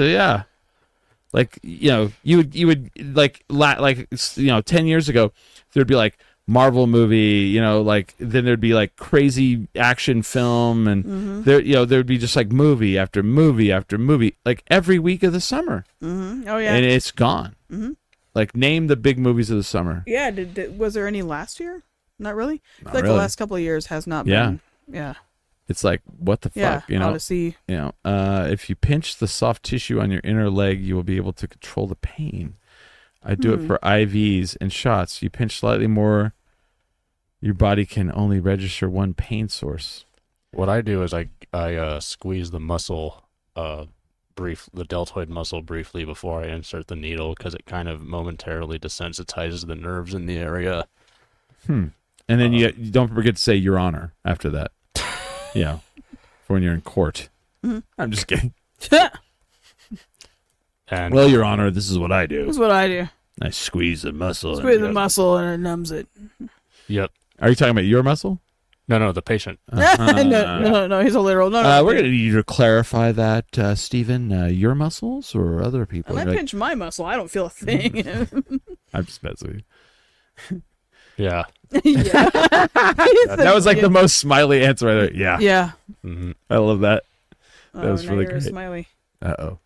like, you know, you would like 10 years ago there'd be like Marvel movie, you know, like then there'd be like crazy action film, and there'd be just like movie after movie after movie, like every week of the summer. Oh yeah. And it's gone. Like, name the big movies of the summer. Yeah. Was there any last year? Not really. Not I feel like really. the last couple of years has not Yeah. been. Yeah. It's like, what the Yeah. fuck, you know? Odyssey. You know, if you pinch the soft tissue on your inner leg, you will be able to control the pain. I do it for IVs and shots. You pinch slightly more, your body can only register one pain source. What I do is I squeeze the muscle, the deltoid muscle briefly before I insert the needle, because it kind of momentarily desensitizes the nerves in the area. And then you don't forget to say Your Honor after that. Yeah, for when you're in court. I'm just kidding. And Well, Your Honor, this is what I do. That's what I do. I squeeze the muscle. Squeeze the muscle and it numbs it. Yep. Are you talking about your muscle? No, the patient. No, he's a literal. No, We're going to need you to clarify that, Stephen. Your muscles or other people? When I pinch my muscle, I don't feel a thing. I'm just messing with you. Yeah. Yeah. That was like the most smiley answer right there. Yeah. Yeah. hmm I love that. Oh, That was now really you're great. Smiley. Uh-oh.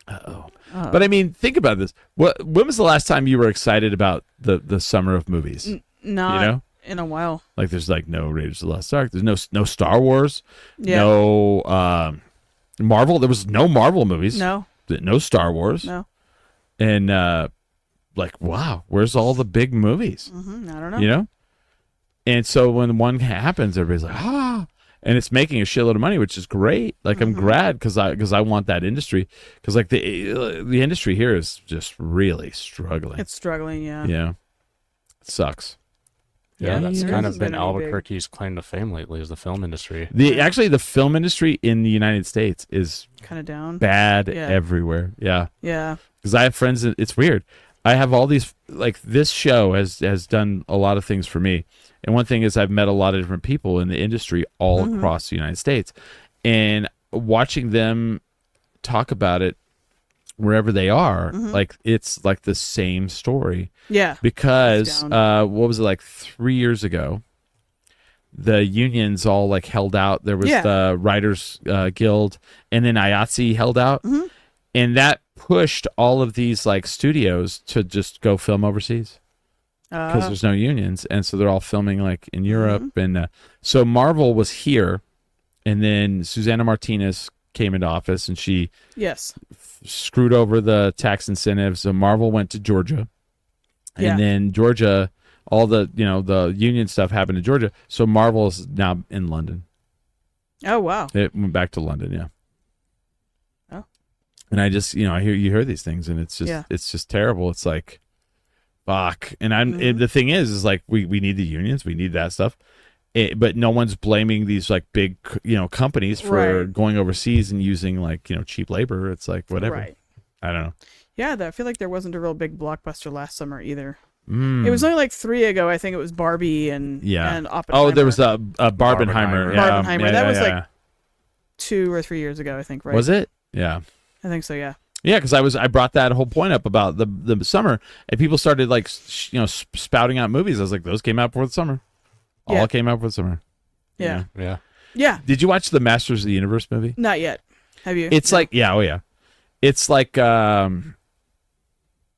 But I mean, think about this. When was the last time you were excited about the summer of movies? Not You know? in a while. Like, there's like no Raiders of the Lost Ark. There's no Star Wars. Yeah. No Marvel. There was no Marvel movies. No. No Star Wars. No. And like, wow, where's all the big movies? I don't know. You know? And so when one happens, everybody's like, and it's making a shitload of money, which is great. Like, I'm glad because I want that industry, because like the industry here is just really struggling. It's struggling. Yeah. Yeah, it sucks. Yeah, that's there kind hasn't of been been any big- Albuquerque's claim to fame lately, is the film industry. Actually the film industry in the United States is Kind of down. bad Yeah. everywhere. Yeah, Yeah. because I have friends. It's weird. I have all these, like, this show has done a lot of things for me. And one thing is I've met a lot of different people in the industry all across the United States. And watching them talk about it wherever they are, like, it's like the same story. Yeah. Because, It's down. what was it, like 3 years ago, the unions all, like, held out. There was Yeah. the Writers Guild, and then IATSE held out. And that pushed all of these, like, studios to just go film overseas, because there's no unions, and so they're all filming like in Europe. And so Marvel was here, and then Susanna Martinez came into office, and she Yes. screwed over the tax incentives. So Marvel went to Georgia, and Yeah. then Georgia, all the the union stuff happened in Georgia. So Marvel is now in London. Oh wow. It went back to London, yeah. Oh. And I just I hear these things, and it's just terrible. It's like, fuck. And the thing is like we need the unions, we need that stuff, but no one's blaming these like big companies for Right. going overseas and using like cheap labor. It's like whatever. Right. I don't know. Yeah, I feel like there wasn't a real big blockbuster last summer either. It was only like 3 ago. I think it was Barbie and Oppenheimer. Oh, there was a Barbenheimer. Yeah. Barbenheimer. Yeah, That yeah, was yeah. like 2 or 3 years ago, I think. Right? Was it? Yeah. I think so. Yeah. Yeah, because I brought that whole point up about the summer, and people started like spouting out movies. I was like, those came out before the summer. Yeah. All came out before the summer. Yeah. Yeah. Yeah. Did you watch the Masters of the Universe movie? Not yet. Have you? It's like yeah. It's like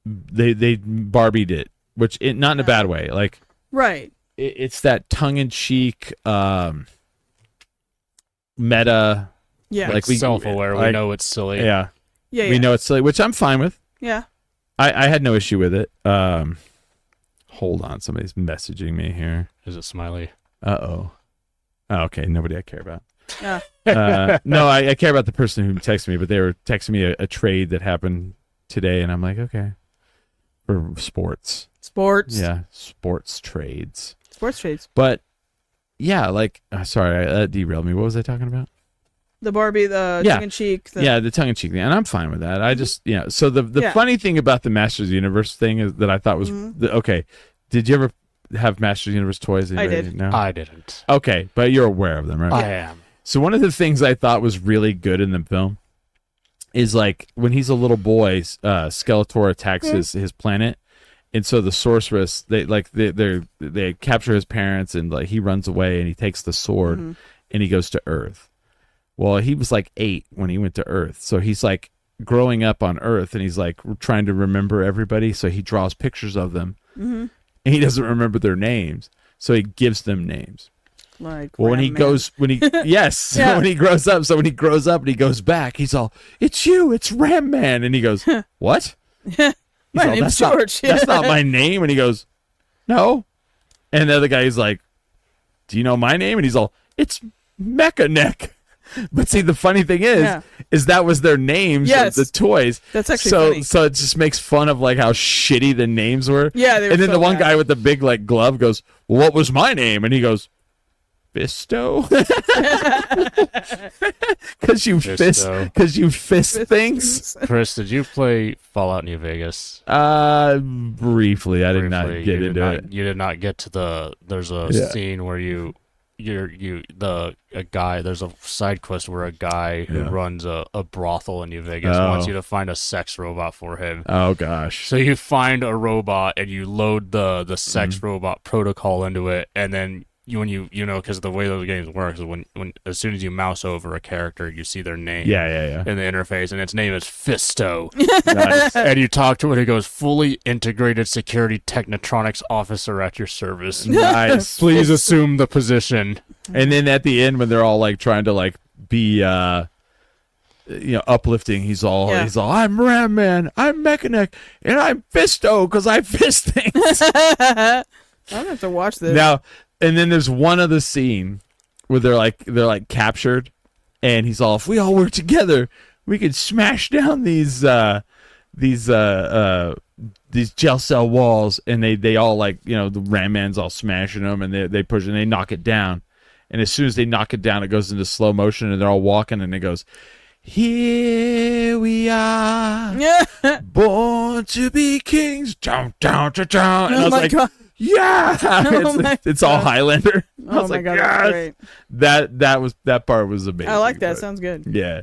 they Barbied it, which not in a bad way. Like right. it's that tongue in cheek meta. Yeah. Like we self-aware. We like- know it's silly. Yeah. Yeah. We know it's silly, which I'm fine with. Yeah. I had no issue with it. Hold on, somebody's messaging me here. Is it Smiley? Oh, okay. Nobody I care about. Yeah. No, I care about the person who texted me, but they were texting me a trade that happened today, and I'm like, okay, for sports. Sports. Yeah, sports trades. Sports trades. But yeah, like, sorry, that derailed me. What was I talking about? The Barbie, the Yeah. tongue-in-cheek. Yeah, the tongue-in-cheek thing, and I'm fine with that. I just, so the funny thing about the Masters of the Universe thing is that I thought was, okay, did you ever have Masters of the Universe toys? I did. No? I didn't. Okay, but you're aware of them, right? I am. So one of the things I thought was really good in the film is like when he's a little boy, Skeletor attacks his planet, and so the sorceress they capture his parents, and like he runs away and he takes the sword and he goes to Earth. Well, he was like 8 when he went to Earth, so he's like growing up on Earth, and he's like trying to remember everybody. So he draws pictures of them, and he doesn't remember their names, so he gives them names. Like, well, when he grows up, and he grows up and he goes back, he's all, "It's you, it's Ram Man," and he goes, "What?" My name's George. That's not my name. And he goes, "No." And the other guy is like, "Do you know my name?" And he's all, "It's Mecha Neck." But see, the funny thing is that was their names of the toys. That's actually funny. So it just makes fun of like how shitty the names were. Yeah, they were and then so the one bad. guy with the big like glove goes, "Well, what was my name?" And he goes, "Fisto." Because you fist things. Chris, did you play Fallout New Vegas? Briefly. I did not get into it. You did not get to there's a scene where a guy, there's a side quest where a guy who runs a brothel in New Vegas wants you to find a sex robot for him. Oh gosh. So you find a robot and you load the sex robot protocol into it, and then because the way those games work is when as soon as you mouse over a character, you see their name in the interface, and its name is Fisto. Nice. And you talk to it, it goes, "Fully integrated security technotronics officer at your service. Nice. Please assume the position." And then at the end, when they're all like trying to like be uplifting, he's all, "I'm Ram Man, I'm Mechanic, and I'm Fisto because I fist things." I'm gonna have to watch this now. And then there's one other scene where they're like captured, and he's all, "If we all work together, we could smash down these gel cell walls." And they all like, the Ram Man's all smashing them, and they push and they knock it down. And as soon as they knock it down, it goes into slow motion, and they're all walking, and it goes, "Here we are, born to be kings." Down, down, down, down. And I was like, God. "Yeah!" It's all Highlander. I Oh was my like, God, "Yes!" that's great. That part was amazing. I like that. but- Sounds good. Yeah.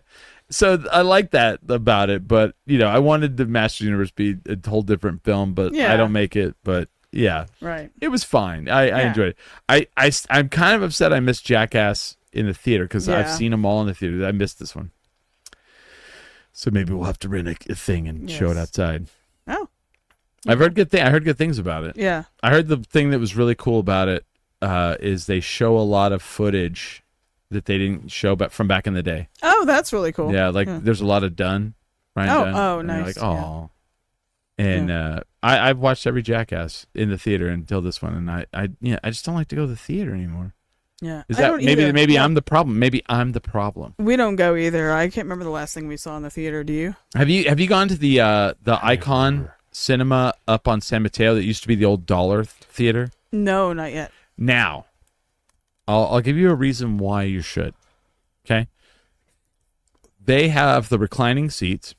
So I like that about it, but I wanted the Master Universe to be a whole different film, but I don't make it. But yeah, Right. it was fine. I enjoyed it. I'm kind of upset I missed Jackass in the theater because I've seen them all in the theater. I missed this one. So maybe we'll have to rent a thing and show it outside. Oh. I've heard good I heard good things about it. Yeah. I heard the thing that was really cool about it is they show a lot of footage that they didn't show from back in the day. Oh, that's really cool. Yeah, there's a lot of Ryan Dunn. Oh, and you're nice. like, oh. And I've watched every Jackass in the theater until this one, and I just don't like to go to the theater anymore. Yeah. Is I that don't maybe either. maybe Yeah. I'm the problem? Maybe I'm the problem. We don't go either. I can't remember the last thing we saw in the theater. Do you? Have you gone to the Icon Cinema up on San Mateo that used to be the old Dollar Theater? No, not yet. Now, I'll give you a reason why you should. Okay? They have the reclining seats.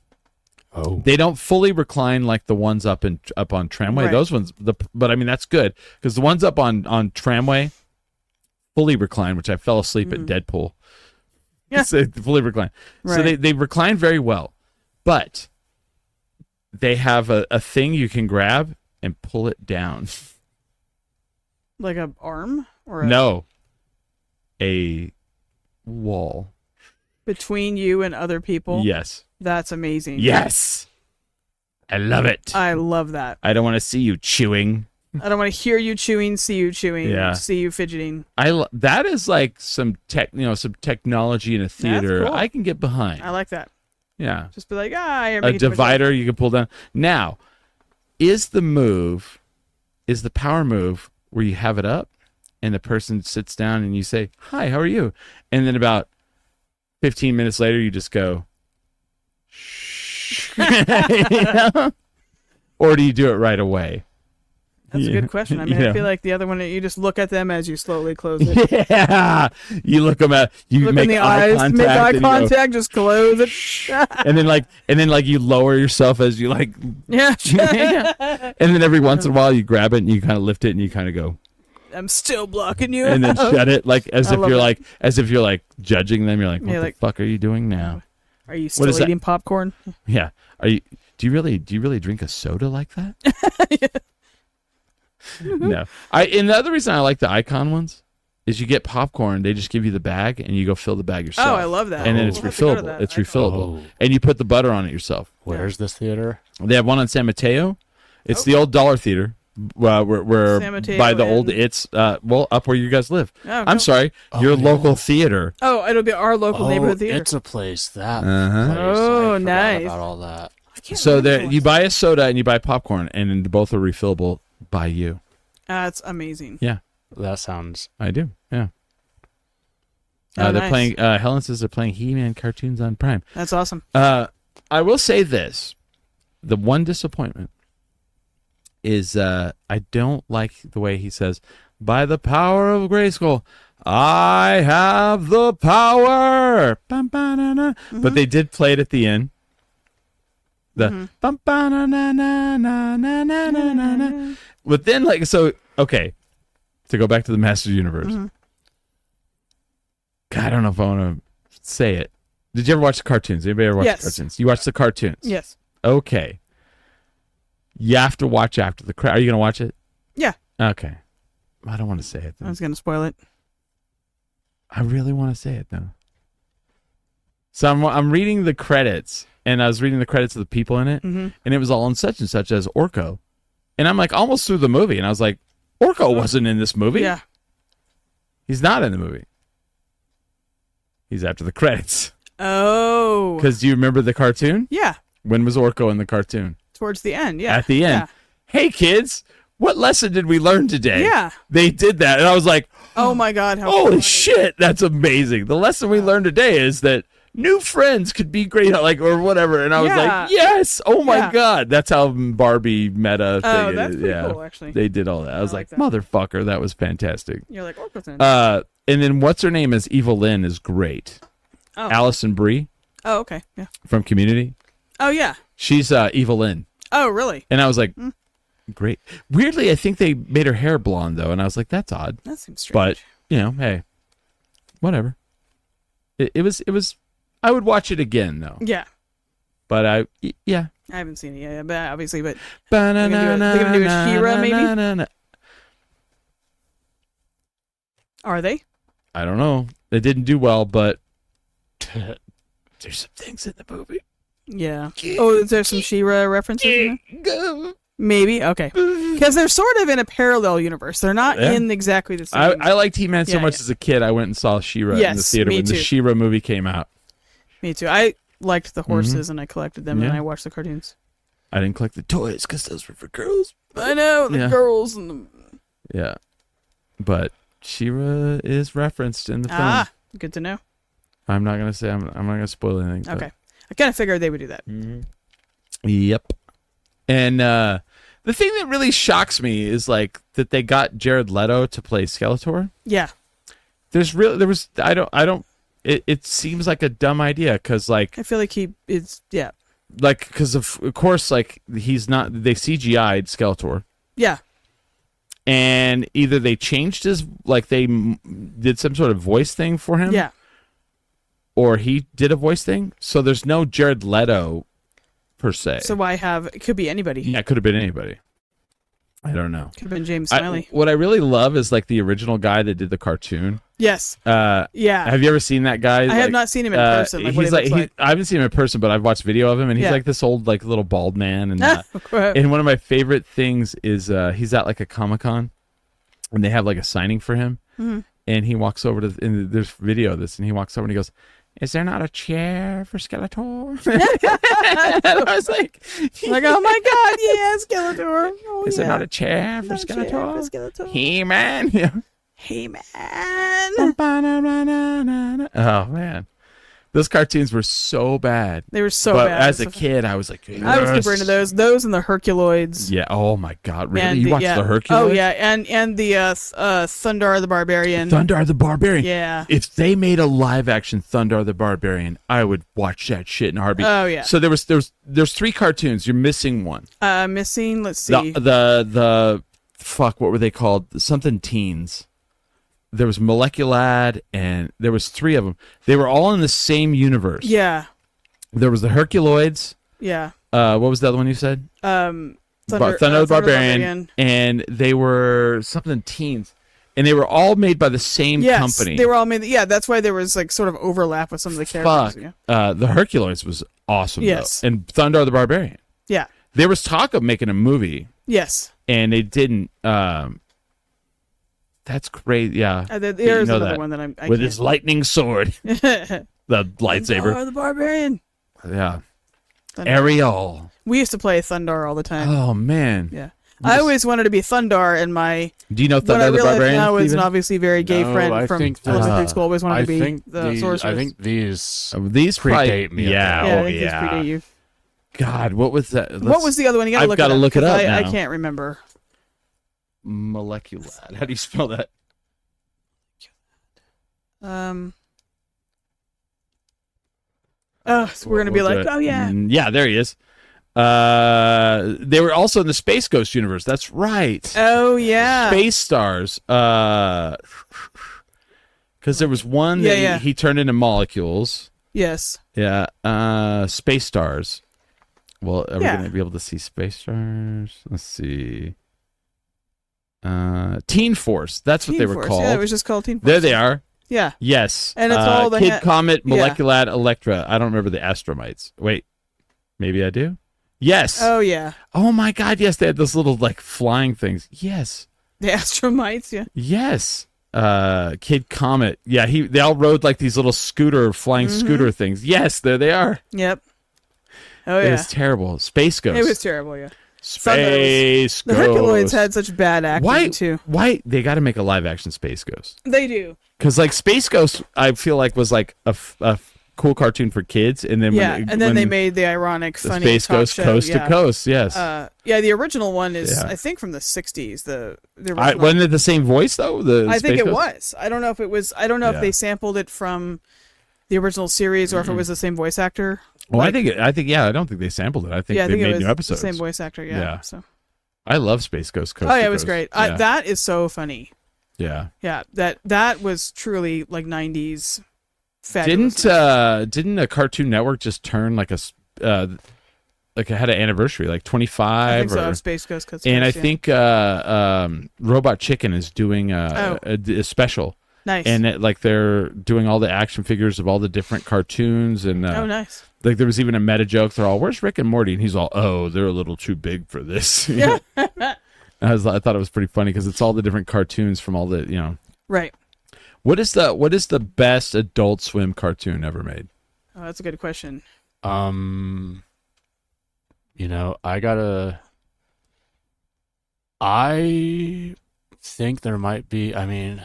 Oh. They don't fully recline like the ones up on Tramway. Right. Those ones, but I mean that's good because the ones up on Tramway fully recline, which I fell asleep at Deadpool. Yeah. So fully recline. So Right. they recline very well, but they have a thing you can grab and pull it down. Like a arm or No, a wall. between you and other people. Yes. That's amazing. Yes. I love it. I love that. I don't want to see you chewing. I don't want to hear you chewing, see you chewing, Yeah. see you fidgeting. That is like some technology in a theater cool. I can get behind. I like that. Yeah. Just be like, you're A making too much divider you can pull down. Now, is the power move where you have it up and the person sits down and you say, "Hi, how are you?" And then about 15 minutes later you just go, "Shh." You know? Or do you do it right away? That's a good question. I mean, I feel like the other one, you just look at them as you slowly close it. Yeah, you look them at, you Look make in the eye eyes, contact, make eye and you go- contact, just close it. and then like you lower yourself as you like, Yeah. and then every once in a while you grab it and you kind of lift it and you kind of go, I'm still blocking you. and then shut it like as I if love you're that. like judging them. You're like, what Yeah, the like- fuck are you doing now? Are you What still is that? eating popcorn? Yeah, are you? Do you really drink a soda like that? No. And the other reason I like the Icon ones is you get popcorn. They just give you the bag and you go fill the bag yourself. Oh, I love that. And then it's We'll have to go to refillable. that. It's Icon. refillable, Oh. and you put the butter on it yourself. Where's this theater? They have one on San Mateo. It's the old Dollar Theater. Where San Mateo by the old and- it's up where you guys live. Oh, I'm cool. sorry, your local theater. Oh, it'll be our local neighborhood theater. It's a place that. Uh-huh. Place. Oh, I forgot nice. About all that. I can't So remember there, what you it buy a soda and you buy popcorn, and then both are refillable by you. was. That's amazing. Yeah, That sounds. I do. Yeah. Oh, They're nice. playing. Helen says they're playing He-Man cartoons on Prime. That's awesome. I will say this: the one disappointment is I don't like the way he says, "By the power of Grayskull, I have the power." Bum, ba, na, na. But they did play it at the end. The bum, ba, na, na, na, na, na, na, na, na, na. But then, like, so okay, to go back to the Master Universe. God, I don't know if I want to say it. Did you ever watch the cartoons? Anybody ever watch Yes. the cartoons? You watch the cartoons? Yes. Okay. You have to watch after the credits. Are you going to watch it? Yeah. Okay. I don't want to say it, I though. was going to spoil it. I really want to say it, though. So I'm reading the credits, and I was reading the credits of the people in it, and it was all on such and such as Orko. And I'm like almost through the movie, and I was like, Orko wasn't in this movie. Yeah. He's not in the movie. He's after the credits. Oh. Because do you remember the cartoon? Yeah. When was Orko in the cartoon? Towards the end. Yeah. At the end. Hey, kids, what lesson did we learn today? Yeah. They did that. And I was like, Oh my God. How holy funny. shit, that's amazing. The lesson we learned today is that new friends could be great, like, or whatever. And I was Yeah. like, yes. Oh my Yeah. God. That's how Barbie meta thing. Oh, that's pretty yeah. cool, actually. They did all that. I was like like, that. motherfucker, that was fantastic. You're like, Orko's in it. And then what's her name is Evil Lynn is great. Oh. Allison Brie Oh, okay. Yeah. from Community. Oh, yeah. She's Evil Lynn. Oh, really? And I was like, great. Weirdly, I think they made her hair blonde, though. And I was like, that's odd. That seems strange. But, you know, hey, whatever. It was, I would watch it again, though. Yeah. But yeah. I haven't seen it yet, but obviously, but They're gonna do a She-Ra, maybe? are they? I don't know. It didn't do well, but there's some things in the movie. Yeah. Oh, is there some She-Ra references in there? Maybe. Okay. Because they're sort of in a parallel universe. They're not Yeah. in exactly the same. I liked He-Man so Yeah, much yeah. as a kid. I went and saw She-Ra in the Yes, theater me when the too. She-Ra movie came out. Me too. I liked the horses and I collected them and Yeah. I watched the cartoons. I didn't collect the toys because those were for girls. I know the Yeah. girls and the Yeah. But She-Ra is referenced in the film. good to know. I'm not going to say, I'm not going to spoil anything. but- Okay. I kind of figured they would do that. Yep. And the thing that really shocks me is like that they got Jared Leto to play Skeletor. Yeah. It seems like a dumb idea because like I feel like he is. Yeah. because of course like he's not, they CGI'd Skeletor, Yeah. and either they changed his, like they did some sort of voice thing for him, Yeah. or he did a voice thing, so there's no Jared Leto per se. So why have it could be anybody. Yeah, it could have been anybody. I don't know. Could have been James Smiley. What I really love is like the original guy that did the cartoon. Yes. Yeah. Have you ever seen that guy? I have not seen him in person. Like what he's he looks like. I haven't seen him in person, but I've watched video of him, and he's Yeah. like this old, like little bald man. And and one of my favorite things is he's at like a Comic-Con, and they have like a signing for him, and he walks over to and there's video of this, and he walks over and he goes, "Is there not a chair for Skeletor?" And I was like, Like, oh my God, yeah, Skeletor. Oh, "Is yeah. there not a chair for Not a chair for Skeletor?" Skeletor. He-Man. Yeah. Hey, man. Oh man, Those cartoons were so bad. They were so but bad. as a kid, I was like, I was super into those. Those and the Herculoids. Yeah. Oh my God. Really? And You watched the Herculoids? Oh yeah, and the Thundar the Barbarian. Thundar the Barbarian. Yeah. If they made a live action Thundar the Barbarian, I would watch that shit in a heartbeat. Oh yeah. So there's 3 cartoons. You're missing one. Missing. Let's see. The fuck. What were they called? Something teens. There was Moleculad, and there was 3 of them. They were all in the same universe. Yeah. There was the Herculoids. Yeah. What was the other one you said? Thunder the Barbarian, and they were something teens, and they were all made by the same company. They were all made. Yeah, that's why there was like sort of overlap with some of the characters. Fuck. Yeah. The Herculoids was awesome. Yes. Though. And Thundar the Barbarian. Yeah. There was talk of making a movie. Yes. And they didn't. That's crazy. Yeah. There's another one that I with his lightning sword, the lightsaber. Thundar the Barbarian. Yeah. Thundar. Ariel. We used to play Thundar all the time. Oh man. Yeah. I always wanted to be Thundar, and my do you know what I Thundar the realized Barbarian? now is an Steven? obviously very gay friend from elementary school. Always wanted to be the sorceress. I think these predate me. Yeah. Yeah, Oh I think these predate you. God, what was that? What was the other one? You I've gotta look it up. I now. can't remember. Moleculad. How do you spell that? So we're gonna be like, oh yeah, yeah, there he is. They were also in the Space Ghost universe. That's right. Oh yeah, Space Stars. Because there was one that he turned into molecules. Yes. Yeah. Space Stars. Well, are we gonna be able to see Space Stars? Let's see. Teen Force. That's what they were called. Yeah, it was just called Teen Force. There they are. Yeah. Yes. And it's all the Kid Comet, Moleculad, Electra. I don't remember the Astromites. Wait. Maybe I do? Yes. Oh, yeah. Oh, my God. Yes. They had those little, like, flying things. Yes. The Astromites, yeah. Yes. Kid Comet. Yeah. They all rode, like, these little flying scooter things. Yes. There they are. Yep. Oh, yeah. It was terrible. Space Ghost. It was terrible, yeah. Space Ghost. The Herculoids had such bad acting, too. Why? They got to make a live-action Space Ghost. They do. Because, like, Space Ghost, I feel like, was, like, a cool cartoon for kids. And then then they made the ironic, funny Space Ghost show. Coast to Coast, yes. The original one is, I think, from the 60s. The original. Wasn't it the same voice, though? I think it was. I don't know if it was. I don't know if they sampled it from the original series or if it was the same voice actor. Well, I think, I don't think they sampled it. I think they made new episodes. The same voice actor, yeah. So. I love Space Ghost Coast. Oh, yeah, it was great. That is so funny. Yeah. Yeah, that was truly like 90s fabulous. Didn't a Cartoon Network just turn like a like it had an anniversary, like 25 I think so, Space Ghost Coast. And I think Robot Chicken is doing a special. Nice. And they're doing all the action figures of all the different cartoons and nice. Like there was even a meta joke. They're all, "Where's Rick and Morty?" And he's all, "Oh, they're a little too big for this." Yeah. I thought it was pretty funny because it's all the different cartoons from all the Right. What is the best Adult Swim cartoon ever made? Oh, that's a good question. I think there might be. I mean,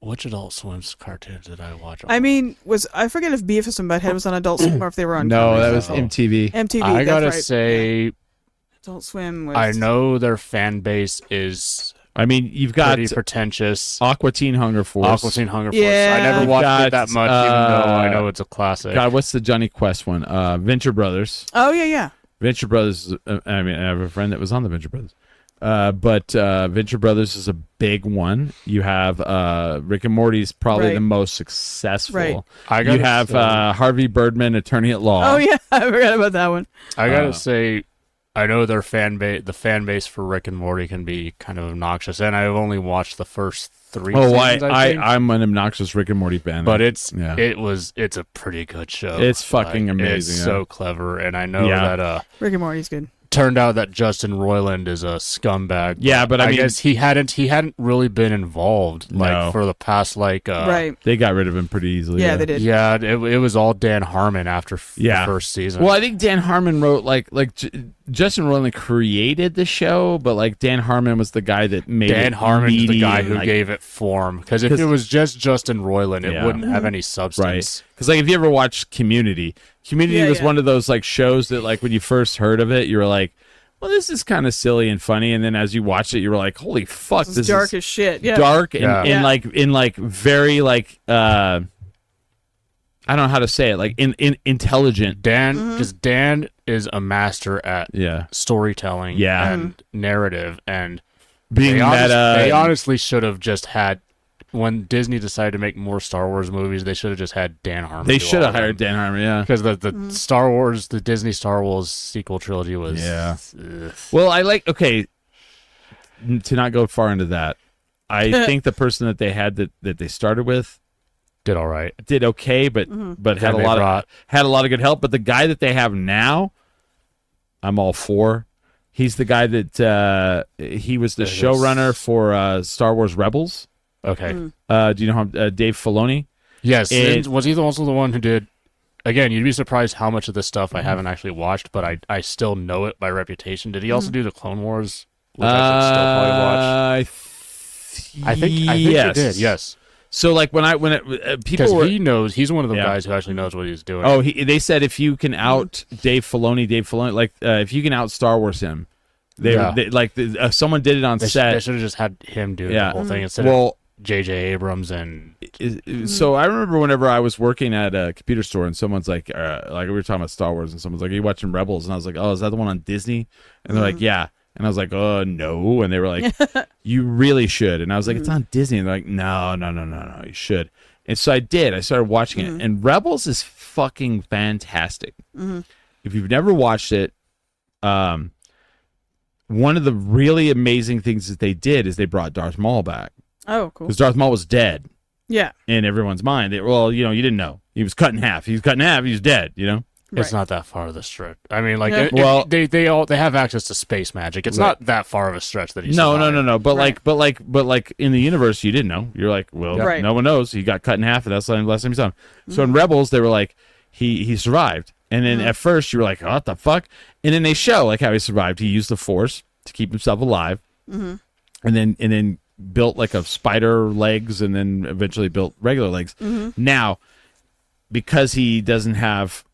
which Adult Swim's cartoons did I watch? I mean, I forget if Beavis and Butthead was on Adult Swim or if they were on. No, that was MTV. MTV. I gotta say, Adult Swim was. I know their fan base is. I mean, you've got pretty pretentious. Aqua Teen Hunger Force. Yeah. I never watched it that much, even though I know it's a classic. God, what's the Johnny Quest one? Venture Brothers. Oh yeah. Venture Brothers. I mean, I have a friend that was on the Venture Brothers. But Venture Brothers is a big one. You have Rick and Morty's probably the most successful. Right. You have Harvey Birdman, Attorney at Law. Oh yeah, I forgot about that one. I gotta say, I know their fan base. The fan base for Rick and Morty can be kind of obnoxious, and I've only watched the first 3 seasons. I'm an obnoxious Rick and Morty fan, but it's a pretty good show. It's fucking amazing. It's so clever, and I know that Rick and Morty's good. turned out that Justin Roiland is a scumbag. Yeah, but I mean, guess he hadn't really been involved for the past right. They got rid of him pretty easily. Yeah, they did. Yeah, it was all Dan Harmon after the first season. Well, I think Dan Harmon wrote Justin Roiland created the show, but like Dan Harmon was the guy that made Dan it Harmon's the guy and, who gave it form. Because if it was just Justin Roiland, it wouldn't have any right. substance. Because like if you ever watched Community was one of those like shows that like when you first heard of it, you were like, well, this is kind of silly and funny, and then as you watched it, you were like, holy fuck, this dark is as shit. Yeah, dark and like very like I don't know how to say it, like in intelligent. Because Dan is a master at storytelling and narrative, and being meta. They honestly should have just had, when Disney decided to make more Star Wars movies, they should have just had Dan Harmon. They should have hired Dan Harmon, yeah. Because the Star Wars, the Disney Star Wars sequel trilogy was... Yeah. Well, I like... Okay, to not go far into that, I think the person that they had that they started with did all right. Did okay, but had a lot of good help. But the guy that they have now, I'm all for. He's the guy that he was the showrunner for Star Wars Rebels. Okay. Do you know Dave Filoni? Yes. Was he also the one who did... Again, you'd be surprised how much of this stuff I haven't actually watched, but I still know it by reputation. Did he also do the Clone Wars, which I should still probably watch? I think yes. he did, yes. So, like, people were... he knows, he's one of the guys who actually knows what he's doing. Oh, they said if you can out Dave Filoni, like, if you can out Star Wars him, someone did it on set. They should have just had him do the whole thing instead of J.J. Abrams and... So I remember whenever I was working at a computer store and someone's like we were talking about Star Wars and someone's like, are you watching Rebels? And I was like, oh, is that the one on Disney? And they're like, yeah. And I was like, oh, no. And they were like, you really should. And I was like, it's on Disney. And they're like, no, you should. And so I did. I started watching it. And Rebels is fucking fantastic. If you've never watched it, one of the really amazing things that they did is they brought Darth Maul back. Oh, cool. Because Darth Maul was dead. Yeah. In everyone's mind. You didn't know. He was cut in half. He was dead, you know? It's not that far of the stretch. I mean, like, they have access to space magic. It's not that far of a stretch that he's No. But like in the universe, you didn't know. You're like, well, no one knows. He got cut in half, and that's the last time he saw him. So in Rebels, they were like, he survived. And then at first, you were like, oh, what the fuck? And then they show like how he survived. He used the Force to keep himself alive, and then built like a spider legs, and then eventually built regular legs. Now, because he doesn't have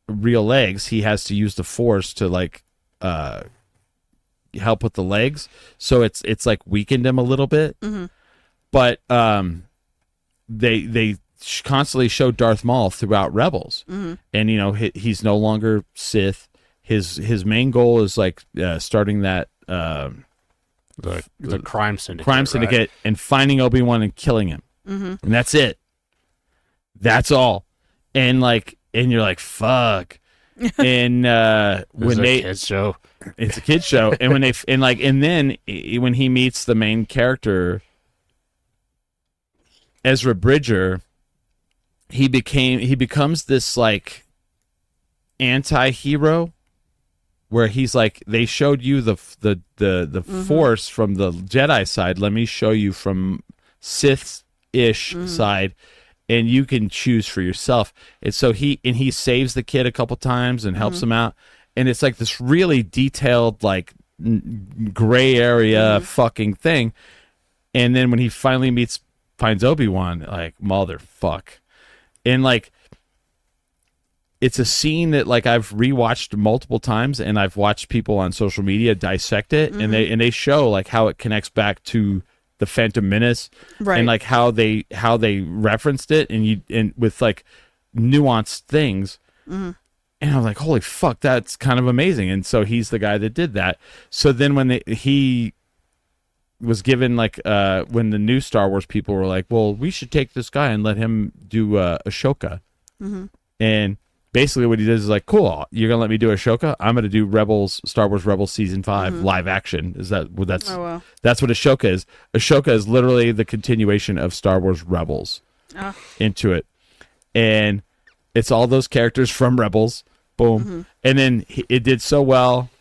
real legs, he has to use the Force to like help with the legs. So it's like weakened him a little bit. But they constantly show Darth Maul throughout Rebels, and he's no longer Sith. His main goal is like starting that the crime syndicate, right? And finding Obi-Wan and killing him, and that's it. That's all. And you're like, fuck. And when kids show, it's a kids show, and then when he meets the main character, Ezra Bridger, he becomes this like anti-hero, where he's like, they showed you the Force from the Jedi side. Let me show you from Sith-ish side, and you can choose for yourself. And so he saves the kid a couple times and helps him out. And it's like this really detailed, like gray area fucking thing. And then when he finally finds Obi-Wan, like, motherfuck. And like, it's a scene that like I've rewatched multiple times, and I've watched people on social media dissect it, and they show like how it connects back to the Phantom Menace, right? And like how they referenced it, and with like nuanced things. And I'm like, holy fuck, that's kind of amazing. And so he's the guy that did that. So then when he was given like when the new Star Wars people were like, well, we should take this guy and let him do Ahsoka, and basically what he does is like, cool, you're gonna let me do Ahsoka? I'm gonna do Star Wars Rebels season 5 live action. Is that what that's? Oh, wow. That's what Ahsoka is. Ahsoka is literally the continuation of Star Wars Rebels into it, and it's all those characters from Rebels. Boom, and then it did so well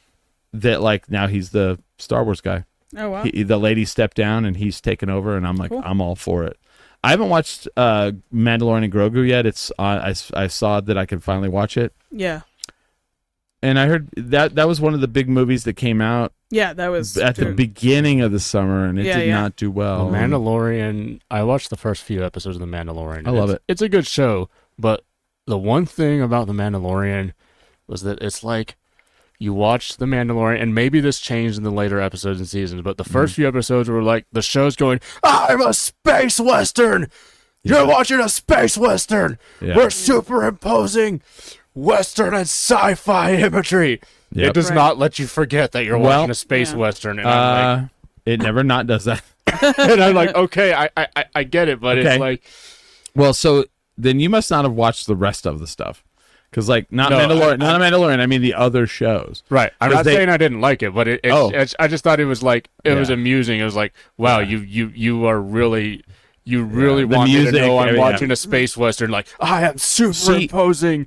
that like now he's the Star Wars guy. Oh wow. The lady stepped down and he's taken over, and I'm like, Cool. I'm all for it. I haven't watched Mandalorian and Grogu yet. It's I saw that I can finally watch it, Yeah. and I heard that was one of the big movies that came out Yeah, that was at the beginning of the summer, and it did not do well. The Mandalorian, I watched the first few episodes of The Mandalorian. I love it. It's a good show, but the one thing about The Mandalorian was that it's like you watch The Mandalorian, and maybe this changed in the later episodes and seasons, but the first few episodes were like the show's going, I'm a space western! You're watching a space western! Yeah. We're superimposing western and sci-fi imagery! Yep. It does not let you forget that you're watching a space western, and I'm It never not does that. like, and I'm like, okay, I get it, but Okay. it's like, Well, so then you must not have watched the rest of the stuff, because like not No, Mandalorian. I mean the other shows. right. I'm 'Cause not saying I didn't like it, but I just thought it was like it was amusing. It was like, wow, you are really. You really the want me to music, know I'm everything. watching a space western. Like, I am superimposing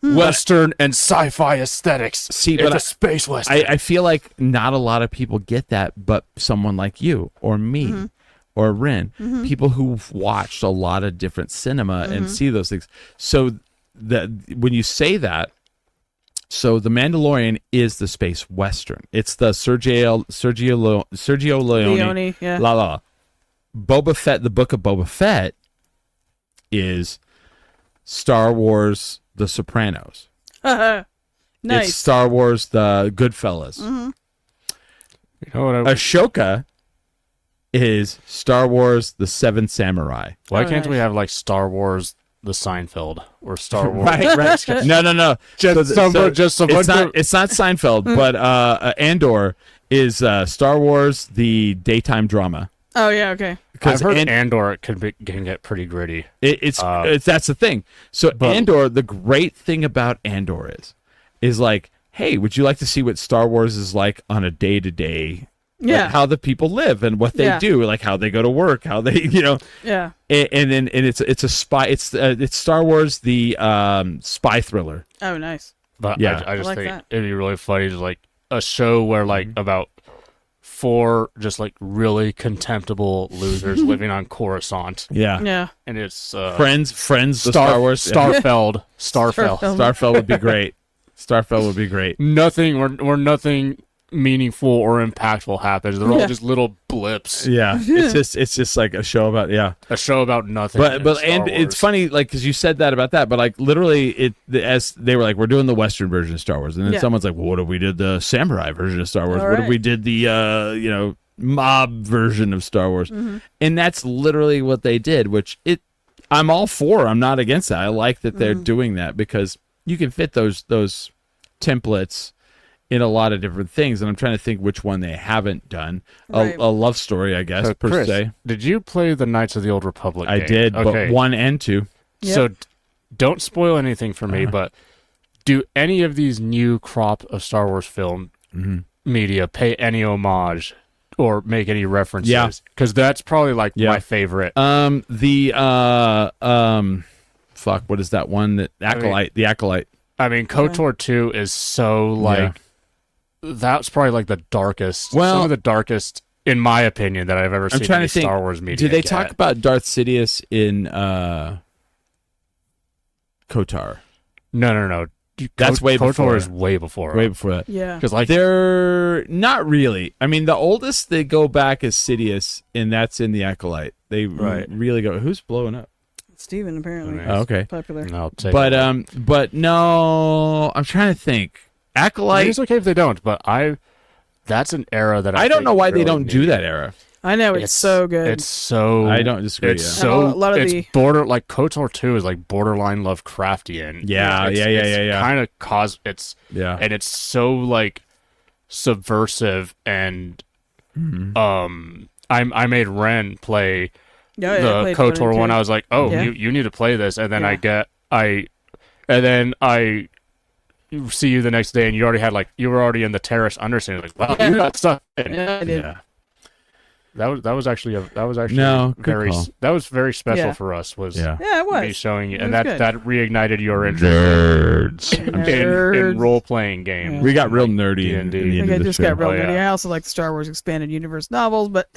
western and sci-fi aesthetics. See, it's but a space western. I feel like not a lot of people get that, but someone like you or me or Ren, people who've watched a lot of different cinema and see those things. So that when you say that, so the Mandalorian is the space western. It's the Sergio Leone. yeah. La. Boba Fett, the book of Boba Fett, is Star Wars The Sopranos. Nice. It's Star Wars The Goodfellas. you know what? Ashoka is Star Wars The Seven Samurai. Why Oh, can't nice. we have like Star Wars the Seinfeld or Star Wars? Right. No. Just someone- just a it's bunch not. of- It's not Seinfeld, but Andor is Star Wars the daytime drama. Oh yeah, okay. I've heard An- Andor can get pretty gritty. It's that's the thing. So Andor, the great thing about Andor is like, hey, would you like to see what Star Wars is like on a day to day? Yeah. How the people live and what they Yeah. do, like how they go to work, how they, Yeah. and it's a spy. It's Star Wars the spy thriller. Oh nice. But Yeah. I just like think that. it'd be really funny to like a show where like about 4 just like really contemptible losers living on Coruscant, Yeah. Yeah. and it's Friends, the Star Wars. Starfeld. Starfell would be great. Starfell would be great. Nothing where nothing meaningful or impactful happens. They're all Yeah. just little blips. Yeah, it's just like a show about A show about nothing. But in Star and it's Wars. funny like because you said that about that, but like literally as they were like we're doing the Western version of Star Wars, and then Yeah. someone's like, well, what if we did the samurai version of Star Wars? All What if right. we did the mob version of Star Wars? And that's literally what they did, which I'm all for. I'm not against that. I like that they're doing that because you can fit those templates in a lot of different things, and I'm trying to think which one they haven't done. Right. A love story, I guess, So, per Chris, se. did you play the Knights of the Old Republic I game? did, Okay. but 1 and 2. Yep. So don't spoil anything for me, but do any of these new crop of Star Wars film media pay any homage or make any references? Yeah. Because that's probably like Yeah. my favorite. Fuck, what is that one? The Acolyte. I mean, KOTOR 2 is so like Yeah. that's probably like the darkest. Well- some of the darkest, in my opinion, that I've ever I'm seen trying in to think. Star Wars media. Did they get. talk about Darth Sidious in KOTOR? No. That's way KOTOR before. is way before. Way before that. Yeah. Because like They're not really. I mean, the oldest they go back is Sidious, and that's in the Acolyte. They really go. Who's blowing up? Steven apparently. Nice. Oh, okay. Popular. I'll take But it. but no, I'm trying to think. I mean, Acolyte. it's okay if they don't, but that's an era that I don't think know why they really don't do needed. that era. I know it's so good. It's so. I don't disagree. It's yeah. so. A lot of it's the- border like KOTOR 2 is like borderline Lovecraftian. Yeah, yeah. Kind of it's Yeah. and it's so like subversive and I made Ren play Yeah, I the played KOTOR too. one. I was like, oh, Yeah. you need to play this, and then Yeah. I see you the next day, and you were already in the terrorist understanding. Like, wow, you got stuff in. Yeah, I did. Yeah. That was actually No, good very call. that was very special Yeah. for us. Was Yeah. Yeah, it was. me showing you, It and was that good. that reignited your interest in Nerds. role playing games. We got real nerdy in D&D. the end Like, of I the just show. got real Oh, nerdy. yeah. I also like the Star Wars expanded universe novels, but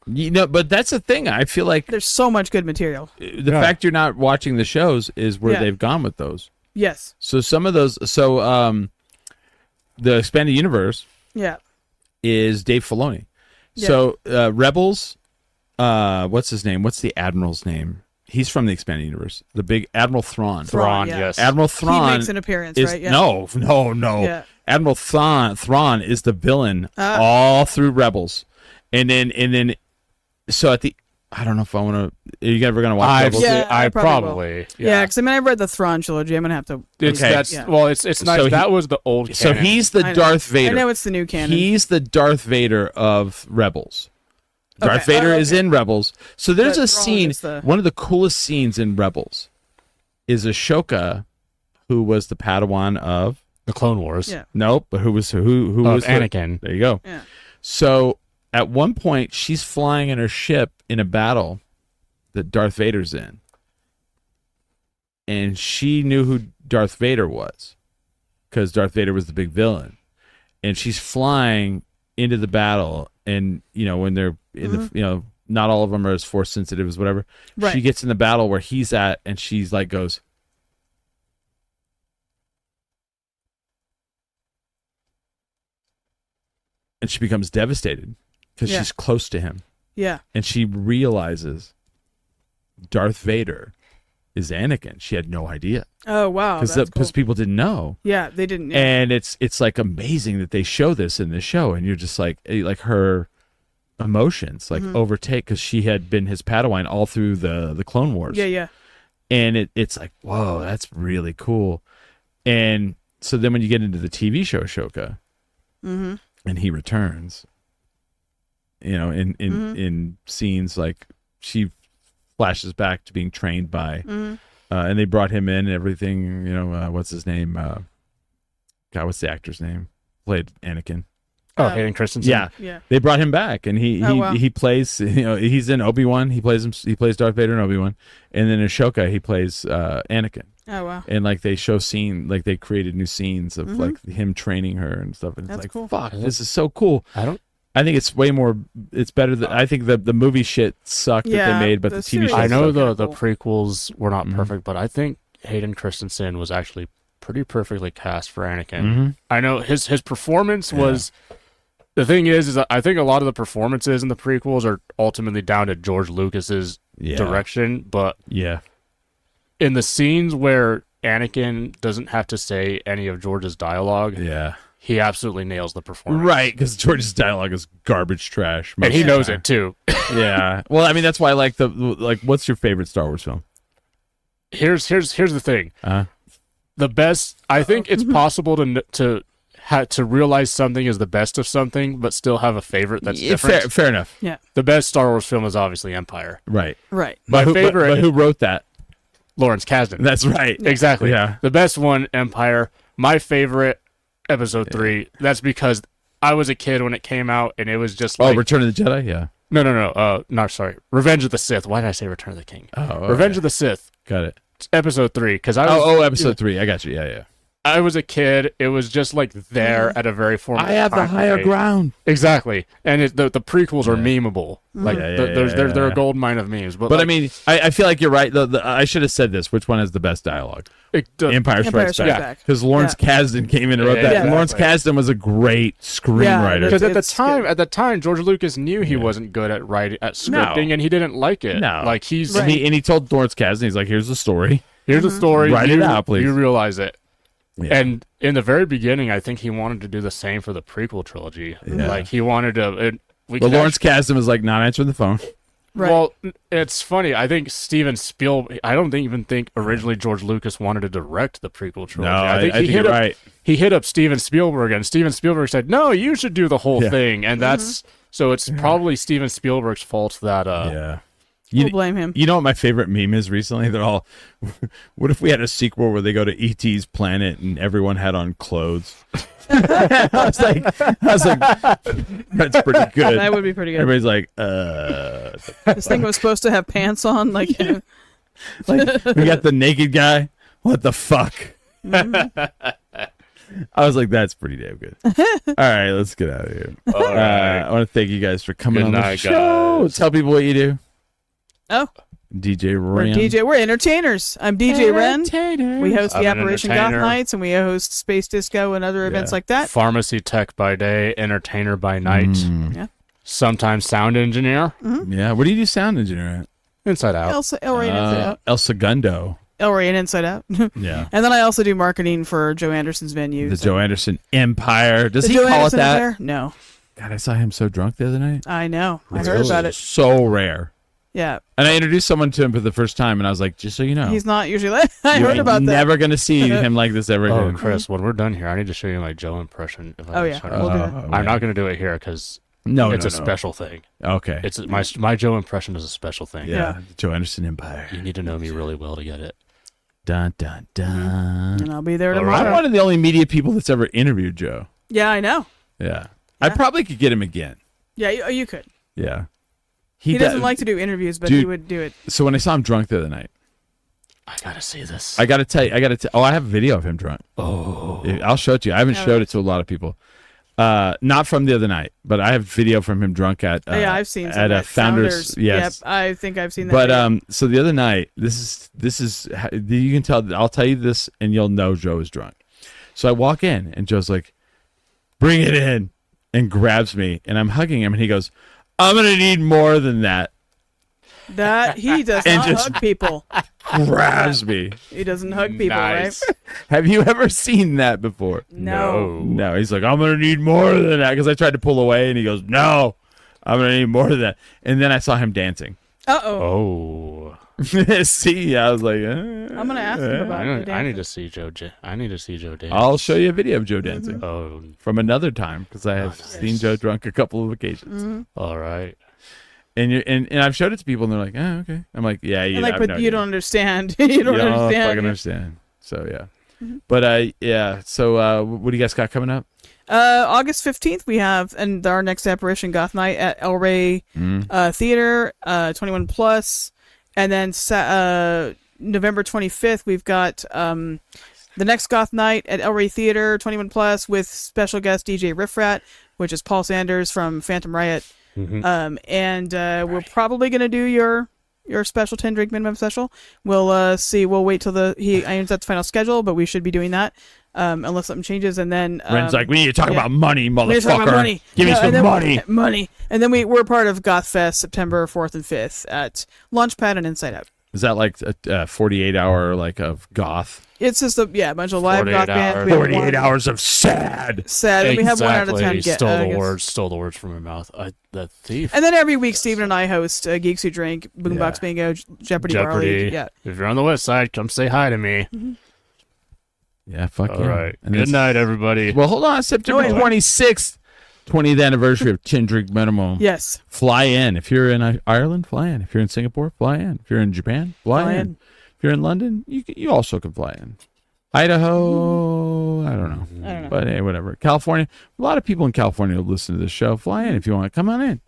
But that's the thing. I feel like there's so much good material. the fact you're not watching the shows is where Yeah. they've gone with those. Yes. So some of those. The expanded universe Yeah. is Dave Filoni. Yeah. So Rebels. What's his name? What's the admiral's name? He's from the expanded universe. The big Admiral Thrawn. Thrawn, yeah. yes. Admiral He Thrawn makes an appearance, is right? Yeah. no. Yeah. Admiral Thrawn is the villain Ah. all through Rebels, and then so at the I don't know if I want to. Are you ever gonna watch Rebels? Yeah, I I probably probably Yeah, because I mean, I read the Thrawn trilogy. I'm gonna have to. It's Okay. that's Yeah. well, it's nice. So That was the old. So canon. he's the I know. Darth Vader. I know it's the new canon. He's the Darth Vader of Rebels. Darth Okay. Vader Oh, is okay. in Rebels. So there's But a Thrawn scene. is the- One of the coolest scenes in Rebels is Ashoka, who was the Padawan of the Clone Wars. Yeah. nope, but who was Anakin. There you go. Yeah. So at one point, she's flying in her ship in a battle that Darth Vader's in, and she knew who Darth Vader was because Darth Vader was the big villain, and she's flying into the battle, and when they're in the not all of them are as force sensitive as whatever. Right. She gets in the battle where he's at, and she's like goes. And she becomes devastated because Yeah. she's close to him. Yeah. And she realizes Darth Vader is Anakin. She had no idea Oh wow. because That's cool. people didn't know. Yeah, they didn't. Yeah. And it's like amazing that they show this in the show, and you're just like her emotions like Mm-hmm. overtake because she had been his Padawan all through the Clone Wars. Yeah. And it's like, whoa, that's really cool. And so then when you get into the TV show Ashoka, Mm-hmm. and he returns, in scenes like she flashes back to being trained by, and they brought him in and everything. What's his name? What's the actor's name? Played Anakin. Oh, Hayden Christensen. Yeah, Yeah. they brought him back, and he Oh, wow. he plays. He's in Obi-Wan. He plays Darth Vader in Obi-Wan, and then in Ashoka he plays Anakin. Oh wow. And like they show like they created new scenes of like him training her and stuff, and it's That's like, cool. fuck, this is so cool. I think it's way more. It's better than I think the movie shit sucked that Yeah, they made, but the the TV series show. I know so the cool. prequels were Mm-hmm. not perfect, but I think Hayden Christensen was actually pretty perfectly cast for Anakin. Mm-hmm. I know his performance was. The thing is I think a lot of the performances in the prequels are ultimately down to George Lucas's direction, but Yeah, in the scenes where Anakin doesn't have to say any of George's dialogue, yeah, he absolutely nails the performance. right. Because George's dialogue is garbage trash, And he most of the knows time. it too. Yeah. Well, I mean, that's why I like what's your favorite Star Wars film? Here's the thing. Uh-huh. The best. I think it's possible to realize something is the best of something, but still have a favorite that's different. Fair enough. Yeah. The best Star Wars film is obviously Empire. Right. Right. My favorite, But who wrote that? Lawrence Kasdan. That's right. Exactly. Yeah. The best one, Empire. My favorite, Episode 3. That's because I was a kid when it came out, and it was just like Return of the Jedi. Yeah. No, sorry. Revenge of the Sith. Why did I say Return of the King? Oh, Revenge of the Sith. got it. Episode 3. Because I was Episode 3. I got you. Yeah. I was a kid. It was just like there at a very formative I have the time higher for me. ground. Exactly, and the prequels are memeable. Like they're a gold mine of memes. But But like, I mean, I feel like you're right. I should have said this. Which one has the best dialogue? Empire Strikes Back. Because Lawrence Kasdan came in and wrote that. Yeah, And Lawrence exactly. Kasdan was a great screenwriter. because It's at the time, George Lucas knew he wasn't good at scripting, and he didn't like it. No. Like he's And he told Lawrence Kasdan, he's like, "Here's the story." here's the story. Write it out, please. You realize it. Yeah. And in the very beginning, I think he wanted to do the same for the prequel trilogy. Yeah. Like he wanted to. But Lawrence Kasdan was like not answering the phone. Right. Well, it's funny. I think Steven Spielberg. I don't even think originally George Lucas wanted to direct the prequel trilogy. I think he hit you're up, right. He hit up Steven Spielberg, and Steven Spielberg said, "No, you should do the whole thing." And that's so. It's probably Steven Spielberg's fault that. Yeah. We'll blame him. You know what my favorite meme is recently? They're all, what if we had a sequel where they go to E.T.'s planet and everyone had on clothes? I was like, that's pretty good. That would be pretty good. Everybody's like, This thing was supposed to have pants on, like. like we got the naked guy. What the fuck? I was like, that's pretty damn good. All right, let's get out of here. All right. I want to thank you guys for coming Good on the night, show. guys. Tell people what you do. Oh, DJ we're Ren. we're entertainers. I'm DJ Ren. We host the I'm an Operation Goth entertainer. Nights, and we host Space Disco and other events like that. Pharmacy tech by day, entertainer by night. Yeah. Sometimes sound engineer. Yeah. What do you do sound engineer at? Inside out. El Ray and Inside Out. El Segundo. El Ray and Inside Out. Yeah. And then I also do marketing for Joe Anderson's venue. The Joe Anderson Empire. Does The he Joe call Anderson it that? Empire? No. God, I saw him so drunk the other night. I know. I It's heard about it. So rare. Yeah. And I introduced someone to him for the first time, and I was like, just so you know, He's not usually like. I you're heard about that. never going to see him like this ever Oh, again. Chris, when we're done here, I need to show you my Joe impression. If I Oh, can yeah. turn it We'll do on. that. I'm not going to do it here because No, it's no, a no. special thing. Okay. It's my Joe impression is a special thing. yeah. Yeah. Joe Anderson Empire. You need to know me really well to get it. Dun, dun, dun. And I'll be there All tomorrow. I'm one of the only media people that's ever interviewed Joe. Yeah, I know. Yeah. I probably could get him again. Yeah, you could. Yeah. He doesn't like to do interviews, but Dude. he would do it. So when I saw him drunk the other night, I got to see this. I got to tell you, oh, I have a video of him drunk. Oh. I'll show it to you. I haven't showed it to a lot of people. Not from the other night, but I have video from him drunk at Yeah, I've seen some at of a that. Founders. Yes. Yep, I think I've seen that. But video. so the other night, this is you can tell. I'll tell you this, and you'll know Joe is drunk. So I walk in, and Joe's like, "Bring it in," and grabs me, and I'm hugging him, and he goes, "I'm gonna need more than that." That he does And not just- hug people. Grabs me. He doesn't hug people, Nice. right? Have you ever seen that before? No. No. He's like, "I'm gonna need more than that," because I tried to pull away, and he goes, "No, I'm gonna need more than that." And then I saw him dancing. Uh-oh. Oh. See, I was like, I'm gonna ask him about it. I need to see Joe. I need to see Joe dance. I'll show you a video of Joe dancing Oh, from another time because I have seen Joe drunk a couple of occasions. all right. And I've showed it to people, and they're like, "Oh, okay." I'm like, "Yeah, you." And like, have but no you idea. don't understand. you don't You don't understand. fucking understand. So yeah, but yeah. So what do you guys got coming up? August 15th, we have and our next apparition goth night at El Rey Theater, 21 plus, and then November 25th, we've got the next goth night at El Rey Theater, 21 plus, with special guest DJ Riffrat, which is Paul Sanders from Phantom Riot. And we're probably gonna do your special 10 drink minimum special. We'll see. We'll wait till he irons out the final schedule, but we should be doing that unless something changes. And then Ren's like, "We need to talk about money, we need to talk motherfucker. about money. Give me Yeah, some and then- money." Money. And then we're part of Goth Fest September 4th and 5th at Launchpad and Inside Out. Is that like a 48-hour like of goth? It's just a bunch of live 48 goth bands. hours. We have 48 one- hours of sad. Sad. And we have one out of 10 Stole the guests. words. Stole the words from my mouth. The thief. And then every week, Steven and I host Geeks Who Drink, Boombox Bingo, Jeopardy Bar Jeopardy. League. Yeah. If you're on the west side, come say hi to me. Yeah, fuck All yeah. right. And Good it's- night, everybody. Well, hold on. September No, wait. 26th, 20th anniversary of 10 drink minimum. Yes. Fly in. If you're in Ireland, fly in. If you're in Singapore, fly in. If you're in Japan, fly in. If you're in London, you also can fly in. Idaho, I don't know. I don't know. But hey, whatever. California, a lot of people in California listen to this show. Fly in if you want. Come on in.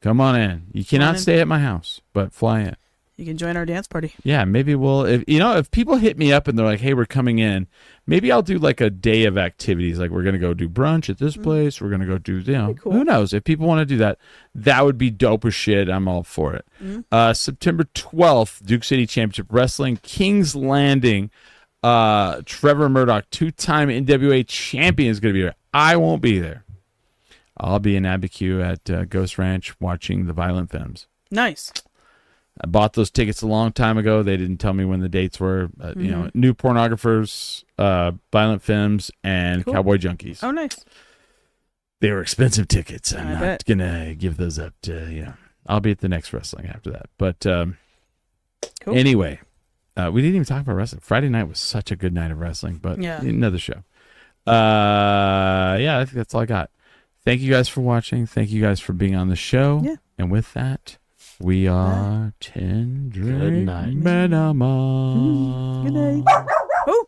Come on in. You cannot in. stay at my house, but fly in. You can join our dance party. Yeah, maybe we'll. If people hit me up and they're like, "Hey, we're coming in," maybe I'll do like a day of activities. Like we're gonna go do brunch at this place. We're gonna go do, cool. who knows? If people want to do that, that would be dope as shit. I'm all for it. September 12th, Duke City Championship Wrestling, King's Landing. Trevor Murdoch, 2-time NWA champion, is gonna be there. I won't be there. I'll be in Abiquiu at Ghost Ranch watching the Violent Femmes. Nice. I bought those tickets a long time ago. They didn't tell me when the dates were. New Pornographers, Violent Femmes, and Cool. Cowboy Junkies. Oh, nice. They were expensive tickets. I'm I not bet. gonna give those up to I'll be at the next wrestling after that. But Cool. anyway, we didn't even talk about wrestling. Friday night was such a good night of wrestling, but Yeah. another show. I think that's all I got. Thank you guys for watching. Thank you guys for being on the show. Yeah. And with that, we are 10 drink Good night. minimum. Good night. Oh.